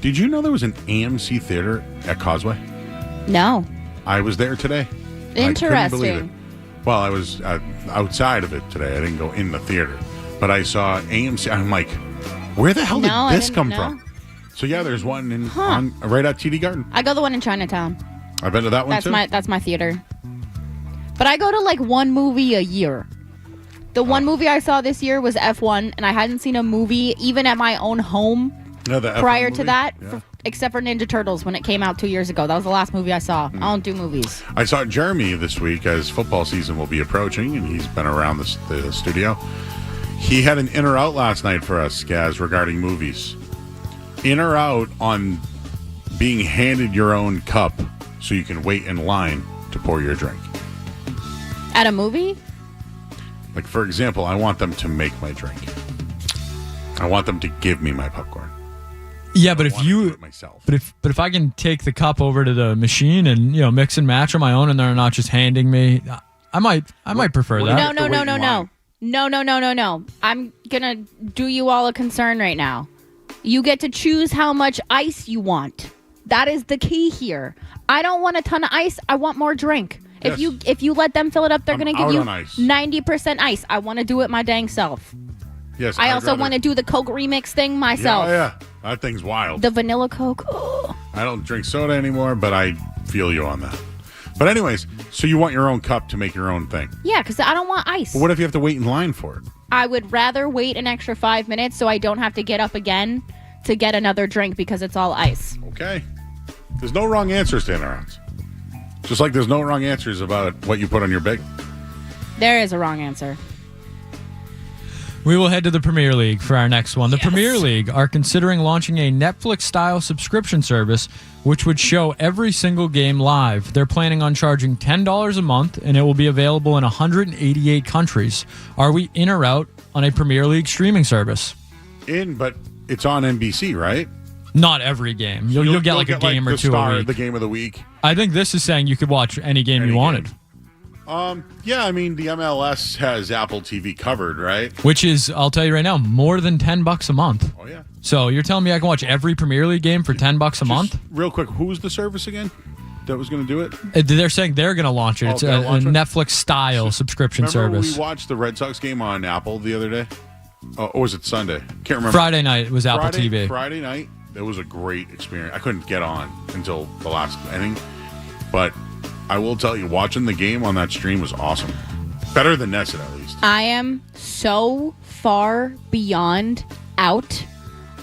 Speaker 4: Did you know there was an AMC theater at Causeway?
Speaker 12: No.
Speaker 4: I was there today. I couldn't believe it. Well, I was outside of it today. I didn't go in the theater. But I saw AMC. I'm like, where the hell did this come from? So, yeah, there's one right at TD Garden.
Speaker 12: I go to the one in Chinatown.
Speaker 4: I've been to that one, too.
Speaker 12: That's my theater. But I go to, like, one movie a year. The one movie I saw this year was F1, and I hadn't seen a movie, even at my own home, prior to that, except for Ninja Turtles when it came out 2 years ago. That was the last movie I saw. I don't do movies.
Speaker 4: I saw Jeremy this week as football season will be approaching, and he's been around the studio. He had an in or out last night for us, Gaz, regarding movies. In or out on being handed your own cup so you can wait in line to pour your drink.
Speaker 12: At a movie?
Speaker 4: Like, for example, I want them to make my drink. I want them to give me my popcorn.
Speaker 3: Yeah, but if
Speaker 4: do it myself.
Speaker 3: but if I can take the cup over to the machine and mix and match on my own, and they're not just handing me, I might prefer that.
Speaker 12: No. I'm gonna do you all a concern right now. You get to choose how much ice you want. That is the key here. I don't want a ton of ice. I want more drink.
Speaker 4: Yes.
Speaker 12: If you let them fill it up, they're gonna give
Speaker 4: out
Speaker 12: you
Speaker 4: on ice.
Speaker 12: 90% ice. I want to do it my dang self.
Speaker 4: Yes,
Speaker 12: I also want to do the Coke remix thing myself.
Speaker 4: Yeah. That thing's wild.
Speaker 12: The vanilla Coke. Oh.
Speaker 4: I don't drink soda anymore, but I feel you on that. But anyways, so you want your own cup to make your own thing.
Speaker 12: Yeah, because I don't want ice.
Speaker 4: But what if you have to wait in line for it?
Speaker 12: I would rather wait an extra 5 minutes so I don't have to get up again to get another drink because it's all ice.
Speaker 4: Okay. There's no wrong answers to interacts. Just like there's no wrong answers about what you put on your bagel.
Speaker 12: There is a wrong answer.
Speaker 3: We will head to the Premier League for our next one. The Premier League are considering launching a Netflix-style subscription service which would show every single game live. They're planning on charging $10 a month, and it will be available in 188 countries. Are we in or out on a Premier League streaming service?
Speaker 4: But it's on NBC, right?
Speaker 3: Not every game. You'll get like a game or two a week.
Speaker 4: The game of the week.
Speaker 3: I think this is saying you could watch any game you wanted.
Speaker 4: Yeah, I mean, the MLS has Apple TV covered, right?
Speaker 3: Which is, I'll tell you right now, more than $10 a month.
Speaker 4: Oh, yeah.
Speaker 3: So you're telling me I can watch every Premier League game for $10 a month?
Speaker 4: Real quick, who's the service again that was going to do it?
Speaker 3: They're saying they're going to launch it. It's a Netflix-style subscription service.
Speaker 4: Remember we watched the Red Sox game on Apple the other day? Or was it Sunday? Can't remember.
Speaker 3: Friday night was Apple TV.
Speaker 4: Friday night, it was a great experience. I couldn't get on until the last inning, but I will tell you, watching the game on that stream was awesome. Better than Nessun, at least.
Speaker 12: I am so far beyond out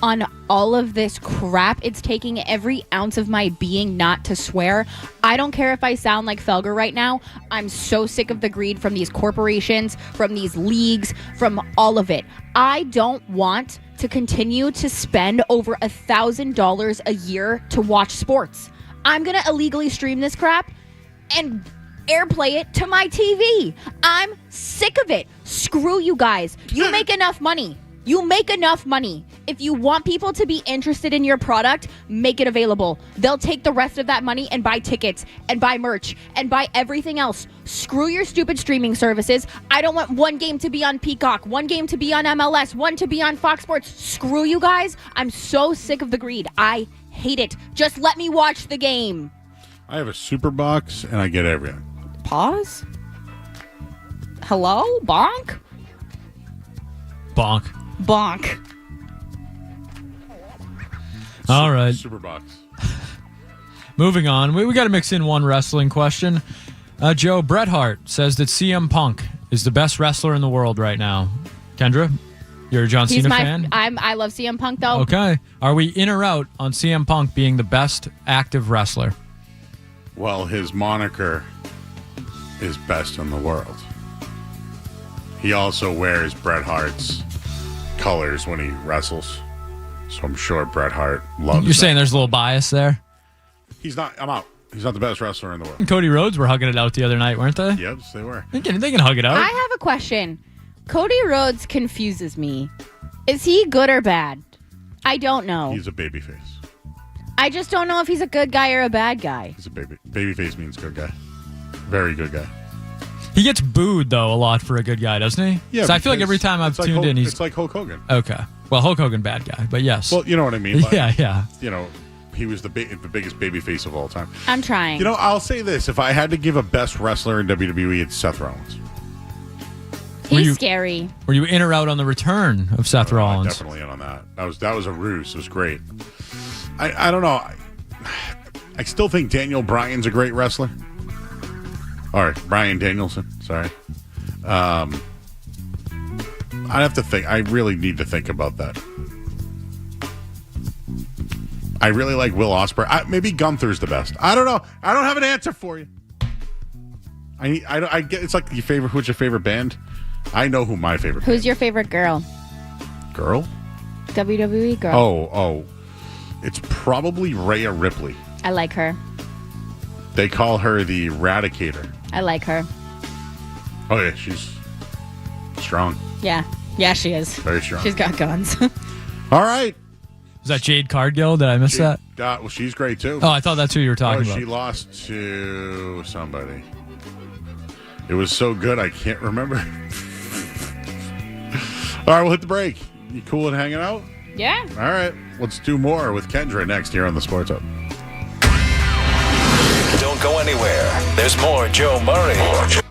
Speaker 12: on all of this crap. It's taking every ounce of my being not to swear. I don't care if I sound like Felger right now. I'm so sick of the greed from these corporations, from these leagues, from all of it. I don't want to continue to spend over $1,000 a year to watch sports. I'm going to illegally stream this crap and airplay it to my TV. I'm sick of it. Screw you guys. You make enough money. You make enough money. If you want people to be interested in your product, make it available. They'll take the rest of that money and buy tickets and buy merch and buy everything else. Screw your stupid streaming services. I don't want one game to be on Peacock, one game to be on MLS, one to be on Fox Sports. Screw you guys. I'm so sick of the greed. I hate it. Just let me watch the game.
Speaker 4: I have a super box and I get everything.
Speaker 12: Pause? Hello? Bonk?
Speaker 3: Bonk.
Speaker 12: Bonk.
Speaker 3: All right.
Speaker 4: Super box.
Speaker 3: Moving on. We got to mix in one wrestling question. Joe, Bret Hart says that CM Punk is the best wrestler in the world right now. Kendra, you're a John Cena fan?
Speaker 12: I love CM Punk, though.
Speaker 3: Okay. Are we in or out on CM Punk being the best active wrestler?
Speaker 4: Well, his moniker is best in the world. He also wears Bret Hart's colors when he wrestles. So I'm sure Bret Hart loves
Speaker 3: You're saying there's a little bias there?
Speaker 4: He's not. I'm out. He's not the best wrestler in the world.
Speaker 3: Cody Rhodes were hugging it out the other night, weren't they?
Speaker 4: Yes, they were.
Speaker 3: They can hug it out.
Speaker 12: I have a question. Cody Rhodes confuses me. Is he good or bad? I don't know.
Speaker 4: He's a babyface.
Speaker 12: I just don't know if he's a good guy or a bad guy.
Speaker 4: He's a babyface means good guy. Very good guy.
Speaker 3: He gets booed, though, a lot for a good guy, doesn't he?
Speaker 4: Yeah.
Speaker 3: So I feel like every time I've tuned in,
Speaker 4: It's like Hulk Hogan.
Speaker 3: Okay. Well, Hulk Hogan, bad guy, but yes.
Speaker 4: Well, you know what I mean. Like,
Speaker 3: yeah.
Speaker 4: You know, he was the biggest babyface of all time.
Speaker 12: I'm trying.
Speaker 4: You know, I'll say this. If I had to give a best wrestler in WWE, it's Seth Rollins.
Speaker 12: He's scary.
Speaker 3: Were you in or out on the return of Seth Rollins?
Speaker 4: Definitely in on that. That was a ruse. It was great. I don't know. I still think Daniel Bryan's a great wrestler. All right, Bryan Danielson. Sorry. I'd have to think. I really need to think about that. I really like Will Ospreay. Maybe Gunther's the best. I don't know. I don't have an answer for you. I get. It's like your favorite. Who's your favorite band? I know who my favorite.
Speaker 12: Who's your favorite girl?
Speaker 4: Girl?
Speaker 12: WWE girl.
Speaker 4: Oh. It's probably Rhea Ripley.
Speaker 12: I like her.
Speaker 4: They call her the Eradicator.
Speaker 12: I like her.
Speaker 4: Oh, yeah, she's strong.
Speaker 12: Yeah. Yeah, she is.
Speaker 4: Very strong.
Speaker 12: She's got guns.
Speaker 4: All right.
Speaker 3: Was that Jade Cargill? Did I miss that?
Speaker 4: Well, she's great too.
Speaker 3: Oh, I thought that's who you were talking about.
Speaker 4: She lost to somebody. It was so good, I can't remember. All right, we'll hit the break. You cool with hanging out?
Speaker 12: Yeah.
Speaker 4: All right, let's do more with Kendra next here on the Sports Hub.
Speaker 2: Don't go anywhere. There's more Joe Murray.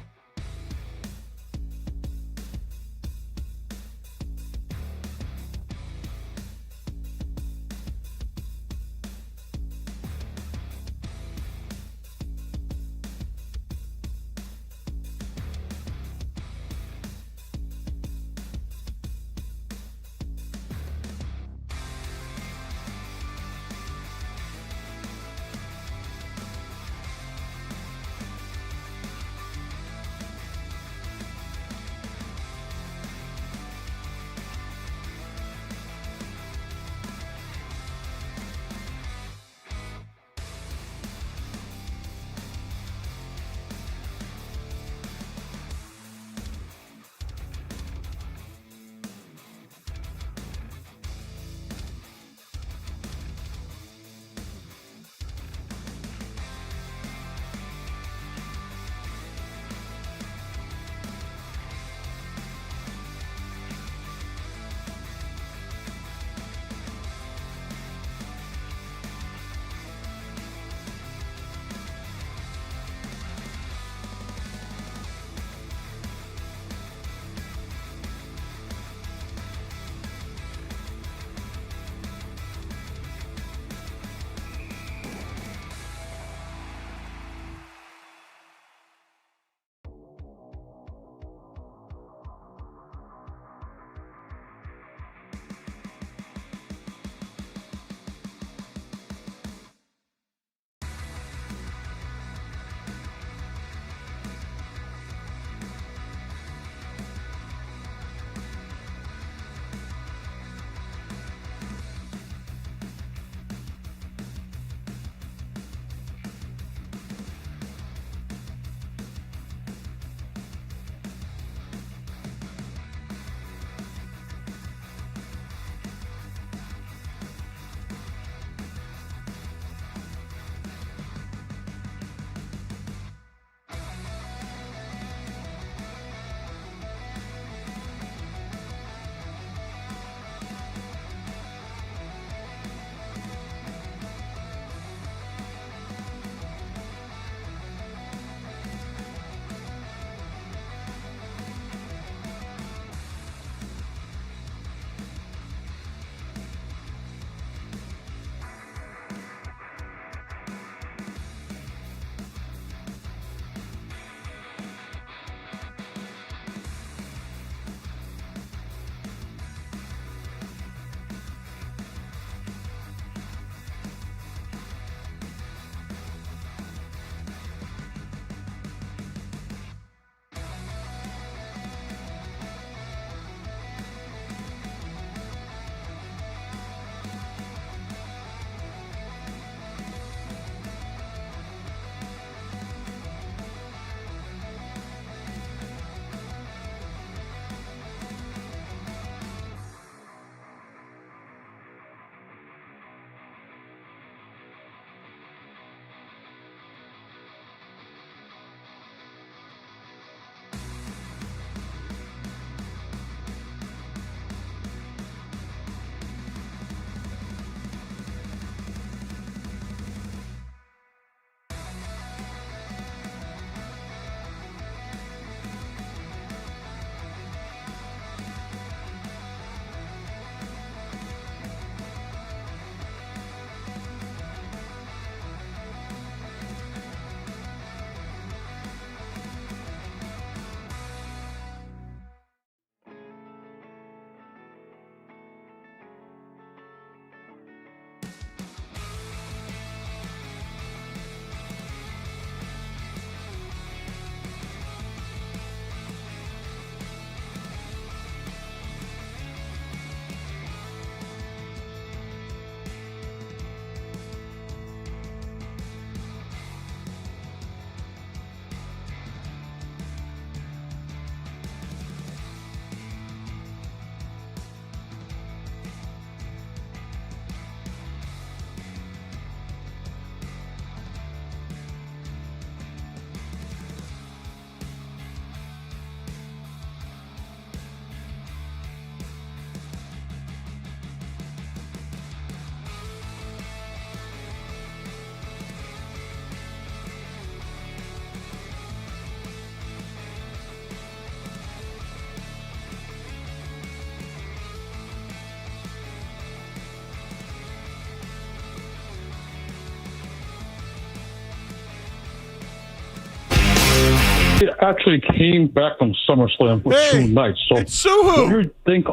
Speaker 18: He actually came back from SummerSlam with 2 nights. So
Speaker 4: it's Suhu.
Speaker 18: What do you think?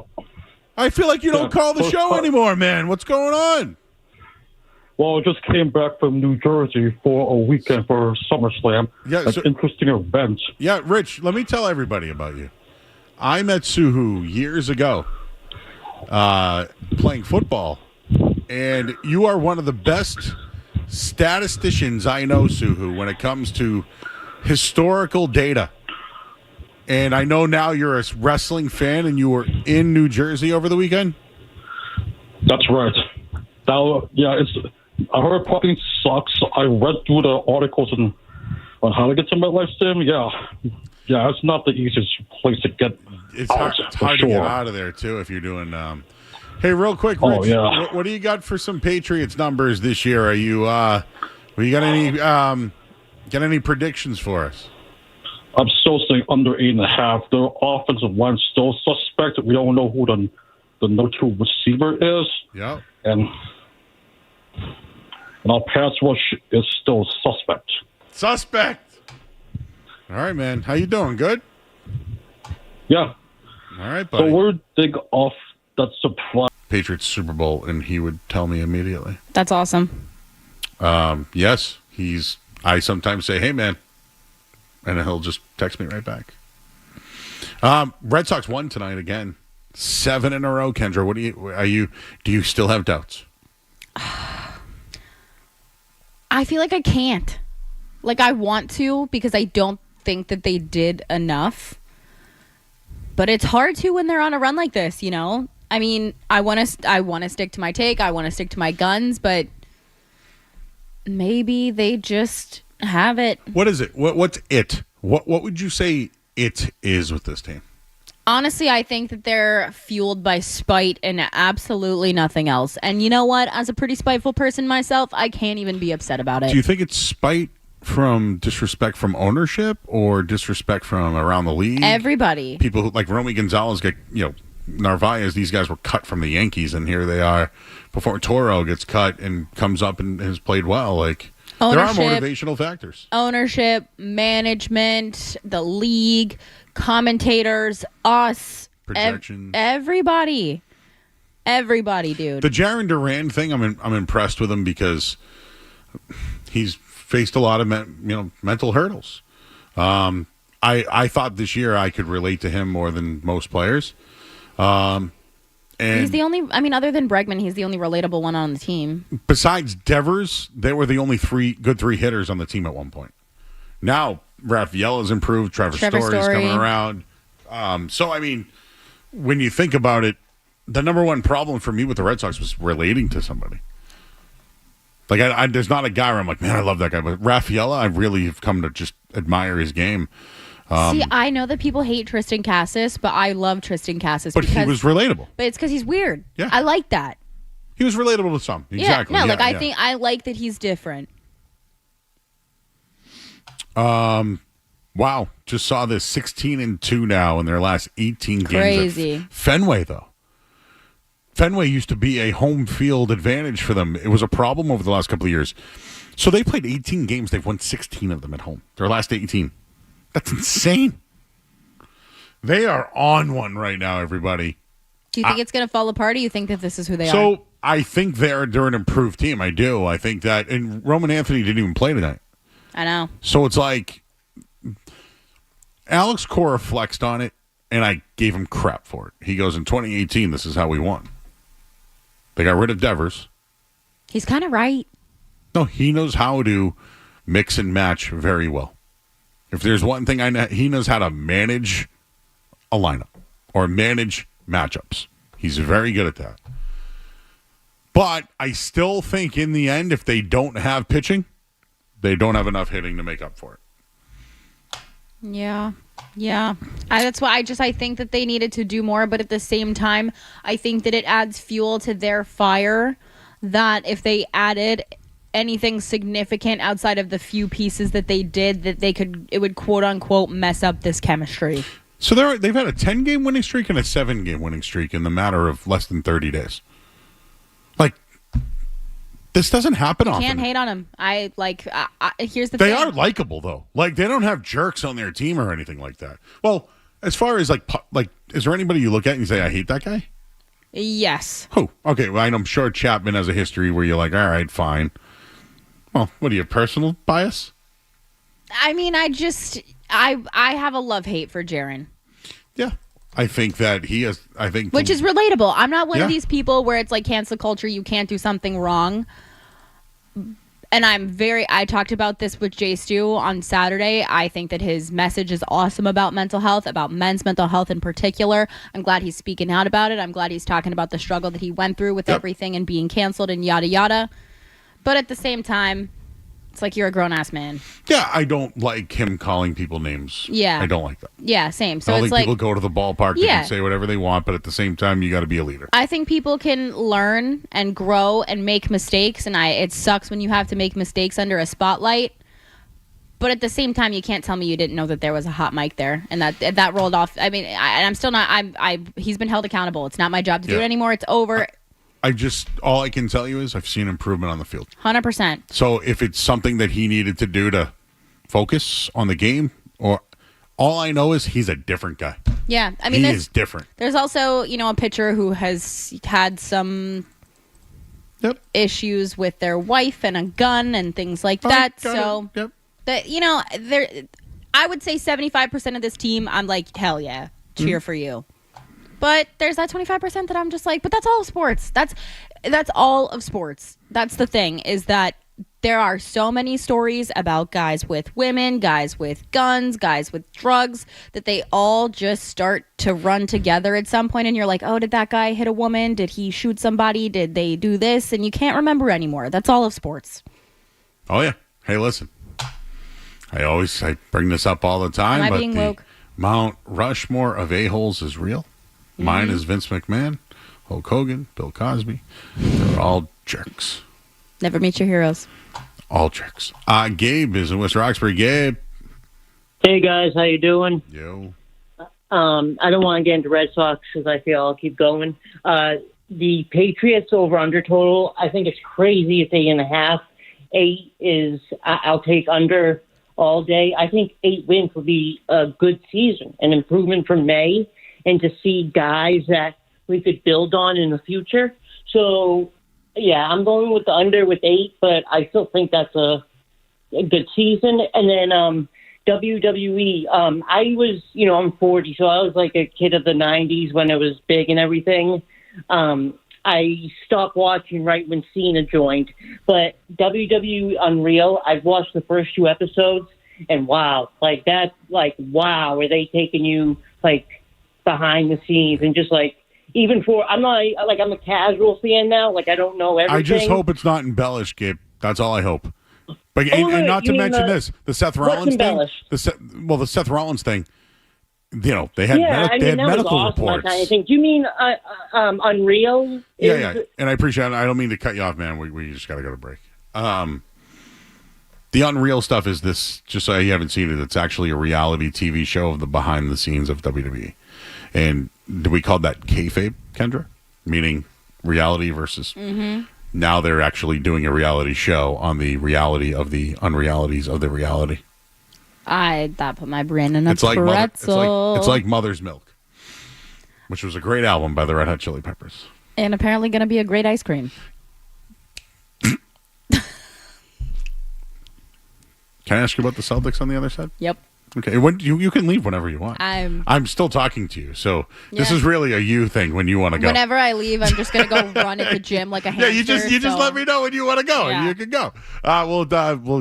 Speaker 4: I feel like you don't call the show anymore, man. What's going on?
Speaker 18: Well, I just came back from New Jersey for a weekend for SummerSlam.
Speaker 4: Yeah,
Speaker 18: an interesting event.
Speaker 4: Yeah, Rich, let me tell everybody about you. I met Suhu years ago playing football, and you are one of the best statisticians I know, Suhu, when it comes to historical data. And I know now you're a wrestling fan, and you were in New Jersey over the weekend?
Speaker 18: That's right. Now, I heard parking sucks. I read through the articles on how to get to MetLife Stadium. Yeah, it's not the easiest place to get.
Speaker 4: It's hard to get out of there too if you're doing. Hey, real quick, Rich. What do you got for some Patriots numbers this year? Are you? You got any predictions for us?
Speaker 18: I'm still saying under 8.5. The offensive line still suspect. We don't know who the number 2 receiver is.
Speaker 4: Yeah.
Speaker 18: And our pass rush is still suspect.
Speaker 4: Suspect. All right, man. How you doing? Good?
Speaker 18: Yeah.
Speaker 4: All right, buddy.
Speaker 18: So we're big off that surprise.
Speaker 4: Patriots Super Bowl, and he would tell me immediately.
Speaker 12: That's awesome.
Speaker 4: Yes, I sometimes say, "Hey, man," and he'll just text me right back. Red Sox won tonight again, 7 in a row. Kendra, do you still have doubts?
Speaker 12: I feel like I can't. Like, I want to because I don't think that they did enough. But it's hard to when they're on a run like this, you know? I mean, I want to stick to my take. I want to stick to my guns, but maybe they just have it.
Speaker 4: What is it? What's it? What would you say it is with this team?
Speaker 12: Honestly, I think that they're fueled by spite and absolutely nothing else. And you know what? As a pretty spiteful person myself, I can't even be upset about it.
Speaker 4: Do you think it's spite from disrespect from ownership or disrespect from around the league?
Speaker 12: Everybody.
Speaker 4: People who, like Romy Gonzalez, Narvaez, these guys were cut from the Yankees, and here they are before Toro gets cut and comes up and has played well. Like,
Speaker 12: ownership,
Speaker 4: there are motivational factors.
Speaker 12: Ownership, management, the league, commentators, us,
Speaker 4: projections,
Speaker 12: everybody, dude.
Speaker 4: The Jaron Duran thing, I'm impressed with him because he's faced a lot of mental hurdles. I thought this year I could relate to him more than most players. And
Speaker 12: he's the only, other than Bregman, he's the only relatable one on the team.
Speaker 4: Besides Devers, they were the only three hitters on the team at one point. Now, Raphael has improved. Trevor Story's coming around. When you think about it, the number one problem for me with the Red Sox was relating to somebody. Like, there's not a guy where I'm like, man, I love that guy. But Raphael, I really have come to just admire his game.
Speaker 12: See, I know that people hate Tristan Cassis, but I love Tristan Cassis.
Speaker 4: But he was relatable.
Speaker 12: But it's because he's weird.
Speaker 4: Yeah.
Speaker 12: I like that.
Speaker 4: He was relatable to some. Exactly.
Speaker 12: Yeah, I think I like that he's different.
Speaker 4: Wow. Just saw this 16-2 now in their last 18 games.
Speaker 12: Crazy.
Speaker 4: Fenway, though. Fenway used to be a home field advantage for them. It was a problem over the last couple of years. So they played 18 games. They've won 16 of them at home. Their last 18. That's insane. They are on one right now, everybody.
Speaker 12: Do you think it's going to fall apart, or you think that this is who they are?
Speaker 4: So I think they're an improved team. I do. I think that. And Roman Anthony didn't even play tonight.
Speaker 12: I know.
Speaker 4: So it's like Alex Cora flexed on it, and I gave him crap for it. He goes, in 2018, this is how we won. They got rid of Devers.
Speaker 12: He's kind of right.
Speaker 4: No, he knows how to mix and match very well. If there's one thing I know, he knows how to manage a lineup or manage matchups. He's very good at that. But I still think in the end, if they don't have pitching, they don't have enough hitting to make up for it.
Speaker 12: Yeah. That's why I think that they needed to do more, but at the same time, I think that it adds fuel to their fire that if they added anything significant outside of the few pieces that they did, that it would quote unquote mess up this chemistry.
Speaker 4: So they've had a 10-game winning streak and a 7-game winning streak in the matter of less than 30 days. Like, This doesn't happen often.
Speaker 12: Can't hate on him. Here's the
Speaker 4: They
Speaker 12: thing.
Speaker 4: are likable though. Like they don't have jerks on their team or anything like that. Well, as far as like is there anybody you look at and you say I hate that guy?
Speaker 12: Yes.
Speaker 4: Who? Okay, well, I'm sure Chapman has a history where you're like, all right, fine. Well, what do you have, personal bias?
Speaker 12: I mean, I have a love-hate for Jaron.
Speaker 4: Yeah. I think that he has,
Speaker 12: Which is relatable. I'm not one of
Speaker 4: Yeah.
Speaker 12: these people where it's like cancel culture, you can't do something wrong. And I talked about this with Jay Stu on Saturday. I think that his message is awesome about mental health, about men's mental health in particular. I'm glad he's speaking out about it. I'm glad he's talking about the struggle that he went through with everything and being canceled and yada yada. But at the same time, it's like you're a grown-ass man.
Speaker 4: Yeah, I don't like him calling people names.
Speaker 12: Yeah.
Speaker 4: I don't like that.
Speaker 12: Yeah, same. So
Speaker 4: I don't
Speaker 12: it's
Speaker 4: think
Speaker 12: like
Speaker 4: people go to the ballpark, they
Speaker 12: Yeah.
Speaker 4: can say whatever they want, but at the same time, you got to be a leader.
Speaker 12: I think people can learn and grow and make mistakes, and it sucks when you have to make mistakes under a spotlight. But at the same time, you can't tell me you didn't know that there was a hot mic there and that rolled off. I mean, I'm still not. He's been held accountable. It's not my job to do it anymore. It's over.
Speaker 4: All I can tell you is I've seen improvement on the field.
Speaker 12: 100%.
Speaker 4: So if it's something that he needed to do to focus on the game, or all I know is he's a different guy.
Speaker 12: Yeah, I mean,
Speaker 4: he is different.
Speaker 12: There's also, a pitcher who has had some issues with their wife and a gun and things like that. So that there, I would say 75% of this team, I'm like, hell yeah, cheer for you. But there's that 25% that I'm just like, but that's all of sports. That's all of sports. That's the thing, is that there are so many stories about guys with women, guys with guns, guys with drugs, that they all just start to run together at some point, and you're like, oh, did that guy hit a woman? Did he shoot somebody? Did they do this? And you can't remember anymore. That's all of sports.
Speaker 4: Oh, yeah. Hey, listen. I bring this up all the time,
Speaker 12: Am I
Speaker 4: but
Speaker 12: being
Speaker 4: the
Speaker 12: woke?
Speaker 4: Mount Rushmore of a-holes is real. Mine is Vince McMahon, Hulk Hogan, Bill Cosby. They're all jerks.
Speaker 12: Never meet your heroes.
Speaker 4: All jerks. Gabe is in West Roxbury. Gabe.
Speaker 19: Hey guys, how you doing?
Speaker 4: Yo.
Speaker 19: I don't want to get into Red Sox because I feel I'll keep going. The Patriots over/under total, I think it's crazy. It's 8.5. 8 is I'll take under all day. I think 8 wins will be a good season, an improvement from May, and to see guys that we could build on in the future. So, yeah, I'm going with the under with 8, but I still think that's a good season. And then WWE, I was, I'm 40, so I was like a kid of the 90s when it was big and everything. I stopped watching right when Cena joined. But WWE Unreal, I've watched the first 2 episodes, and wow, wow, are they taking you, behind the scenes and just, even I'm a casual fan now. I don't know everything.
Speaker 4: I just hope it's not embellished, Gabe. That's all I hope. But and not to mention the Seth Rollins thing. The Seth Rollins thing. They had they had medical
Speaker 19: awesome,
Speaker 4: reports.
Speaker 19: Kind of thing. Do you mean Unreal?
Speaker 4: Yeah. And I appreciate it. I don't mean to cut you off, man. We just got to go to break. The Unreal stuff is this. Just so you haven't seen it, it's actually a reality TV show of the behind the scenes of WWE. And we call that kayfabe, Kendra? Meaning reality versus...
Speaker 12: Mm-hmm.
Speaker 4: Now they're actually doing a reality show on the reality of the unrealities of the reality.
Speaker 12: That put my brain in a
Speaker 4: It's like
Speaker 12: pretzel.
Speaker 4: it's like Mother's Milk, which was a great album by the Red Hot Chili Peppers.
Speaker 12: And apparently going to be a great ice cream.
Speaker 4: Can I ask you about the Celtics on the other side?
Speaker 12: Yep.
Speaker 4: Okay, you can leave whenever you want. I'm still talking to you, so this is really a you thing when you want to go.
Speaker 12: Whenever I leave, I'm just gonna go run at the gym like a hamster.
Speaker 4: Yeah, you just let me know when you want to go,
Speaker 12: Yeah.
Speaker 4: and you can go. We'll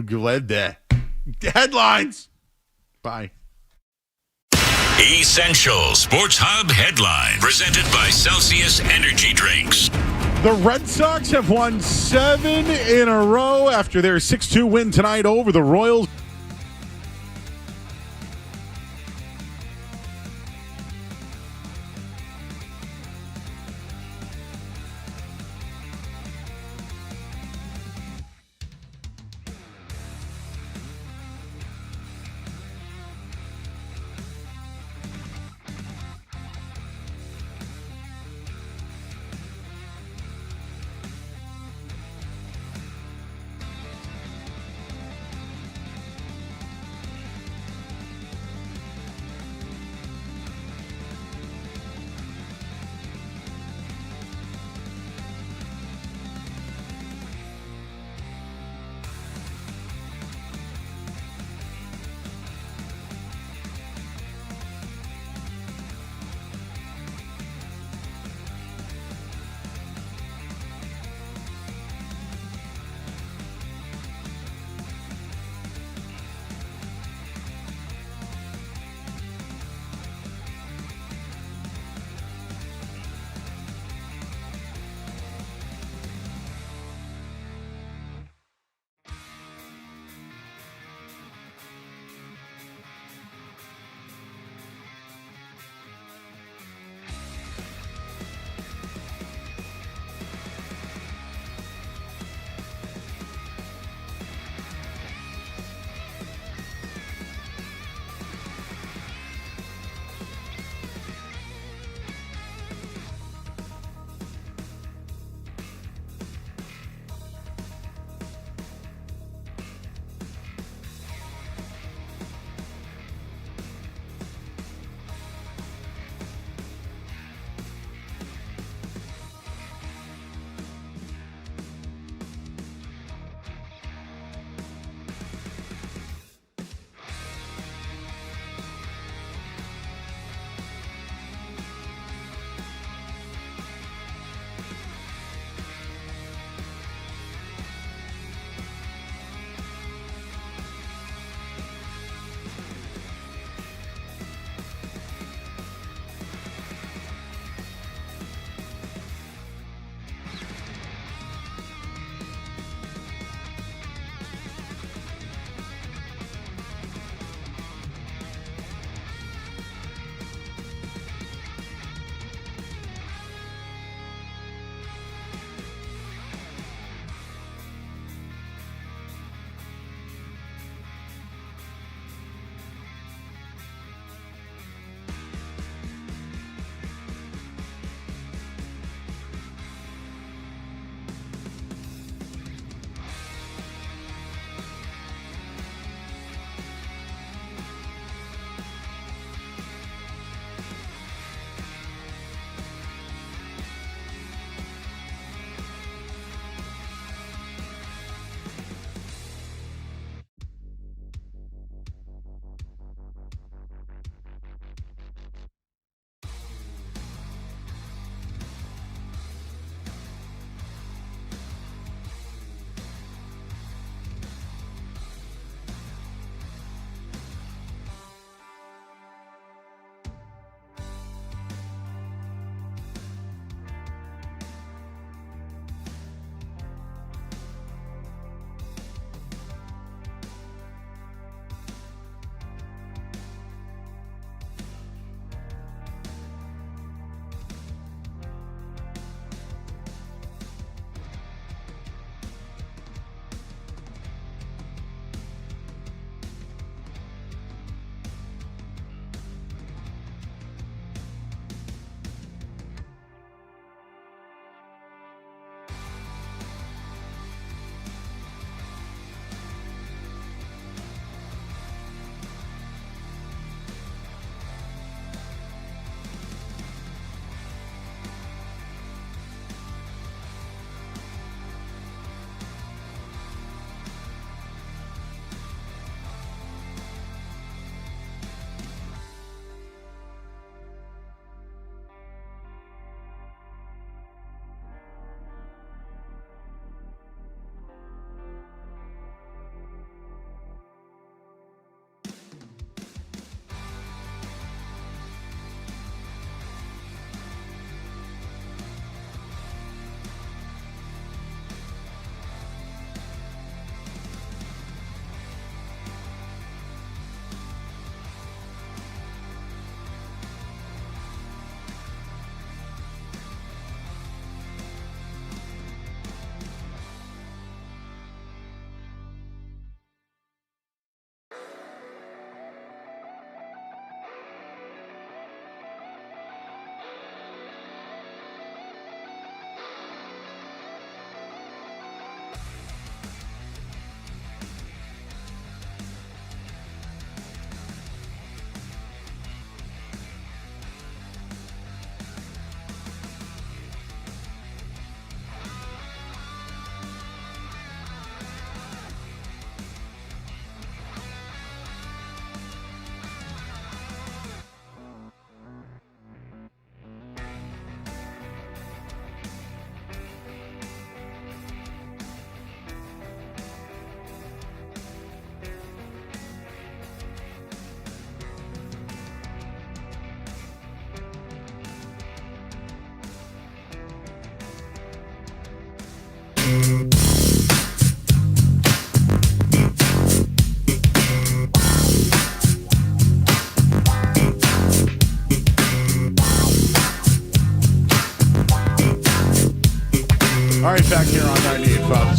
Speaker 4: go ahead there. Headlines. Bye.
Speaker 5: Essential Sports Hub headline presented by Celsius Energy Drinks.
Speaker 4: The Red Sox have won 7 in a row after their 6-2 win tonight over the Royals.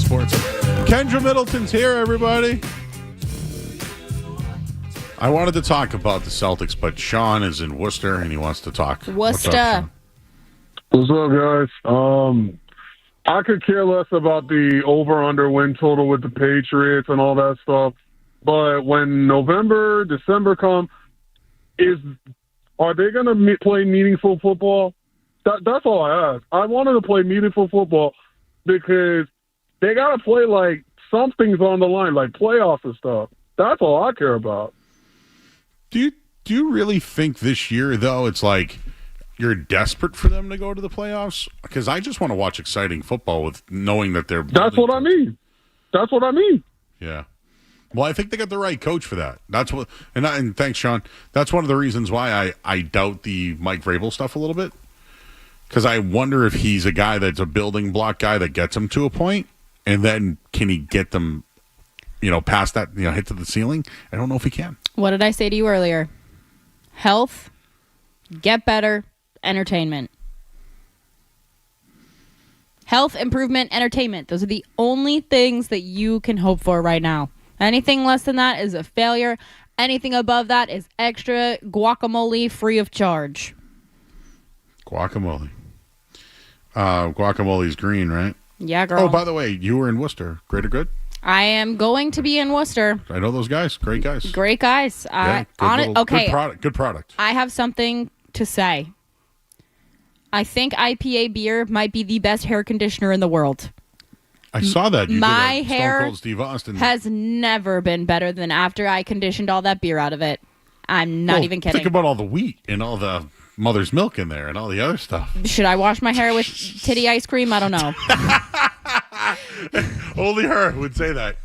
Speaker 4: Sports. Kendra Middleton's here, everybody. I wanted to talk about the Celtics, but Sean is in Worcester and he wants to talk.
Speaker 12: Worcester.
Speaker 20: What's up, guys? I could care less about the over-under win total with the Patriots and all that stuff. But when November, December come, are they going to play meaningful football? That's all I ask. I wanted to play meaningful football because they got to play like something's on the line, like playoffs and stuff. That's all I care about.
Speaker 4: Do you really think this year, though, it's like you're desperate for them to go to the playoffs? Because I just want to watch exciting football with knowing that they're...
Speaker 20: That's what I mean. That's what I mean.
Speaker 4: Yeah. Well, I think they got the right coach for that. That's what, and thanks, Sean. That's one of the reasons why I doubt the Mike Vrabel stuff a little bit. Because I wonder if he's a guy that's a building block guy that gets them to a point, and then can he get them, past that, hit to the ceiling? I don't know if he can.
Speaker 12: What did I say to you earlier? Health, get better, entertainment. Health, improvement, entertainment. Those are the only things that you can hope for right now. Anything less than that is a failure. Anything above that is extra guacamole free of charge.
Speaker 4: Guacamole. Guacamole's green, right?
Speaker 12: Yeah, girl.
Speaker 4: Oh, by the way, you were in Worcester. Greater Good?
Speaker 12: I am going to be in Worcester.
Speaker 4: I know those guys. Great guys.
Speaker 12: Great guys.
Speaker 4: Good product.
Speaker 12: I have something to say. I think IPA beer might be the best hair conditioner in the world.
Speaker 4: I saw that. You
Speaker 12: My
Speaker 4: did a
Speaker 12: hair
Speaker 4: Stone Cold Steve Austin.
Speaker 12: has never been better than after I conditioned all that beer out of it. I'm not even kidding.
Speaker 4: Think about all the wheat and all the mother's milk in there and all the other stuff.
Speaker 12: Should I wash my hair with titty ice cream? I don't know.
Speaker 4: Only her would say that.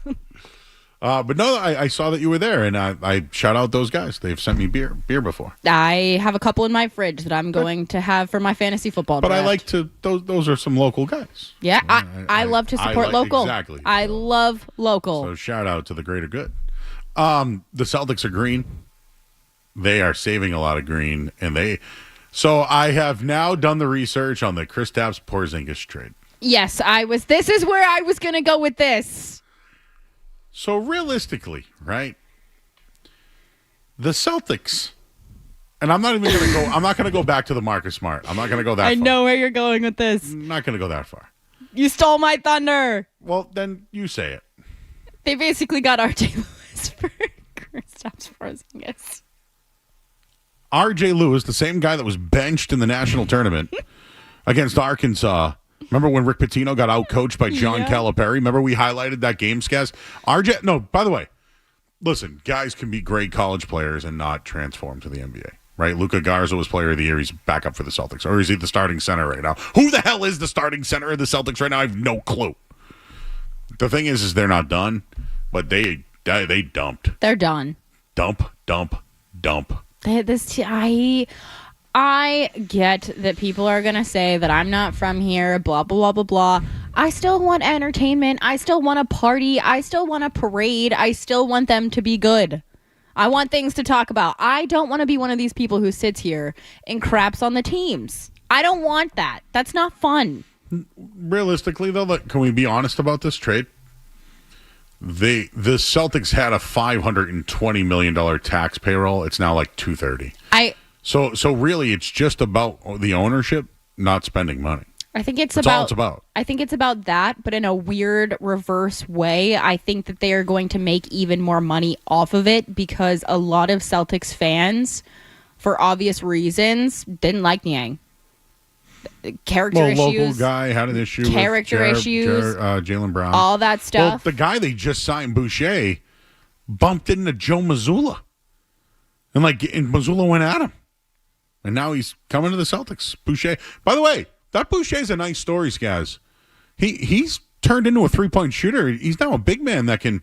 Speaker 4: But no, I saw that you were there, and I shout out those guys. They've sent me beer before.
Speaker 12: I have a couple in my fridge that I'm going to have for my fantasy football draft.
Speaker 4: But I like to, those are some local guys.
Speaker 12: Yeah, I love to support local. Exactly. I love local.
Speaker 4: So shout out to the Greater Good. The Celtics are green. They are saving a lot of green, so I have now done the research on the Kristaps Porzingis trade.
Speaker 12: Yes, this is where I was going to go with this.
Speaker 4: So realistically, right? The Celtics, and I'm not going to go back to the Marcus Smart. I'm not going to go that far.
Speaker 12: I know where you're going with this.
Speaker 4: I'm not going to go that far.
Speaker 12: You stole my thunder.
Speaker 4: Well, then you say it.
Speaker 12: They basically got RJ Lewis for Kristaps Porzingis.
Speaker 4: RJ Lewis, the same guy that was benched in the national tournament against Arkansas. Remember when Rick Pitino got out-coached by John Calipari? Remember we highlighted that game, Skaz? By the way, listen, guys can be great college players and not transform to the NBA, right? Luka Garza was player of the year. He's back up for the Celtics. Or is he the starting center right now? Who the hell is the starting center of the Celtics right now? I have no clue. The thing is they're not done, but they dumped.
Speaker 12: They're done.
Speaker 4: Dump.
Speaker 12: I get that people are going to say that I'm not from here, blah, blah, blah, blah, blah. I still want entertainment. I still want a party. I still want a parade. I still want them to be good. I want things to talk about. I don't want to be one of these people who sits here and craps on the teams. I don't want that. That's not fun.
Speaker 4: Realistically, though, can we be honest about this trade? The Celtics had a $520 million tax payroll. It's now like $230. So really, it's just about the ownership not spending money.
Speaker 12: I think
Speaker 4: That's all it's about.
Speaker 12: I think it's about that, but in a weird reverse way. I think that they are going to make even more money off of it because a lot of Celtics fans, for obvious reasons, didn't like Niang. Character issues.
Speaker 4: Local guy had an issue.
Speaker 12: Character
Speaker 4: with
Speaker 12: issues.
Speaker 4: Jaylen Brown.
Speaker 12: All that stuff.
Speaker 4: Well, the guy they just signed, Boucher, bumped into Joe Mazzulla. And Mazzulla went at him. And now he's coming to the Celtics. Boucher. By the way, that Boucher's a nice story, Skaz. He's turned into a three-point shooter. He's now a big man that can...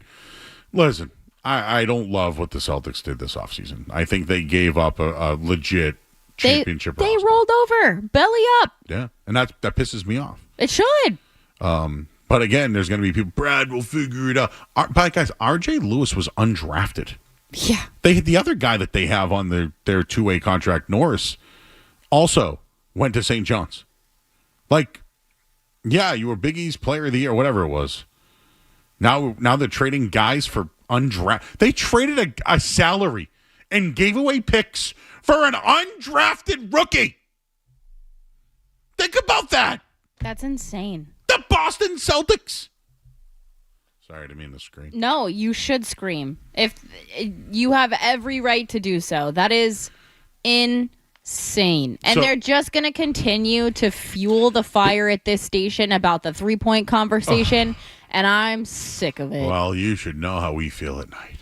Speaker 4: Listen, I don't love what the Celtics did this offseason. I think they gave up a legit championship
Speaker 12: They rolled over. Belly up.
Speaker 4: Yeah, and that pisses me off.
Speaker 12: It should.
Speaker 4: But again, there's going to be people, Brad will figure it out. But guys, RJ Lewis was undrafted.
Speaker 12: Yeah.
Speaker 4: The other guy that they have on their two-way contract, Norris, also went to St. John's. You were Big East player of the year, whatever it was. Now they're trading guys for undrafted. They traded a salary and gave away picks for an undrafted rookie. Think about that.
Speaker 12: That's insane.
Speaker 4: The Boston Celtics. Sorry, I didn't mean to scream.
Speaker 12: No, you should scream. If you have every right to do so. That is insane. And
Speaker 4: So-
Speaker 12: they're just going to continue to fuel the fire at this station about the 3-point conversation, and I'm sick of it.
Speaker 4: Well, you should know how we feel at night.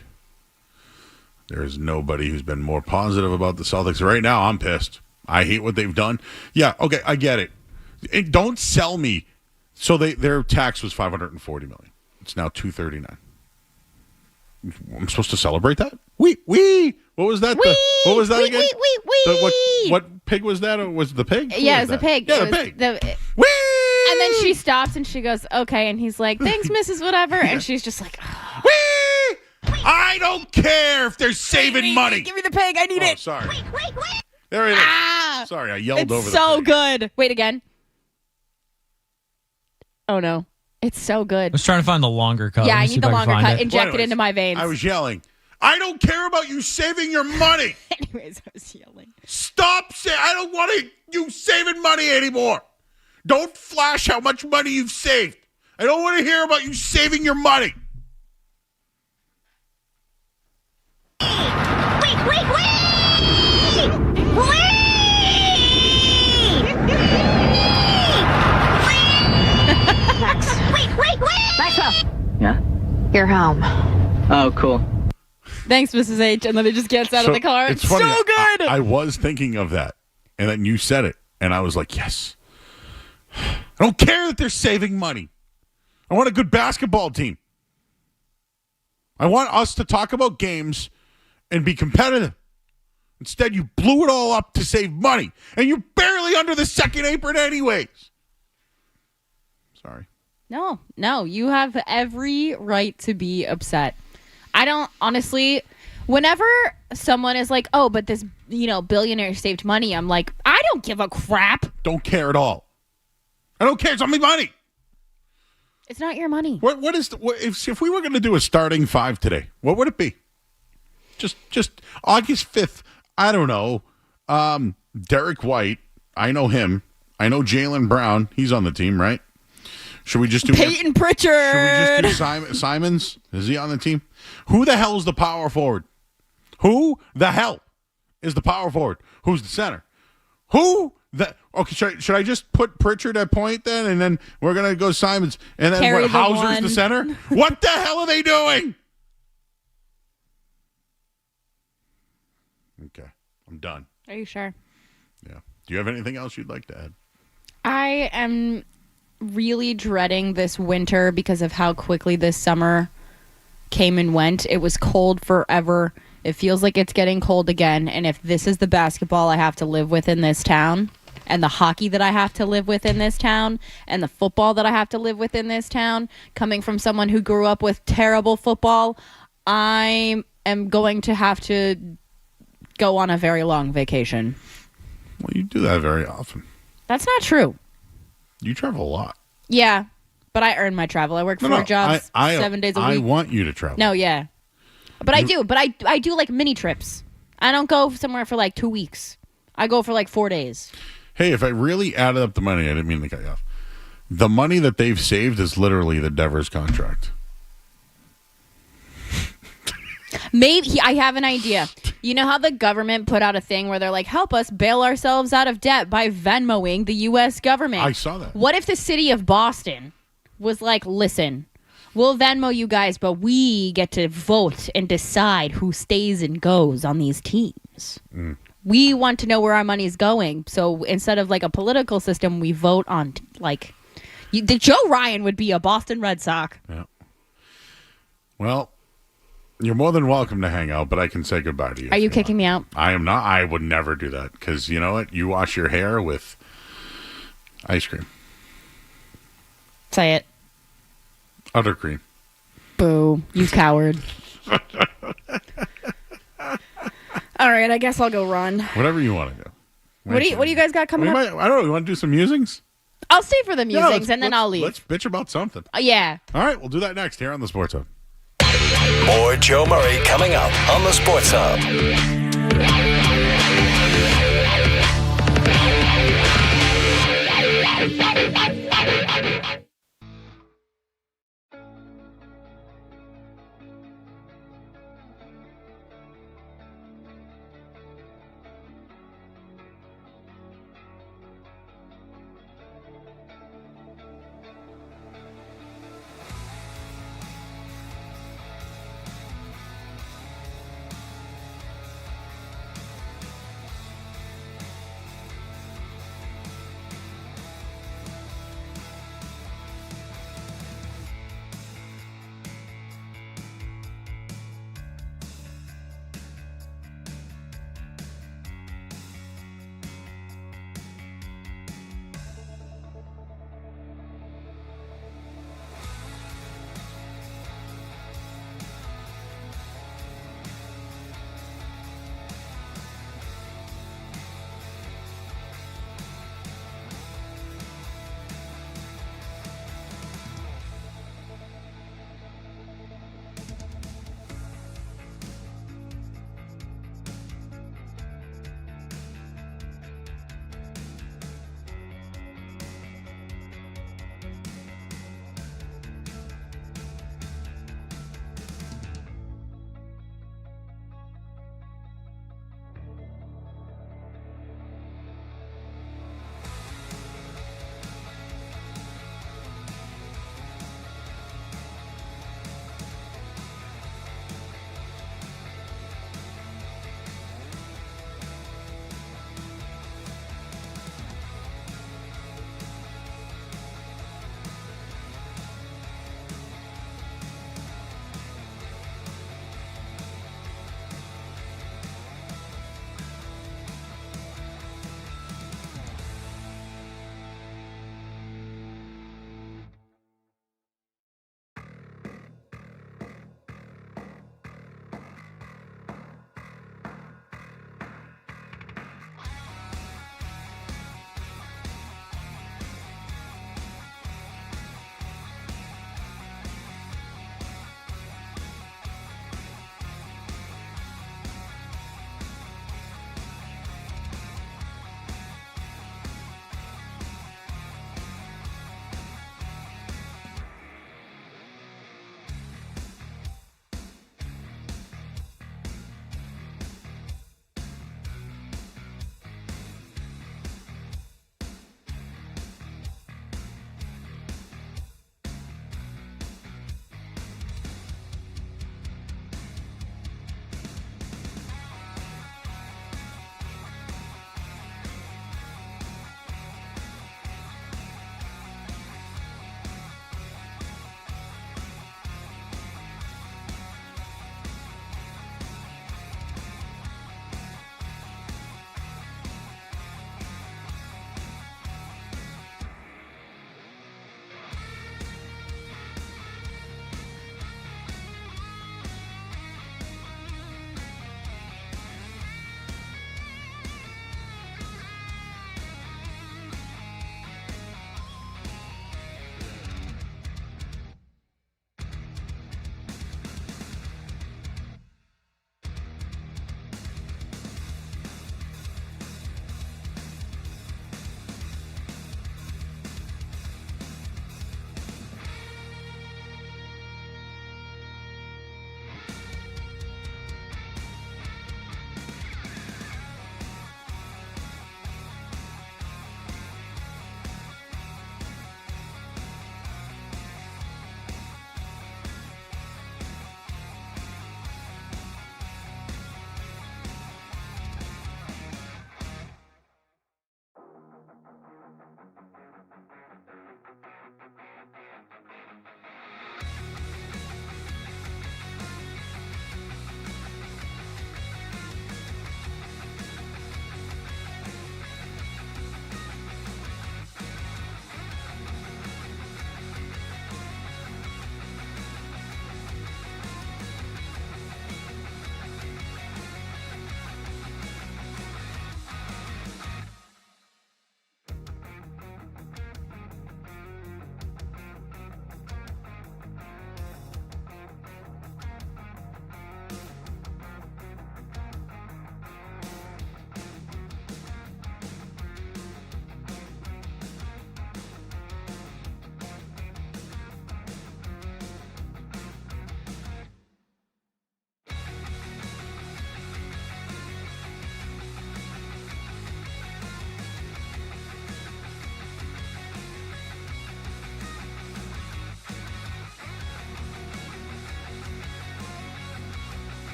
Speaker 4: There is nobody who's been more positive about the Celtics. Right now, I'm pissed. I hate what they've done. Yeah, okay, I get it. Don't sell me. So their tax was $540 million. It's now $239. I'm supposed to celebrate that? Wee. What was that? What was that again? What pig was that? Or was it the pig?
Speaker 12: Yeah, it was the pig.
Speaker 4: Yeah,
Speaker 12: It
Speaker 4: the
Speaker 12: was
Speaker 4: pig.
Speaker 12: And then she stops and she goes, okay. And he's like, thanks, Mrs. Whatever. And she's just like,
Speaker 4: Wee! I don't care if they're saving money.
Speaker 12: Give me the pig. I need it.
Speaker 4: Sorry. There it is. Sorry, I yelled
Speaker 12: It's
Speaker 4: over the
Speaker 12: so
Speaker 4: pig.
Speaker 12: good. Wait again. Oh, no. It's so good.
Speaker 3: I was trying to find the longer cut.
Speaker 12: Yeah,
Speaker 3: Let me
Speaker 12: I
Speaker 3: see
Speaker 12: need
Speaker 3: if
Speaker 12: the
Speaker 3: can
Speaker 12: longer
Speaker 3: find
Speaker 12: cut.
Speaker 3: it.
Speaker 12: Inject it into my veins.
Speaker 4: I was yelling. I don't care about you saving your money.
Speaker 12: Anyways, I was yelling.
Speaker 4: Stop saying. I don't want you saving money anymore. Don't flash how much money you've saved. I don't want to hear about you saving your money.
Speaker 21: Maxwell. Yeah? You're home. Oh, cool.
Speaker 12: Thanks, Mrs. H. And then it just gets out of the car. It's
Speaker 4: funny,
Speaker 12: so good.
Speaker 4: I was thinking of that, and then you said it, and I was like, yes. I don't care that they're saving money. I want a good basketball team. I want us to talk about games and be competitive. Instead, you blew it all up to save money, and you're barely under the second apron anyways. Sorry.
Speaker 12: No, you have every right to be upset. I don't, honestly, whenever someone is like, oh, but this, billionaire saved money, I'm like, I don't give a crap.
Speaker 4: Don't care at all. I don't care. It's not my money.
Speaker 12: It's not your money.
Speaker 4: What is if we were going to do a starting five today? What would it be? Just August 5th. I don't know. Derek White. I know him. I know Jaylen Brown. He's on the team, right? Should we just do
Speaker 12: Peyton Pritchard?
Speaker 4: Should we just do Simons? Is he on the team? Who the hell is the power forward? Who the hell is the power forward? Who's the center? Okay, should I just put Pritchard at point then, and then we're gonna go Simons, and then
Speaker 12: Carry the
Speaker 4: Hauser's
Speaker 12: one.
Speaker 4: the center? What the hell are they doing? Okay, I'm done.
Speaker 12: Are you sure?
Speaker 4: Yeah. Do you have anything else you'd like to add?
Speaker 12: I am really dreading this winter because of how quickly this summer came and went. It was cold forever. It feels like it's getting cold again. And if this is the basketball I have to live with in this town, and the hockey that I have to live with in this town, and the football that I have to live with in this town, coming from someone who grew up with terrible football, I am going to have to go on a very long vacation.
Speaker 4: Well, you do that very often.
Speaker 12: That's not true.
Speaker 4: You travel a lot.
Speaker 12: Yeah, but I earn my travel. I work 4 jobs, 7 days a week.
Speaker 4: I want you to travel.
Speaker 12: No, yeah. But I do. But I do like mini trips. I don't go somewhere for like 2 weeks. I go for like 4 days.
Speaker 4: Hey, if I really added up the money, I didn't mean to cut you off. The money that they've saved is literally the Devers contract.
Speaker 12: Maybe I have an idea. You know how the government put out a thing where they're like, help us bail ourselves out of debt by Venmoing the U.S. government.
Speaker 4: I saw that.
Speaker 12: What if the city of Boston was like, listen, we'll Venmo you guys, but we get to vote and decide who stays and goes on these teams. We want to know where our money is going. So instead of like a political system, we vote on the Joe Ryan would be a Boston Red Sox.
Speaker 4: Yeah. Well, you're more than welcome to hang out, but I can say goodbye to you.
Speaker 12: Are you kicking me out?
Speaker 4: I am not. I would never do that because you know what? You wash your hair with ice cream.
Speaker 12: Say it.
Speaker 4: Utter cream.
Speaker 12: Boo. You coward. All right, I guess I'll go run.
Speaker 4: Whatever you want to do.
Speaker 12: What do you guys got coming up?
Speaker 4: I don't know. You want to do some musings?
Speaker 12: I'll stay for the
Speaker 4: Yeah,
Speaker 12: musings, and then I'll leave.
Speaker 4: Let's bitch about something.
Speaker 12: Yeah.
Speaker 4: All right, we'll do that next here on the Sports Hub.
Speaker 2: More Joe Murray coming up on the Sports Hub.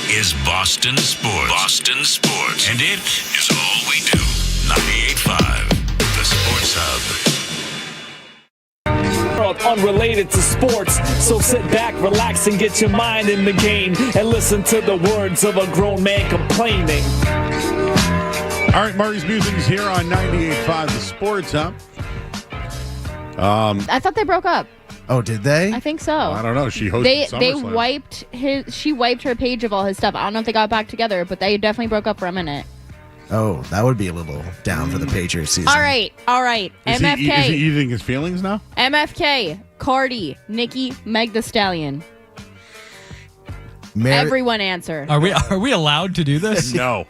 Speaker 5: is Boston Sports. Boston Sports. And it is all we do. 98.5, the Sports Hub.
Speaker 6: World unrelated to sports, so sit back, relax, and get your mind in the game and listen to the words of a grown man complaining.
Speaker 4: All right, Murray's Musings here on 98.5 The Sports Hub.
Speaker 12: I thought they broke up.
Speaker 22: Oh, did they?
Speaker 12: I think so.
Speaker 4: I don't know. She hosted
Speaker 12: They
Speaker 4: SummerSlam.
Speaker 12: she wiped her page of all his stuff. I don't know if they got back together, but they definitely broke up for a minute.
Speaker 22: Oh, that would be a little down for the Patriots season.
Speaker 12: All right.
Speaker 4: Is
Speaker 12: MFK.
Speaker 4: he eating his feelings now?
Speaker 12: MFK, Cardi, Nicki, Meg the Stallion. Everyone answer.
Speaker 3: Are we allowed to do this?
Speaker 4: No.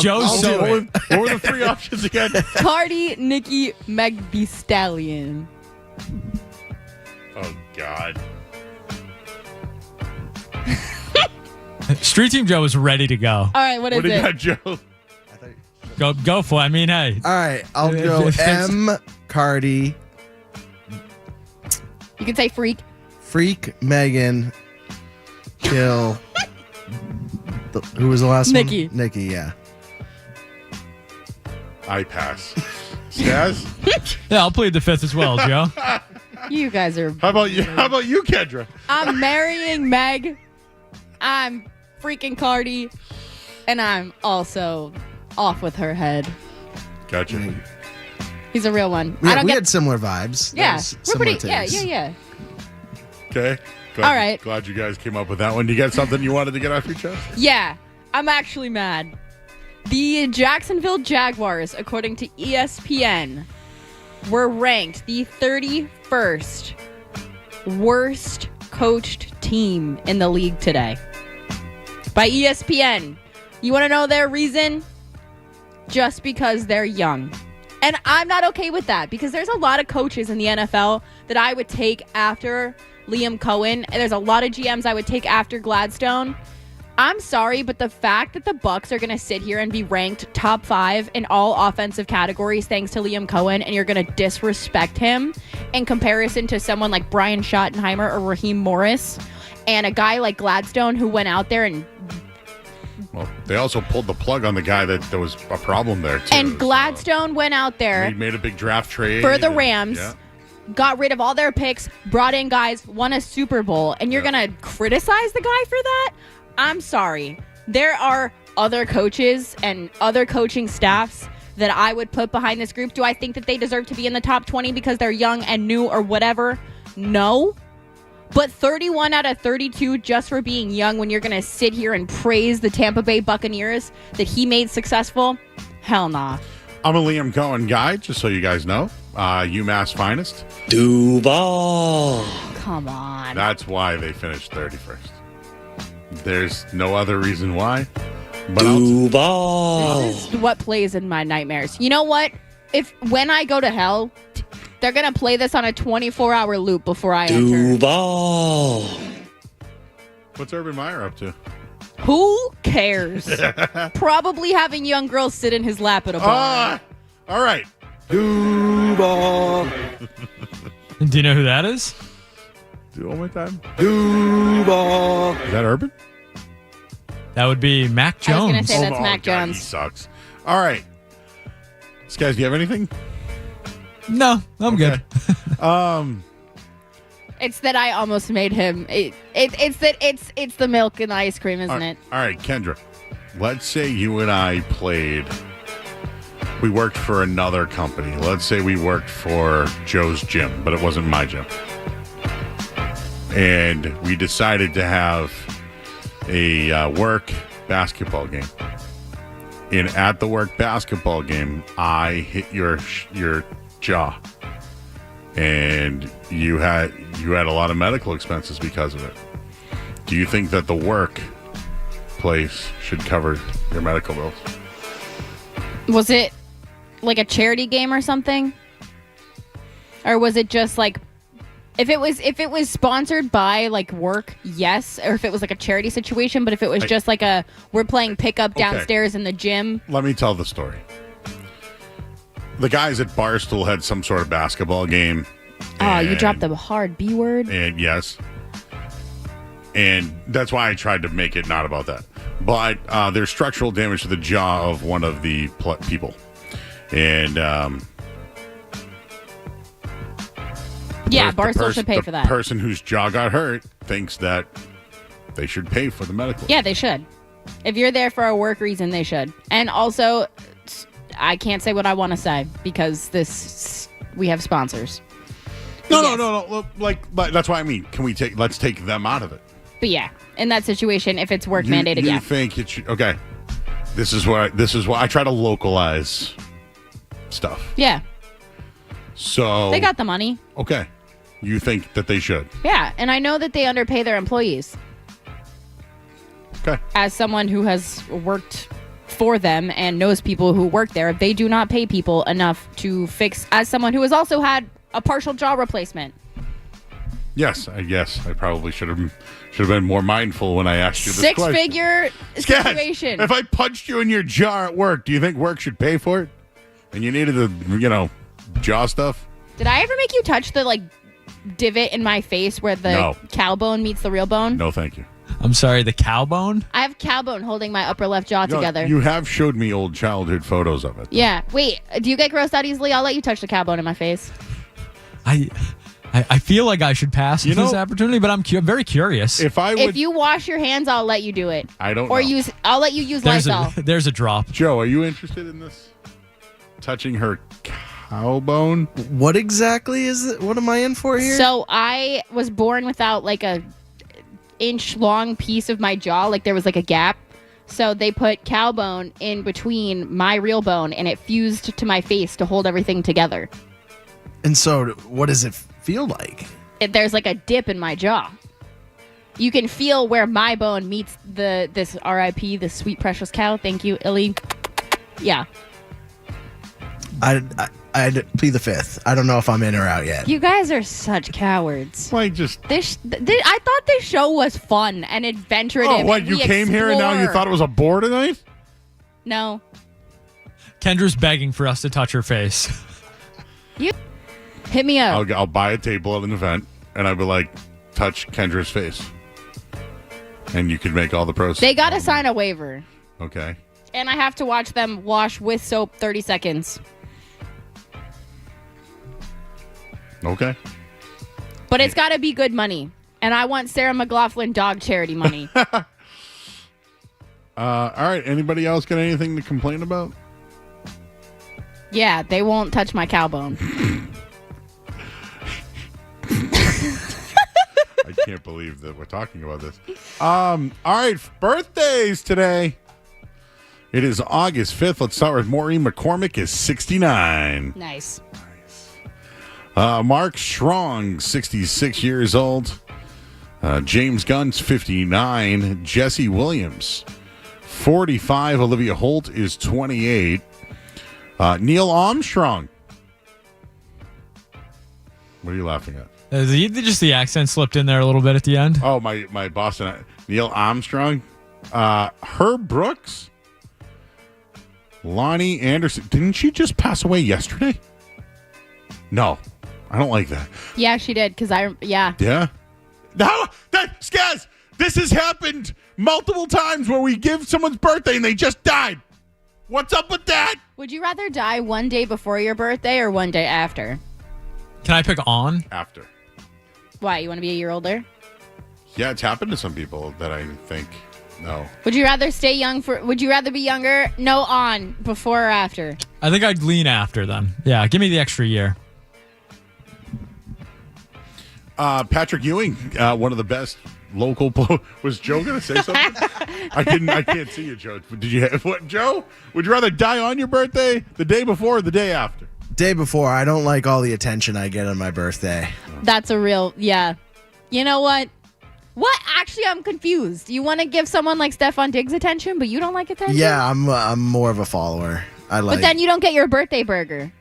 Speaker 3: Joe's so.
Speaker 4: What were the three options again?
Speaker 12: Cardi, Nicki, Meg the Stallion.
Speaker 4: Oh, God.
Speaker 3: Street Team Joe is ready to go.
Speaker 12: All right, what is
Speaker 4: What do you
Speaker 12: it?
Speaker 4: got, Joe?
Speaker 3: Go for it. I mean, hey.
Speaker 22: All right, I'll go M, Cardi,
Speaker 12: You can say freak.
Speaker 22: Freak, Megan, Kill. Who was the last
Speaker 12: Nikki.
Speaker 22: one? Nikki, yeah.
Speaker 4: I pass. Skaz?
Speaker 3: Yeah, I'll plead the fifth as well, Joe.
Speaker 12: You guys are.
Speaker 4: How about you, Kendra?
Speaker 12: I'm marrying Meg. I'm freaking Cardi. And I'm also off with her head.
Speaker 4: Gotcha.
Speaker 12: He's a real one.
Speaker 22: We had similar vibes.
Speaker 12: Yeah,
Speaker 22: There's
Speaker 12: we're pretty.
Speaker 22: similar takes.
Speaker 12: Yeah.
Speaker 4: Okay.
Speaker 12: All right.
Speaker 4: Glad you guys came up with that one. You got something you wanted to get off your chest?
Speaker 12: Yeah, I'm actually mad. The Jacksonville Jaguars, according to ESPN, were ranked the 31st worst coached team in the league today. By ESPN. You want to know their reason? Just because they're young. And I'm not okay with that because there's a lot of coaches in the NFL that I would take after Liam Cohen. And there's a lot of GMs I would take after Gladstone. I'm sorry, but the fact that the Bucs are going to sit here and be ranked top 5 in all offensive categories thanks to Liam Cohen, and you're going to disrespect him in comparison to someone like Brian Schottenheimer or Raheem Morris and a guy like Gladstone who went out there and...
Speaker 4: Well, they also pulled the plug on the guy that there was a problem there, too.
Speaker 12: And Gladstone went out there...
Speaker 4: He made a big draft trade.
Speaker 12: For the Rams.
Speaker 4: Yeah.
Speaker 12: Got rid of all their picks, brought in guys, won a Super Bowl, and you're going to criticize the guy for that? I'm sorry. There are other coaches and other coaching staffs that I would put behind this group. Do I think that they deserve to be in the top 20 because they're young and new or whatever? No. But 31 out of 32 just for being young when you're going to sit here and praise the Tampa Bay Buccaneers that he made successful? Hell nah.
Speaker 4: I'm a Liam Cohen guy, just so you guys know. UMass finest.
Speaker 22: Duval.
Speaker 12: Come on.
Speaker 4: That's why they finished 31st. There's no other reason why. But
Speaker 22: Duval.
Speaker 12: This is what plays in my nightmares. You know what? When I go to hell, they're going to play this on a 24-hour loop before I enter.
Speaker 22: Duval.
Speaker 4: What's Urban Meyer up to?
Speaker 12: Who cares? Probably having young girls sit in his lap at a bar.
Speaker 4: All right.
Speaker 22: Duval.
Speaker 3: Do you know who that is?
Speaker 4: Do it one more time.
Speaker 22: Duval.
Speaker 4: Is that Urban?
Speaker 3: That would be Mac Jones.
Speaker 12: I was going to say that's Mac
Speaker 4: God,
Speaker 12: Jones.
Speaker 4: He sucks. All right. Guys, do you have anything?
Speaker 3: No, I'm good.
Speaker 12: It's that I almost made him. It's the milk and the ice cream, isn't it?
Speaker 4: All right, Kendra. Let's say you and I played. We worked for another company. Let's say we worked for Joe's gym, but it wasn't my gym. And we decided to have a work basketball game. And at the work basketball game, I hit your jaw, and you had a lot of medical expenses because of it. Do you think that the workplace should cover your medical bills?
Speaker 12: Was it like a charity game or something? Or was it just like if it was sponsored by like work, yes, or if it was like a charity situation, but if it was just like we're playing pickup downstairs in the gym.
Speaker 4: Let me tell the story. The guys at Barstool had some sort of basketball game.
Speaker 12: Oh, you dropped the hard B word?
Speaker 4: And yes. And that's why I tried to make it not about that. But there's structural damage to the jaw of one of the people. And
Speaker 12: Barstool should pay for that.
Speaker 4: The person whose jaw got hurt thinks that they should pay for the medical.
Speaker 12: Yeah, they should. If you're there for a work reason, they should. And also, I can't say what I want to say because we have sponsors.
Speaker 4: No. But that's why I mean, let's take them out of it.
Speaker 12: But yeah, in that situation, if it's work mandated,
Speaker 4: you think it should? Okay, this is why I try to localize stuff.
Speaker 12: Yeah.
Speaker 4: So
Speaker 12: They got the money.
Speaker 4: Okay, you think that they should?
Speaker 12: Yeah, and I know that they underpay their employees.
Speaker 4: Okay.
Speaker 12: As someone who has worked for them and knows people who work there, they do not pay people enough to fix. As someone who has also had a partial jaw replacement.
Speaker 4: Yes, I guess I probably should have been more mindful when I asked you this question.
Speaker 12: Six-figure situation.
Speaker 4: If I punched you in your jaw at work, do you think work should pay for it? And you needed the, jaw stuff?
Speaker 12: Did I ever make you touch the, divot in my face where the cow bone meets the real bone?
Speaker 4: No, thank you.
Speaker 3: I'm sorry, the cow bone?
Speaker 12: I have cow bone holding my upper left jaw together.
Speaker 4: You have showed me old childhood photos of it.
Speaker 12: Yeah. Wait, do you get grossed out easily? I'll let you touch the cow bone in my face.
Speaker 3: I feel like I should pass this opportunity, but I'm very curious.
Speaker 12: If you wash your hands, I'll let you do it.
Speaker 4: I don't
Speaker 12: or
Speaker 4: know.
Speaker 12: I'll let you use Lysol.
Speaker 3: There's a drop.
Speaker 4: Joe, are you interested in this? Touching her cow bone?
Speaker 22: What exactly is it? What am I in for here?
Speaker 12: So I was born without a inch long piece of my jaw. There was a gap. So they put cow bone in between my real bone and it fused to my face to hold everything together.
Speaker 22: And so what does it feel like?
Speaker 12: There's a dip in my jaw. You can feel where my bone meets this RIP, the sweet precious cow. Thank you, Illy. Yeah.
Speaker 22: I'd plead the fifth. I don't know if I'm in or out yet.
Speaker 12: You guys are such cowards.
Speaker 4: I
Speaker 12: thought this show was fun and adventurous.
Speaker 4: Oh, what? You came here and now you thought it was a bore tonight?
Speaker 12: No.
Speaker 3: Kendra's begging for us to touch her face.
Speaker 12: You hit me up.
Speaker 4: I'll buy a table at an event and I'll be like, touch Kendra's face. And you can make all the proceeds.
Speaker 12: They got to sign a waiver.
Speaker 4: Okay.
Speaker 12: And I have to watch them wash with soap 30 seconds.
Speaker 4: Okay.
Speaker 12: But it's got to be good money. And I want Sarah McLaughlin dog charity money.
Speaker 4: All right. Anybody else got anything to complain about?
Speaker 12: Yeah, they won't touch my cow bone.
Speaker 4: I can't believe that we're talking about this. All right. Birthdays today. It is August 5th. Let's start with Maureen McCormick is 69.
Speaker 12: Nice.
Speaker 4: Mark Strong, 66 years old. James Gunn's 59. Jesse Williams, 45. Olivia Holt is 28. Neil Armstrong. What are you laughing at?
Speaker 3: Just the accent slipped in there a little bit at the end.
Speaker 4: Oh, my Boston. Neil Armstrong. Herb Brooks. Lonnie Anderson. Didn't she just pass away yesterday? No. I don't like that.
Speaker 12: Yeah, she did. Yeah.
Speaker 4: Yeah? No, Skaz, this has happened multiple times where we give someone's birthday and they just died. What's up with that?
Speaker 12: Would you rather die one day before your birthday or one day after?
Speaker 3: Can I pick on?
Speaker 4: After.
Speaker 12: Why? You want to be a year older?
Speaker 4: Yeah, it's happened to some people that I think, no.
Speaker 12: Would you rather stay young would you rather be younger? No, on, before or after?
Speaker 3: I think I'd lean after then. Yeah, give me the extra year.
Speaker 4: Patrick Ewing, one of the best local. Was Joe going to say something? I can't see you, Joe. Did you? What, Joe? Would you rather die on your birthday, the day before, or the day after?
Speaker 22: Day before. I don't like all the attention I get on my birthday.
Speaker 12: That's a real, yeah. You know what? What? Actually, I'm confused. You want to give someone like Stefan Diggs attention, but you don't like attention?
Speaker 22: Yeah, I'm more of a follower.
Speaker 12: But then you don't get your birthday burger.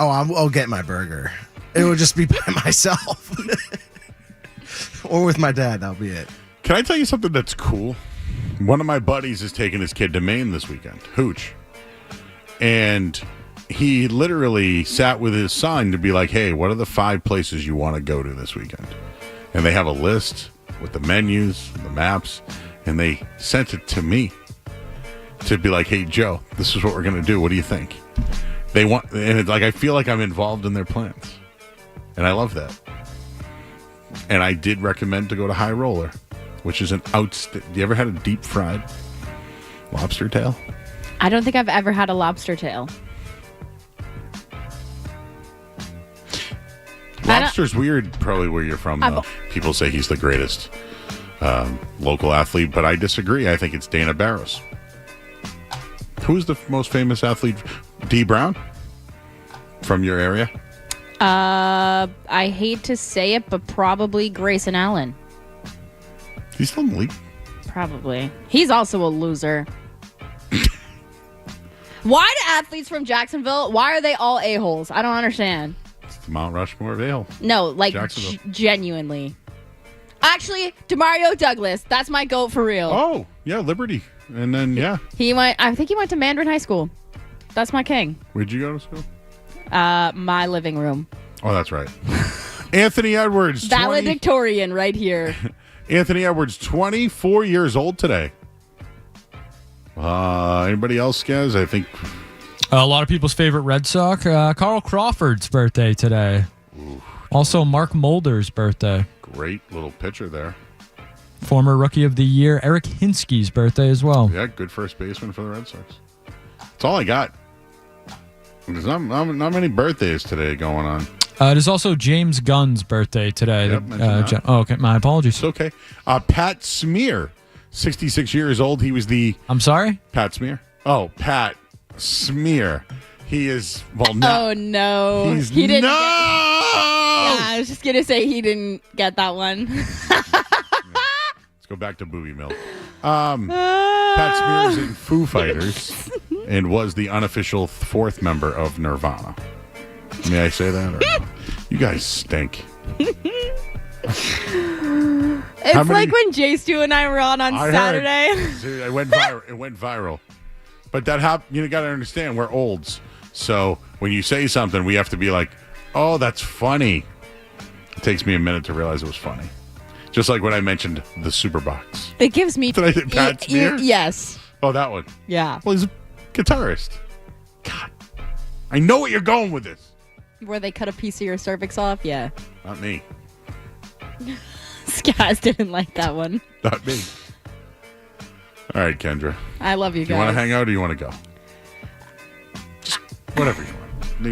Speaker 22: Oh, I'll get my burger. It will just be by myself. Or with my dad, that'll be it.
Speaker 4: Can I tell you something that's cool? One of my buddies is taking his kid to Maine this weekend, Hooch. And he literally sat with his son to be like, hey, what are the 5 places you want to go to this weekend? And they have a list with the menus and the maps, and they sent it to me to be like, hey, Joe, this is what we're going to do. What do you think? They want, and it's like I feel like I'm involved in their plans, and I love that. And I did recommend to go to High Roller, which is an outstanding. You ever had a deep fried lobster tail?
Speaker 12: I don't think I've ever had a lobster tail.
Speaker 4: Lobster's weird, probably where you're from, though. People say he's the greatest local athlete, but I disagree. I think it's Dana Barros. Who's the most famous athlete? D. Brown? From your area?
Speaker 12: I hate to say it, but probably Grayson Allen.
Speaker 4: He's still in the league?
Speaker 12: Probably. He's also a loser. Why do athletes from Jacksonville, why are they all a-holes? I don't understand.
Speaker 4: It's the Mount Rushmore of ale.
Speaker 12: No, like genuinely. Actually, Demario Douglas. That's my GOAT for real.
Speaker 4: Oh, yeah, Liberty. And then, yeah.
Speaker 12: I think he went to Mandarin High School. That's my king.
Speaker 4: Where'd you go to school?
Speaker 12: My living room.
Speaker 4: Oh, that's right. Anthony Edwards.
Speaker 12: Valedictorian right here.
Speaker 4: Anthony Edwards, 24 years old today. Anybody else, guys? I think
Speaker 3: a lot of people's favorite Red Sox. Carl Crawford's birthday today.
Speaker 4: Ooh.
Speaker 3: Also, Mark Mulder's birthday.
Speaker 4: Great little picture there.
Speaker 3: Former Rookie of the Year, Eric Hinsky's birthday as well.
Speaker 4: Yeah, good first baseman for the Red Sox. That's all I got. There's not many birthdays today going on.
Speaker 3: It is also James Gunn's birthday today.
Speaker 4: Yep,
Speaker 3: okay, my apologies.
Speaker 4: It's okay. Pat Smear, 66 years old. He was the...
Speaker 3: I'm sorry?
Speaker 4: Pat Smear. Oh, Pat Smear. He is... Well, no.
Speaker 12: Oh, no.
Speaker 4: He didn't... No!
Speaker 12: Yeah, I was just going to say he didn't get that one.
Speaker 4: Let's go back to Boobie Mill. Pat Smear is in Foo Fighters and was the unofficial fourth member of Nirvana. May I say that? Or no? You guys stink.
Speaker 12: It's like when Jay Stu and I were on Saturday.
Speaker 4: It went viral. It went viral. But that happened. You got to understand, we're olds. So when you say something, we have to be like, "Oh, that's funny." It takes me a minute to realize it was funny. Just like when I mentioned the Superbox.
Speaker 12: It gives me...
Speaker 4: Did I hit Pat Smear?
Speaker 12: Yes.
Speaker 4: Oh, that one.
Speaker 12: Yeah.
Speaker 4: Well, he's a guitarist. God. I know what you're going with this.
Speaker 12: Where they cut a piece of your cervix off? Yeah.
Speaker 4: Not me.
Speaker 12: Skaz didn't like that one.
Speaker 4: Not me. All right, Kendra.
Speaker 12: I love you guys.
Speaker 4: You want to hang out or you want to go? Just whatever you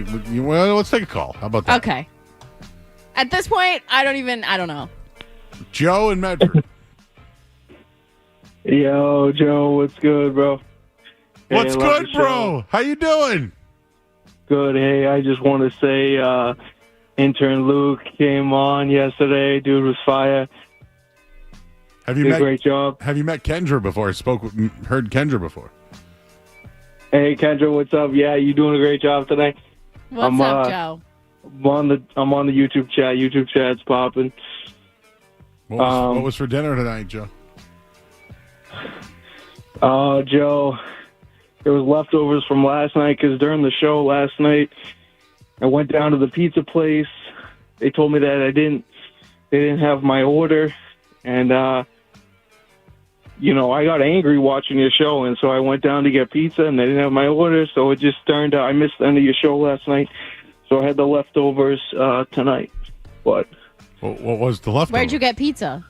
Speaker 4: want. Well, let's take a call. How about that?
Speaker 12: Okay. At this point, I don't know.
Speaker 4: Joe and Medford.
Speaker 7: Yo, Joe, what's good, bro?
Speaker 4: What's good, bro? How you doing?
Speaker 7: Good. Hey, I just want to say intern Luke came on yesterday. Dude was fire.
Speaker 4: Did a
Speaker 7: great job.
Speaker 4: Have you met Kendra before? Heard Kendra before?
Speaker 7: Hey, Kendra, what's up? Yeah, you doing a great job today.
Speaker 12: What's up, Joe?
Speaker 7: I'm on the YouTube chat. YouTube chat's popping.
Speaker 4: What was for dinner tonight, Joe?
Speaker 7: Joe, it was leftovers from last night because during the show last night, I went down to the pizza place. They told me that they didn't have my order, and I got angry watching your show, and so I went down to get pizza, and they didn't have my order, so it just turned out I missed the end of your show last night, so I had the leftovers tonight. What
Speaker 4: was the leftovers?
Speaker 12: Where'd you get pizza?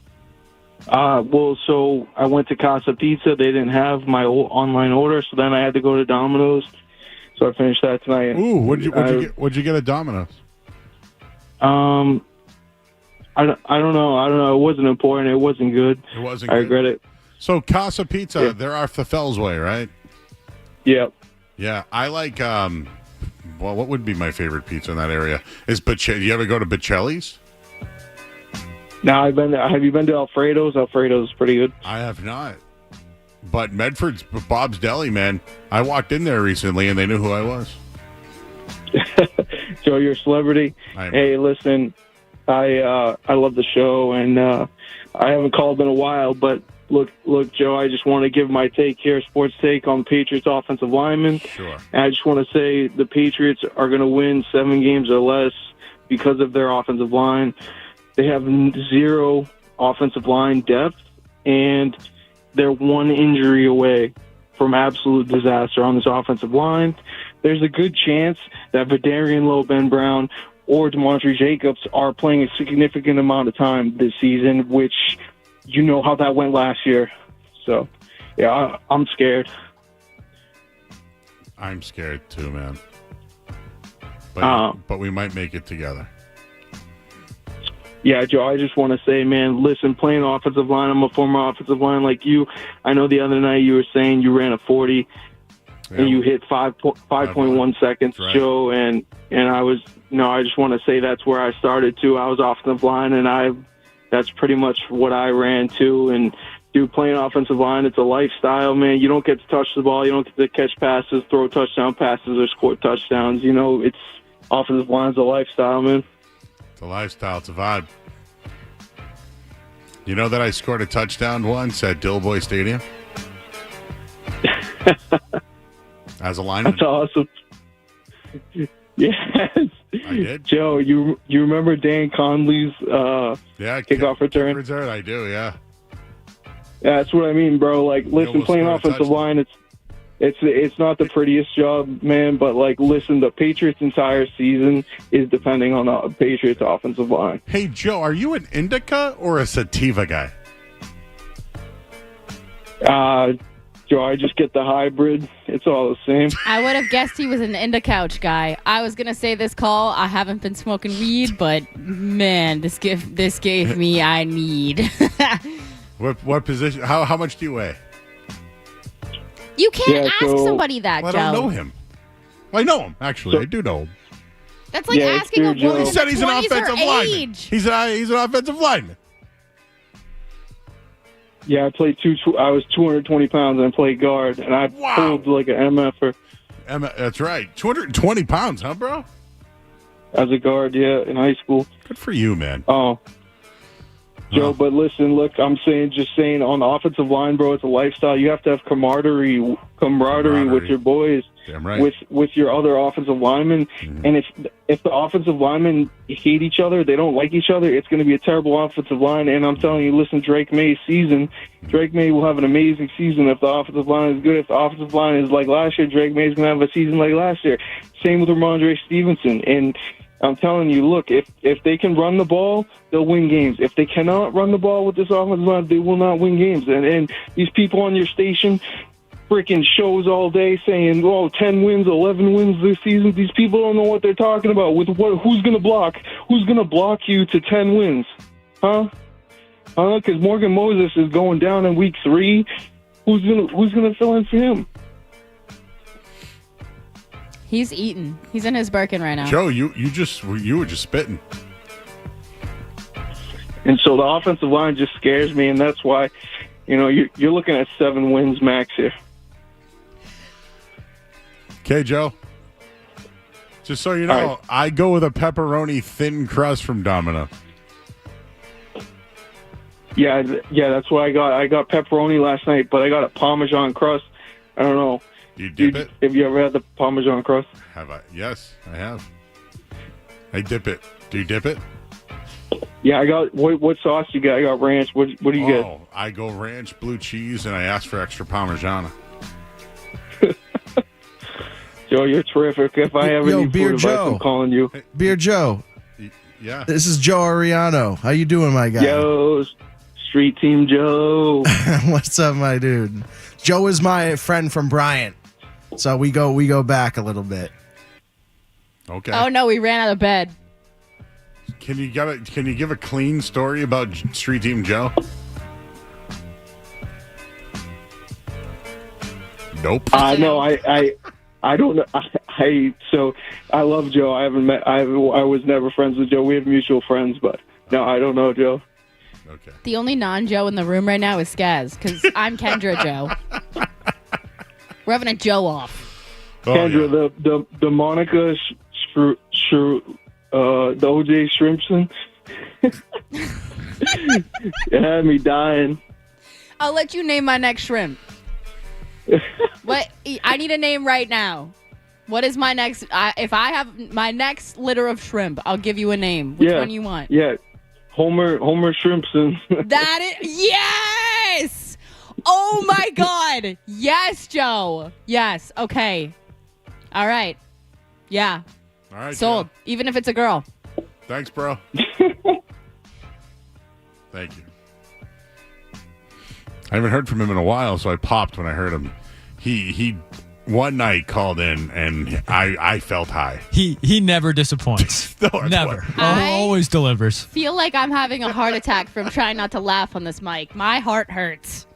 Speaker 7: So I went to Casa Pizza. They didn't have my online order, so then I had to go to Domino's. So I finished that tonight.
Speaker 4: Ooh, what'd you get at Domino's?
Speaker 7: I don't know. It wasn't important. It wasn't good.
Speaker 4: It wasn't.
Speaker 7: I regret it.
Speaker 4: So Casa Pizza, they're off the Fells Way, right?
Speaker 7: Yep.
Speaker 4: Yeah, I like. Well, what would be my favorite pizza in that area? Is Bocelli? You ever go to Bocelli's?
Speaker 7: No, I've been there. Have you been to Alfredo's? Alfredo's is pretty good.
Speaker 4: I have not. But Medford's Bob's Deli, man. I walked in there recently, and they knew who I was.
Speaker 7: Joe, you're a celebrity. Hey, listen, I love the show, and I haven't called in a while, but look, Joe, I just want to give my take here, sports take on Patriots offensive linemen.
Speaker 4: Sure.
Speaker 7: And I just want to say the Patriots are going to win 7 games or less because of their offensive line. They have 0 offensive line depth, and they're one injury away from absolute disaster on this offensive line. There's a good chance that Vidarian Lowe, Ben Brown, or DeMontre Jacobs are playing a significant amount of time this season, which you know how that went last year. So, yeah, I'm scared.
Speaker 4: I'm scared too, man. But we might make it together.
Speaker 7: Yeah, Joe, I just want to say, man, listen, playing offensive line, I'm a former offensive line like you. I know the other night you were saying you ran a 40 and you hit 5.1 seconds, right, Joe, and I just want to say that's where I started too. I was offensive line, and that's pretty much what I ran too. And dude, playing offensive line, it's a lifestyle, man. You don't get to touch the ball, you don't get to catch passes, throw touchdown passes, or score touchdowns. You know, it's offensive line's a lifestyle, man.
Speaker 4: It's a lifestyle. It's a vibe. You know that I scored a touchdown once at Dillboy Stadium? As a lineman.
Speaker 7: That's awesome. Yes.
Speaker 4: I did.
Speaker 7: Joe, you remember Dan Conley's kickoff return?
Speaker 4: I do, yeah.
Speaker 7: Yeah, that's what I mean, bro. Like, listen, playing offensive line, it's not the prettiest job, man, but, like, listen, the Patriots' entire season is depending on the Patriots' offensive line.
Speaker 4: Hey, Joe, are you an indica or a sativa guy?
Speaker 7: Joe, I just get the hybrid. It's all the same.
Speaker 12: I would have guessed he was an Indicouch guy. I was going to say this call, I haven't been smoking weed, but, man, this gave me I need.
Speaker 4: What position? How much do you weigh?
Speaker 12: You can't ask somebody that,
Speaker 4: well,
Speaker 12: Joe.
Speaker 4: I don't know him. Well, I know him, actually. I do know him.
Speaker 12: That's like asking a woman.
Speaker 4: He said he's an offensive lineman. He's an offensive lineman.
Speaker 7: Yeah, I played I was 220 pounds and I played guard, and I pulled like an MFer.
Speaker 4: That's right. 220 pounds, huh, bro?
Speaker 7: As a guard, yeah, in high school.
Speaker 4: Good for you, man.
Speaker 7: Oh. Joe, but listen, look, I'm just saying on the offensive line, bro, it's a lifestyle. You have to have camaraderie with your boys,
Speaker 4: damn right,
Speaker 7: with your other offensive linemen. Mm-hmm. And if the offensive linemen hate each other, they don't like each other, it's going to be a terrible offensive line. And I'm telling you, listen, Drake May will have an amazing season if the offensive line is good. If the offensive line is like last year, Drake May is going to have a season like last year. Same with Ramondre Stevenson. And I'm telling you, look, if they can run the ball, they'll win games. If they cannot run the ball with this offensive line, they will not win games. And these people on your station freaking shows all day saying, 10 wins, 11 wins this season. These people don't know what they're talking about. Who's going to block? Who's going to block you to 10 wins? Huh? Because Morgan Moses is going down in week 3. Who's gonna fill in for him?
Speaker 12: He's eating. He's in his Birkin right now.
Speaker 4: Joe, you were just spitting.
Speaker 7: And so the offensive line just scares me, and that's why, you're looking at 7 wins max here.
Speaker 4: Okay, Joe. Just so you know, right, I go with a pepperoni thin crust from Domino.
Speaker 7: Yeah, that's what I got. I got pepperoni last night, but I got a Parmesan crust. I don't know.
Speaker 4: You dip it?
Speaker 7: Have you ever had the Parmesan crust?
Speaker 4: Have I? Yes, I have. I dip it. Do you dip it?
Speaker 7: Yeah, I got. What sauce you got? I got ranch. What do you get?
Speaker 4: Oh, I go ranch, blue cheese, and I ask for extra Parmesan.
Speaker 7: Joe, you're terrific. If I have any food advice, I'm calling you.
Speaker 22: Beer Joe.
Speaker 4: Yeah.
Speaker 22: This is Joe Ariano. How you doing, my guy?
Speaker 7: Yo, Street Team Joe.
Speaker 22: What's up, my dude? Joe is my friend from Bryant, so we go back a little bit.
Speaker 4: Okay.
Speaker 12: Oh no, we ran out of bed.
Speaker 4: Can you give a clean story about Street Team Joe? Nope.
Speaker 7: No, I don't know. So I love Joe. I haven't met. I was never friends with Joe. We have mutual friends, but no, I don't know Joe.
Speaker 4: Okay.
Speaker 12: The only non-Joe in the room right now is Skaz, because I'm Kendra Joe. We're having a Joe off.
Speaker 7: Kendra, yeah. the Monica, the OJ Shrimpson. It had me dying.
Speaker 12: I'll let you name my next shrimp. What? I need a name right now. What is my next? If I have my next litter of shrimp, I'll give you a name. Which one you want?
Speaker 7: Yeah. Homer Shrimpson.
Speaker 12: That is yes. Oh my God. Yes, Joe. Yes. Okay. All right. Yeah.
Speaker 4: All right.
Speaker 12: Sold.
Speaker 4: Joe.
Speaker 12: Even if it's a girl.
Speaker 4: Thanks, bro. Thank you. I haven't heard from him in a while, so I popped when I heard him. He one night called in, and I felt high.
Speaker 3: He never disappoints.
Speaker 4: No,
Speaker 3: never.
Speaker 12: I-
Speaker 3: Always delivers.
Speaker 12: Feel like I'm having a heart attack from trying not to laugh on this mic. My heart hurts.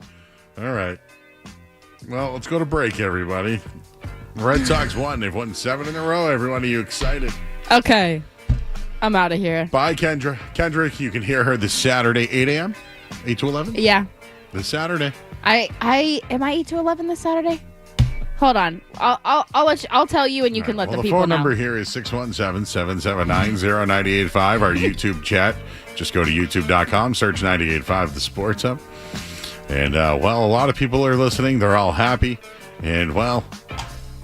Speaker 4: All right. Well, let's go to break, everybody. Red Sox won. They've won 7 in a row. Everyone, are you excited?
Speaker 12: Okay. I'm out of here.
Speaker 4: Bye, Kendra. Kendra, you can hear her this Saturday, 8 a.m., 8 to 11?
Speaker 12: Yeah.
Speaker 4: This Saturday.
Speaker 12: Am I 8 to 11 this Saturday? Hold on. I'll tell you, and you can let the people
Speaker 4: phone
Speaker 12: know.
Speaker 4: number here is 617-779-0985. Our YouTube chat. Just go to youtube.com, search 98.5 The Sports Hub. And, a lot of people are listening. They're all happy. And,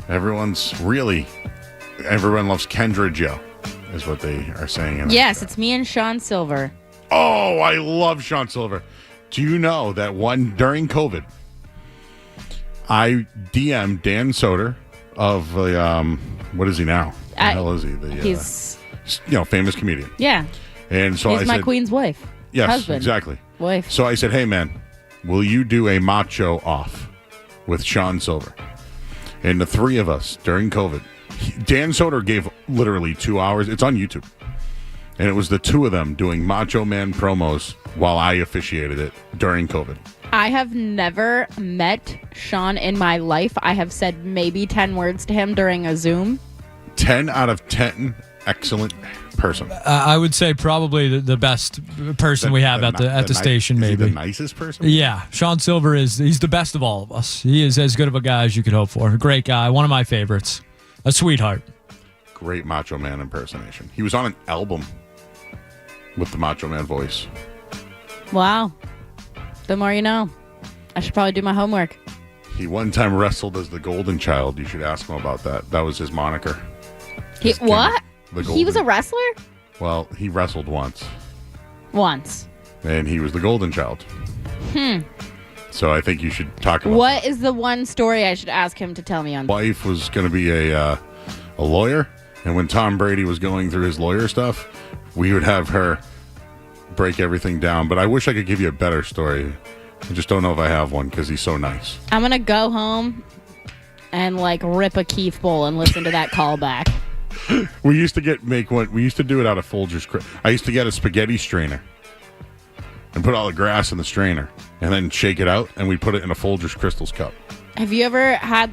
Speaker 4: everyone loves Kendra Joe, is what they are saying.
Speaker 12: Yes, it's me and Sean Silver.
Speaker 4: Oh, I love Sean Silver. Do you know that during COVID, I DM'd Dan Soder of the, what is he now? What the hell is he?
Speaker 12: He's
Speaker 4: famous comedian.
Speaker 12: Yeah.
Speaker 4: And so
Speaker 12: He's
Speaker 4: I
Speaker 12: my
Speaker 4: said,
Speaker 12: queen's wife.
Speaker 4: yes,
Speaker 12: Husband.
Speaker 4: exactly.
Speaker 12: Wife.
Speaker 4: So I said, hey, man, will you do a macho off with Sean Silver? And the three of us during COVID, Dan Soder gave literally 2 hours. It's on YouTube. And it was the two of them doing Macho Man promos while I officiated it during COVID.
Speaker 12: I have never met Sean in my life. I have said maybe 10 words to him during a Zoom.
Speaker 4: 10 out of 10, excellent person.
Speaker 3: I would say probably the best person we have at the station.
Speaker 4: Is he
Speaker 3: maybe
Speaker 4: the nicest person?
Speaker 3: Yeah, Sean Silver he's the best of all of us. He is as good of a guy as you could hope for. A great guy, one of my favorites, a sweetheart.
Speaker 4: Great Macho Man impersonation. He was on an album with the Macho Man voice.
Speaker 12: Wow. The more you know. I should probably do my homework.
Speaker 4: He one time wrestled as the Golden Child. You should ask him about that. That was his moniker.
Speaker 12: What?
Speaker 4: The
Speaker 12: He was a wrestler?
Speaker 4: Well, he wrestled once.
Speaker 12: Once.
Speaker 4: And he was the Golden Child.
Speaker 12: Hmm.
Speaker 4: So I think you should talk about
Speaker 12: What is the one story I should ask him to tell me on?
Speaker 4: Wife was going to be a lawyer, and when Tom Brady was going through his lawyer stuff, we would have her break everything down. But I wish I could give you a better story. I just don't know if I have one because he's so nice.
Speaker 12: I'm going to go home and rip a Keith bowl and listen to that callback.
Speaker 4: We used to we used to do it out of Folgers. I used to get a spaghetti strainer and put all the grass in the strainer and then shake it out, and we put it in a Folgers Crystals cup.
Speaker 12: Have you ever had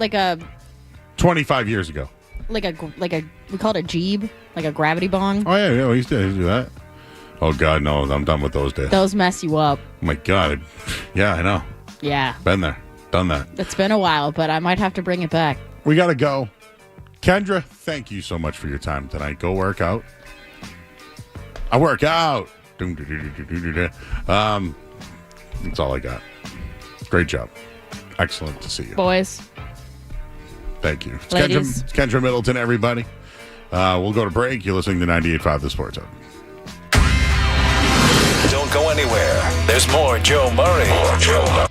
Speaker 4: 25 years ago.
Speaker 12: we call it a jeeb, like a gravity bong?
Speaker 4: Oh, yeah, we used to do that. Oh, God, no, I'm done with those days.
Speaker 12: Those mess you up.
Speaker 4: Oh, my God. Yeah, I know.
Speaker 12: Yeah.
Speaker 4: Been there. Done that.
Speaker 12: It's been a while, but I might have to bring it back.
Speaker 4: We got to go. Kendra, thank you so much for your time tonight. Go work out. I work out. That's all I got. Great job. Excellent to see you.
Speaker 12: Boys.
Speaker 4: Thank you. It's
Speaker 12: Ladies.
Speaker 4: Kendra Middleton, everybody. We'll go to break. You're listening to 98.5 The Sports Hub.
Speaker 2: Don't go anywhere. There's more Joe Murray. More Joe Murray.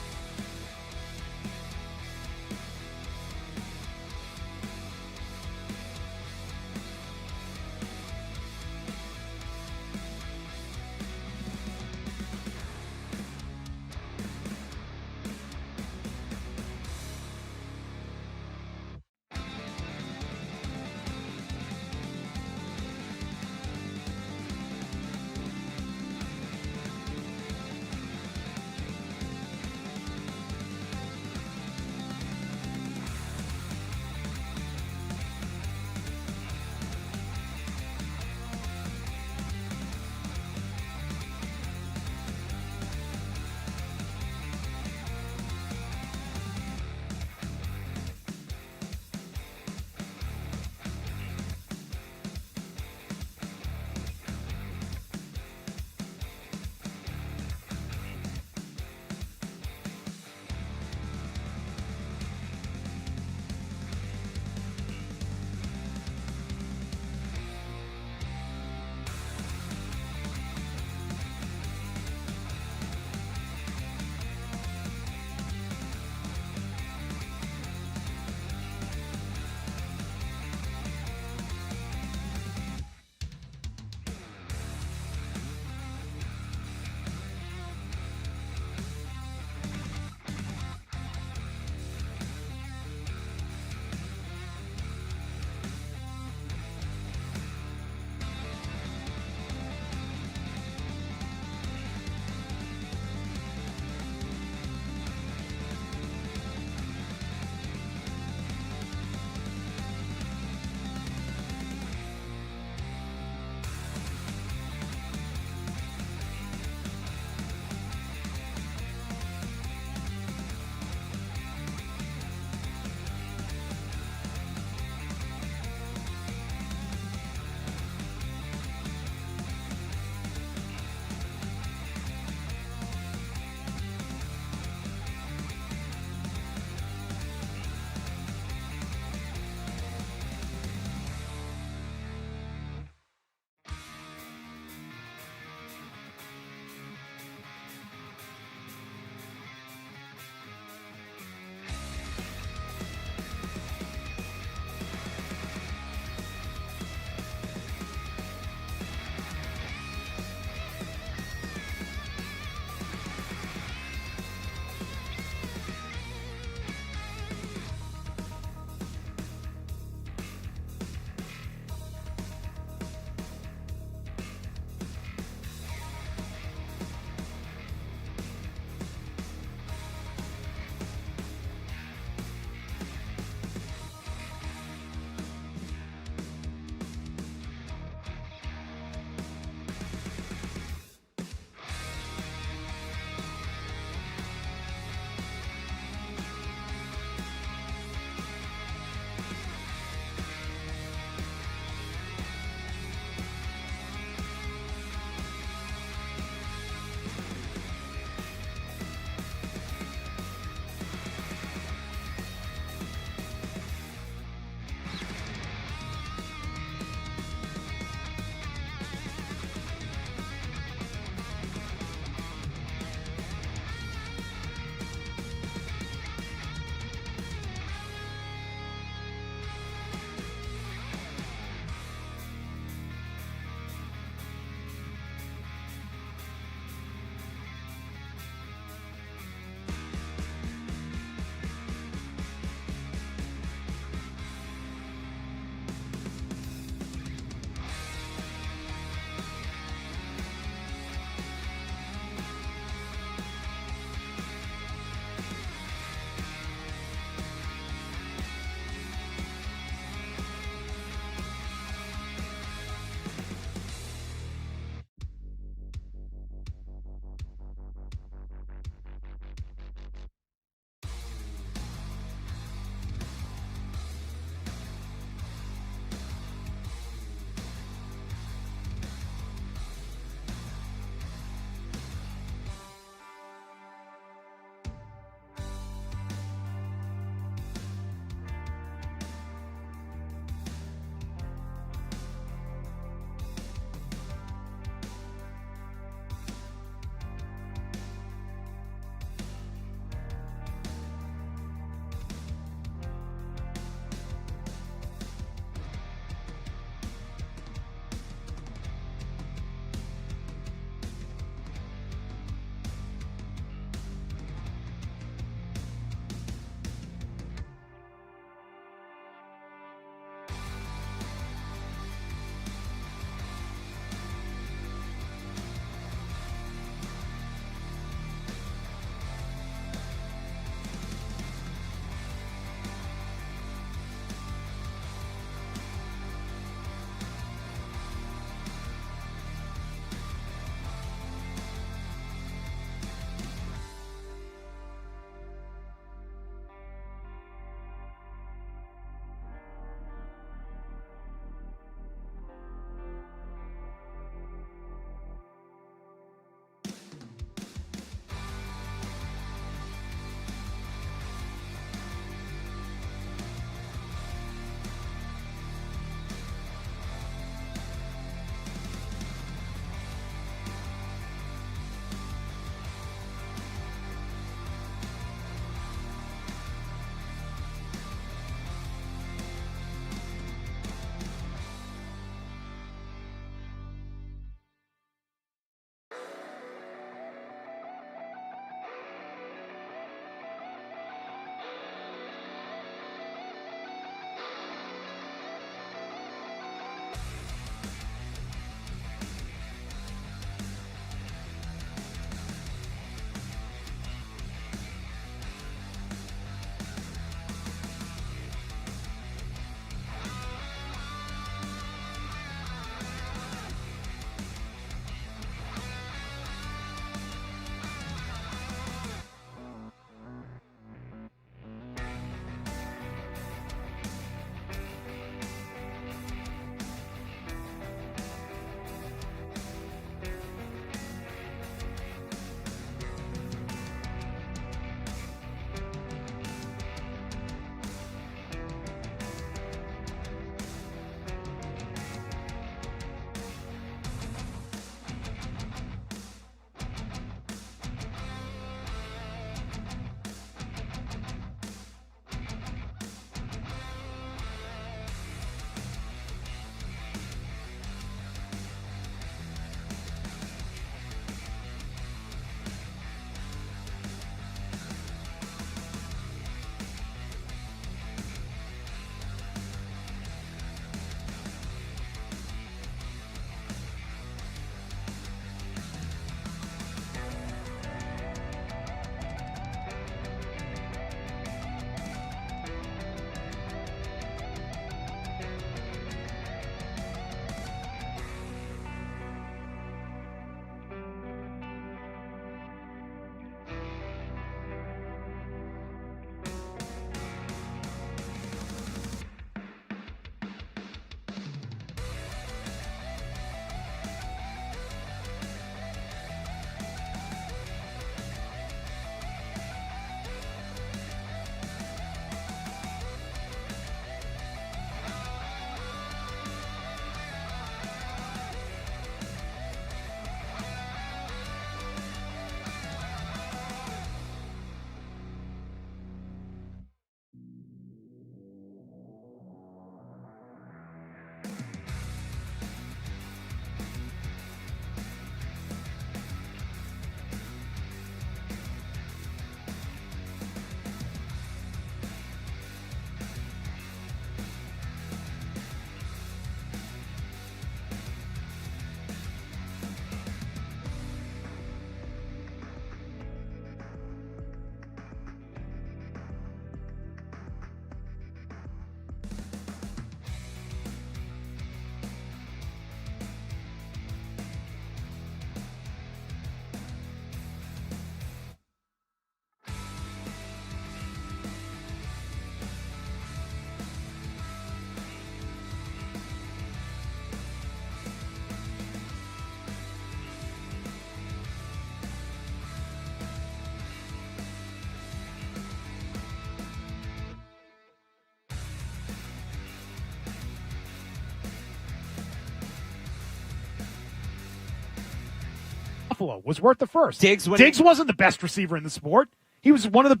Speaker 9: Buffalo was worth the first.
Speaker 10: Diggs
Speaker 9: wasn't the best receiver in the sport. He was one of the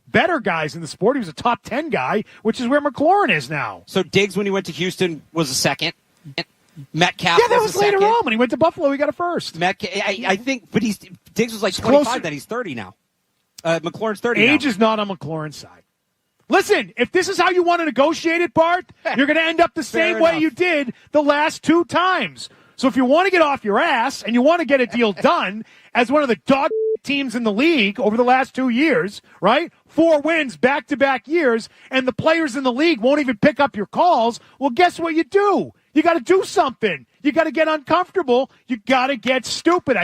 Speaker 9: better guys in the sport. He was a top 10 guy, which is where McLaurin is now.
Speaker 10: So Diggs, when he went to Houston, was a second. Metcalf.
Speaker 9: Yeah, that was later
Speaker 10: second.
Speaker 9: on. When he went to Buffalo, he got a first.
Speaker 10: I think, but Diggs was like 25 then. He's 30 now. McLaurin's 30
Speaker 9: Age
Speaker 10: now.
Speaker 9: is not on McLaurin's side. Listen, if this is how you want to negotiate it, Bart, you're going to end up the same way you did the last 2 times. So if you want to get off your ass and you want to get a deal done as one of the dog teams in the league over the last 2 years, right? 4 wins back-to-back years, and the players in the league won't even pick up your calls, well, guess what you do? You got to do something. You got to get uncomfortable. You got to get stupid.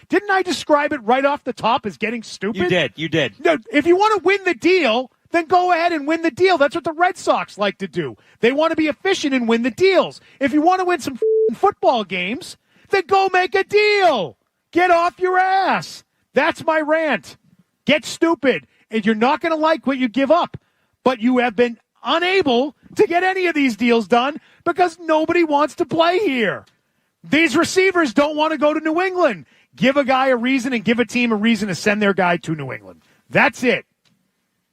Speaker 9: Didn't I describe it right off the top as getting stupid?
Speaker 10: You did.
Speaker 9: No, if you want to win the deal, then go ahead and win the deal. That's what the Red Sox like to do. They want to be efficient and win the deals. If you want to win some football games, then go make a deal. Get off your ass. That's my rant. Get stupid. And you're not going to like what you give up. But you have been unable to get any of these deals done because nobody wants to play here. These receivers don't want to go to New England. Give a guy a reason and give a team a reason to send their guy to New England. That's it.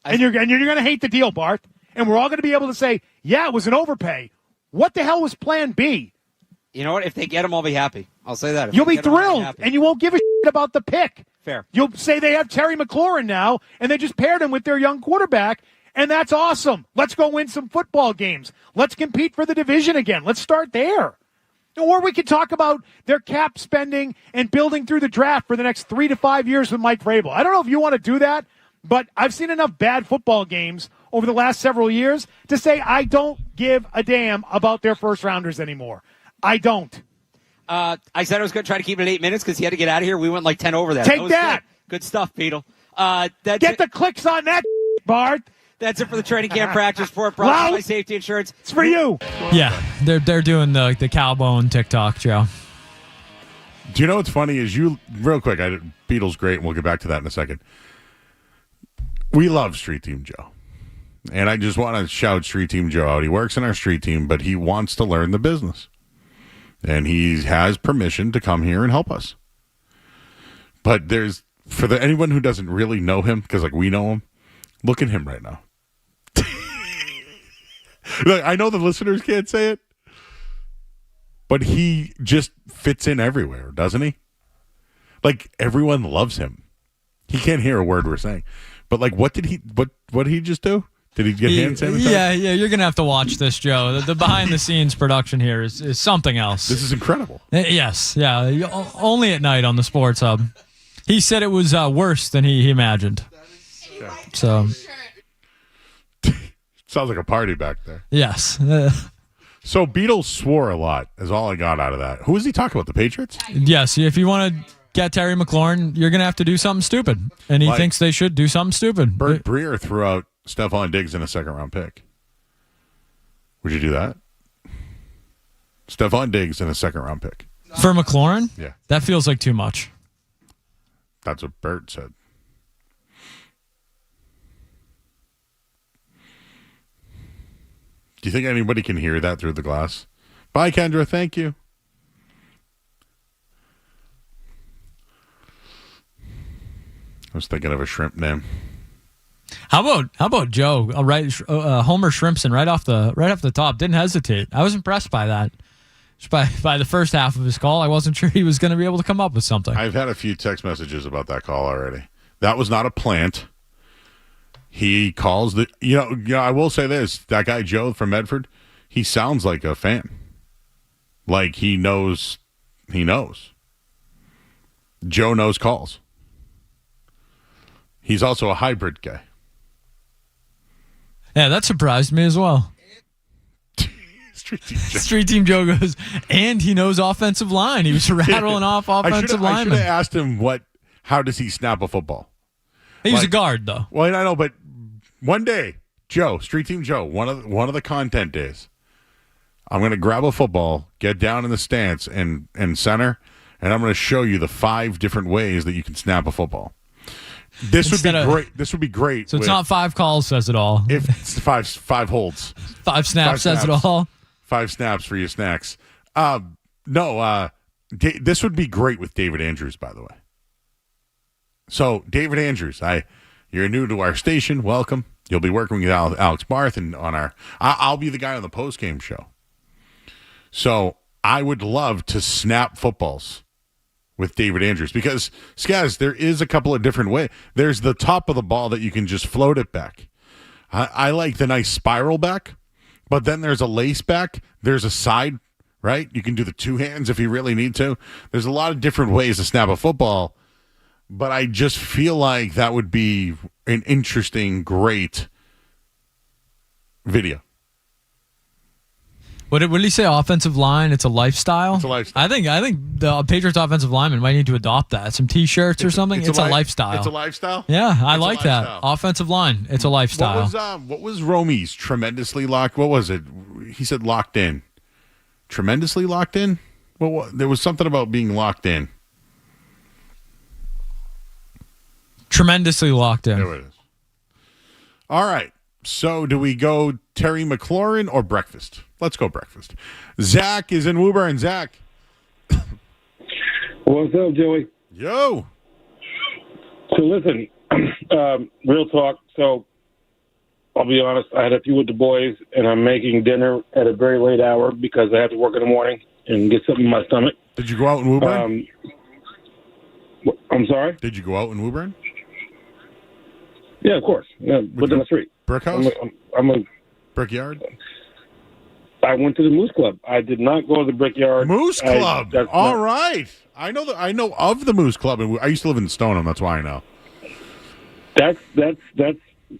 Speaker 9: And you're going to hate the deal, Bart. And we're all going to be able to say, yeah, it was an overpay. What the hell was plan B?
Speaker 10: You know what? If they get him, I'll be happy. I'll say that.
Speaker 9: You'll be thrilled, and you won't give a shit about the pick.
Speaker 10: Fair.
Speaker 9: You'll say they have Terry McLaurin now, and they just paired him with their young quarterback, and that's awesome. Let's go win some football games. Let's compete for the division again. Let's start there. Or we could talk about their cap spending and building through the draft for the next 3 to 5 years with Mike Vrabel. I don't know if you want to do that, but I've seen enough bad football games over the last several years to say I don't give a damn about their first-rounders anymore. I don't.
Speaker 10: I said I was going to try to keep it at 8 minutes because he had to get out of here. We went like 10 over that.
Speaker 9: Take that.
Speaker 10: Good stuff, Beetle.
Speaker 9: Get the clicks on that, Bart.
Speaker 10: That's it for the training camp practice report brought by Safety Insurance.
Speaker 9: It's for you.
Speaker 3: Yeah, they're doing the cowbone TikTok, Joe.
Speaker 4: Do you know what's funny is real quick, Beatles great, and we'll get back to that in a second. We love Street Team Joe. And I just want to shout Street Team Joe out. He works in our street team, but he wants to learn the business. And he has permission to come here and help us. But anyone who doesn't really know him, because like we know him, look at him right now. Look, I know the listeners can't say it, but he just fits in everywhere, doesn't he? Like everyone loves him. He can't hear a word we're saying. But like, what did he just do? Did he get hand sanitizer?
Speaker 3: Yeah, you're going to have to watch this, Joe. The behind-the-scenes production here is something else.
Speaker 4: This is incredible.
Speaker 3: Yes, yeah. Only at night on the Sports Hub. He said it was worse than he imagined. So,
Speaker 4: sounds like a party back there.
Speaker 3: Yes.
Speaker 4: So Beatles swore a lot is all I got out of that. Who is he talking about, the Patriots?
Speaker 3: Yes, if you want to get Terry McLaurin, you're going to have to do something stupid. And he thinks they should do something stupid.
Speaker 4: Bert Breer threw out Stephon Diggs in a second-round pick. Would you do that? Stephon Diggs in a second-round pick.
Speaker 3: For McLaurin?
Speaker 4: Yeah.
Speaker 3: That feels like too much.
Speaker 4: That's what Bert said. Do you think anybody can hear that through the glass? Bye, Kendra. Thank you. I was thinking of a shrimp name.
Speaker 3: How about Joe? Homer Shrimpson right off the top. Didn't hesitate. I was impressed by that. Just by the first half of his call, I wasn't sure he was going to be able to come up with something.
Speaker 4: I've had a few text messages about that call already. That was not a plant. He calls I will say this. That guy Joe from Medford, he sounds like a fan. Like he knows. Joe knows calls. He's also a hybrid guy.
Speaker 3: Yeah, that surprised me as well. Street Team Joe goes, and he knows offensive line. He was rattling off offensive linemen.
Speaker 4: I should have asked him how does he snap a football?
Speaker 3: He was a guard, though.
Speaker 4: Well, I know, but one day, Joe, Street Team Joe, one of the content days, I'm going to grab a football, get down in the stance and center, and I'm going to show you the 5 different ways that you can snap a football. This would be great.
Speaker 3: So it's not 5 calls says it all.
Speaker 4: If it's 5 holds.
Speaker 3: 5 snaps says it all.
Speaker 4: 5 snaps for your snacks. No, This would be great with David Andrews, by the way. So, David Andrews, you're new to our station. Welcome. You'll be working with Alex Barth and on I'll be the guy on the postgame show. So, I would love to snap footballs with David Andrews because, Skaz, there is a couple of different ways. There's the top of the ball that you can just float it back. I like the nice spiral back, but then there's a lace back. There's a side, right? You can do the two hands if you really need to. There's a lot of different ways to snap a football, but I just feel like that would be an interesting, great video.
Speaker 3: What did he say? Offensive line? It's a lifestyle. It's a lifestyle. I think the Patriots offensive lineman might need to adopt that. Some T-shirts or something. It's a lifestyle.
Speaker 4: It's a lifestyle.
Speaker 3: Yeah, I like that. Offensive line. It's a lifestyle.
Speaker 4: What was Romy's tremendously locked? What was it? He said locked in. Tremendously locked in. There was something about being locked in.
Speaker 3: Tremendously locked in.
Speaker 4: There it is. All right. So do we go Terry McLaurin or breakfast? Let's go breakfast. Zach is in Woburn. Zach.
Speaker 8: What's up, Joey?
Speaker 4: Yo.
Speaker 8: So listen, real talk. So I'll be honest. I had a few with the boys, and I'm making dinner at a very late hour because I have to work in the morning and get something in my stomach.
Speaker 4: Did you go out in Woburn?
Speaker 8: I'm sorry?
Speaker 4: Did you go out in Woburn?
Speaker 8: Yeah, of course. Yeah, within the street.
Speaker 4: Brick house?
Speaker 8: I'm a
Speaker 4: Brickyard?
Speaker 8: I went to the Moose Club. I did not go to the Brickyard.
Speaker 4: Moose Club. All right. I know of the Moose Club, and I used to live in Stoneham. That's why I know.
Speaker 8: That's.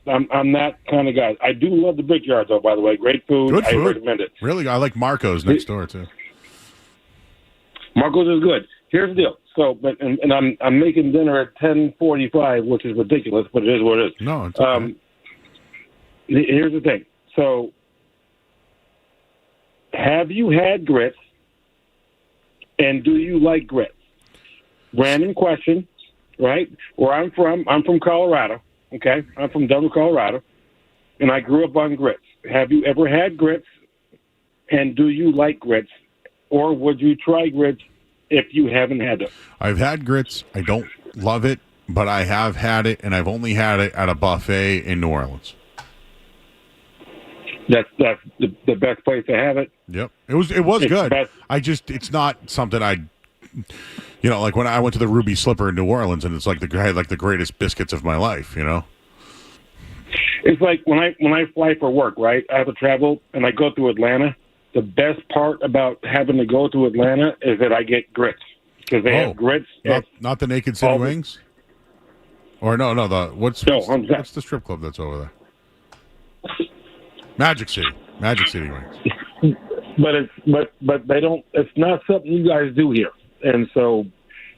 Speaker 8: I'm that kind of guy. I do love the Brickyard, though. By the way, great food.
Speaker 4: Good food.
Speaker 8: I recommend it.
Speaker 4: Really, I like Marco's next door too.
Speaker 8: Marco's is good. Here's the deal. So, and I'm making dinner at 10:45, which is ridiculous, but it is what it is.
Speaker 4: No, it's okay.
Speaker 8: Here's the thing. So, have you had grits, and do you like grits? Random question, right? Where I'm from Colorado, okay? I'm from Denver, Colorado, and I grew up on grits. Have you ever had grits, and do you like grits, or would you try grits if you haven't had them?
Speaker 4: I've had grits. I don't love it, but I have had it, and I've only had it at a buffet in New Orleans.
Speaker 8: That's the best place to have it.
Speaker 4: Yep, it was good. It's not something like when I went to the Ruby Slipper in New Orleans, and it's like the greatest biscuits of my life.
Speaker 8: It's like when I fly for work, right? I have to travel, and I go through Atlanta. The best part about having to go to Atlanta is that I get grits because they have grits.
Speaker 4: Not the Naked City Wings, or no. What's the strip club that's over there? Magic City Wings.
Speaker 8: But they don't. It's not something you guys do here, and so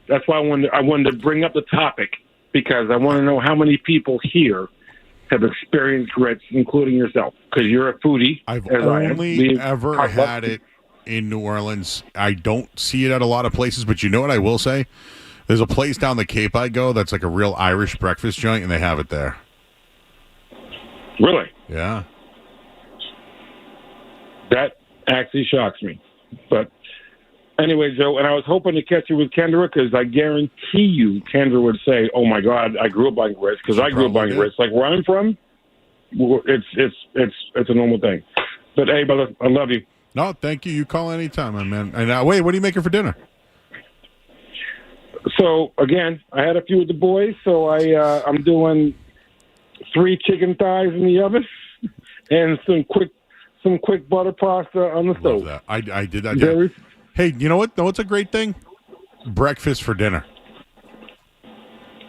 Speaker 8: that's why I wanted to bring up the topic because I want to know how many people here have experienced grits, including yourself, because you're a foodie.
Speaker 4: I've only ever had it in New Orleans. I don't see it at a lot of places, but you know what I will say? There's a place down the Cape I go that's like a real Irish breakfast joint, and they have it there.
Speaker 8: Really?
Speaker 4: Yeah.
Speaker 8: That actually shocks me. But anyway, Joe, and I was hoping to catch you with Kendra because I guarantee you Kendra would say, oh, my God, I grew up on grits because I grew up on grits. Like where I'm from, it's a normal thing. But, hey, brother, I love you.
Speaker 4: No, thank you. You call anytime, my man. And wait, what are you making for dinner?
Speaker 8: So, again, I had a few with the boys, so I'm doing 3 chicken thighs in the oven and some quick butter pasta on the stove.
Speaker 4: That. I did that. Yeah. Hey, you know what? What's a great thing? Breakfast for dinner.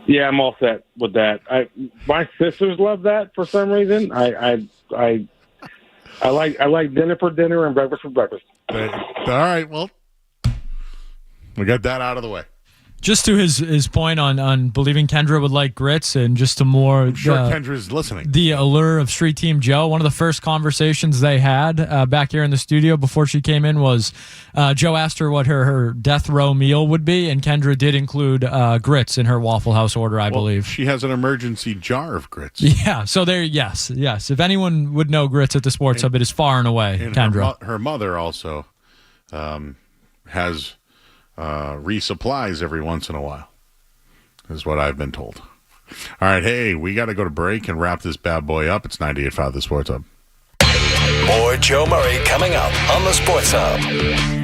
Speaker 8: Yeah, I'm all set with that. My sisters love that for some reason. I like dinner for dinner and breakfast for breakfast.
Speaker 4: All right, well, we got that out of the way.
Speaker 3: Just to his point on believing Kendra would like grits and just to more... I'm
Speaker 4: sure Kendra's listening.
Speaker 3: The allure of Street Team Joe. One of the first conversations they had back here in the studio before she came in was Joe asked her what her death row meal would be, and Kendra did include grits in her Waffle House order, I believe.
Speaker 4: She has an emergency jar of grits.
Speaker 3: Yeah, so there, yes. If anyone would know grits at the Sports Hub, it is far and away Kendra.
Speaker 4: Her mother also has... resupplies every once in a while, is what I've been told. All right, hey, we got to go to break and wrap this bad boy up. It's 98.5 The Sports Hub.
Speaker 2: More Joe Murray coming up on the Sports Hub.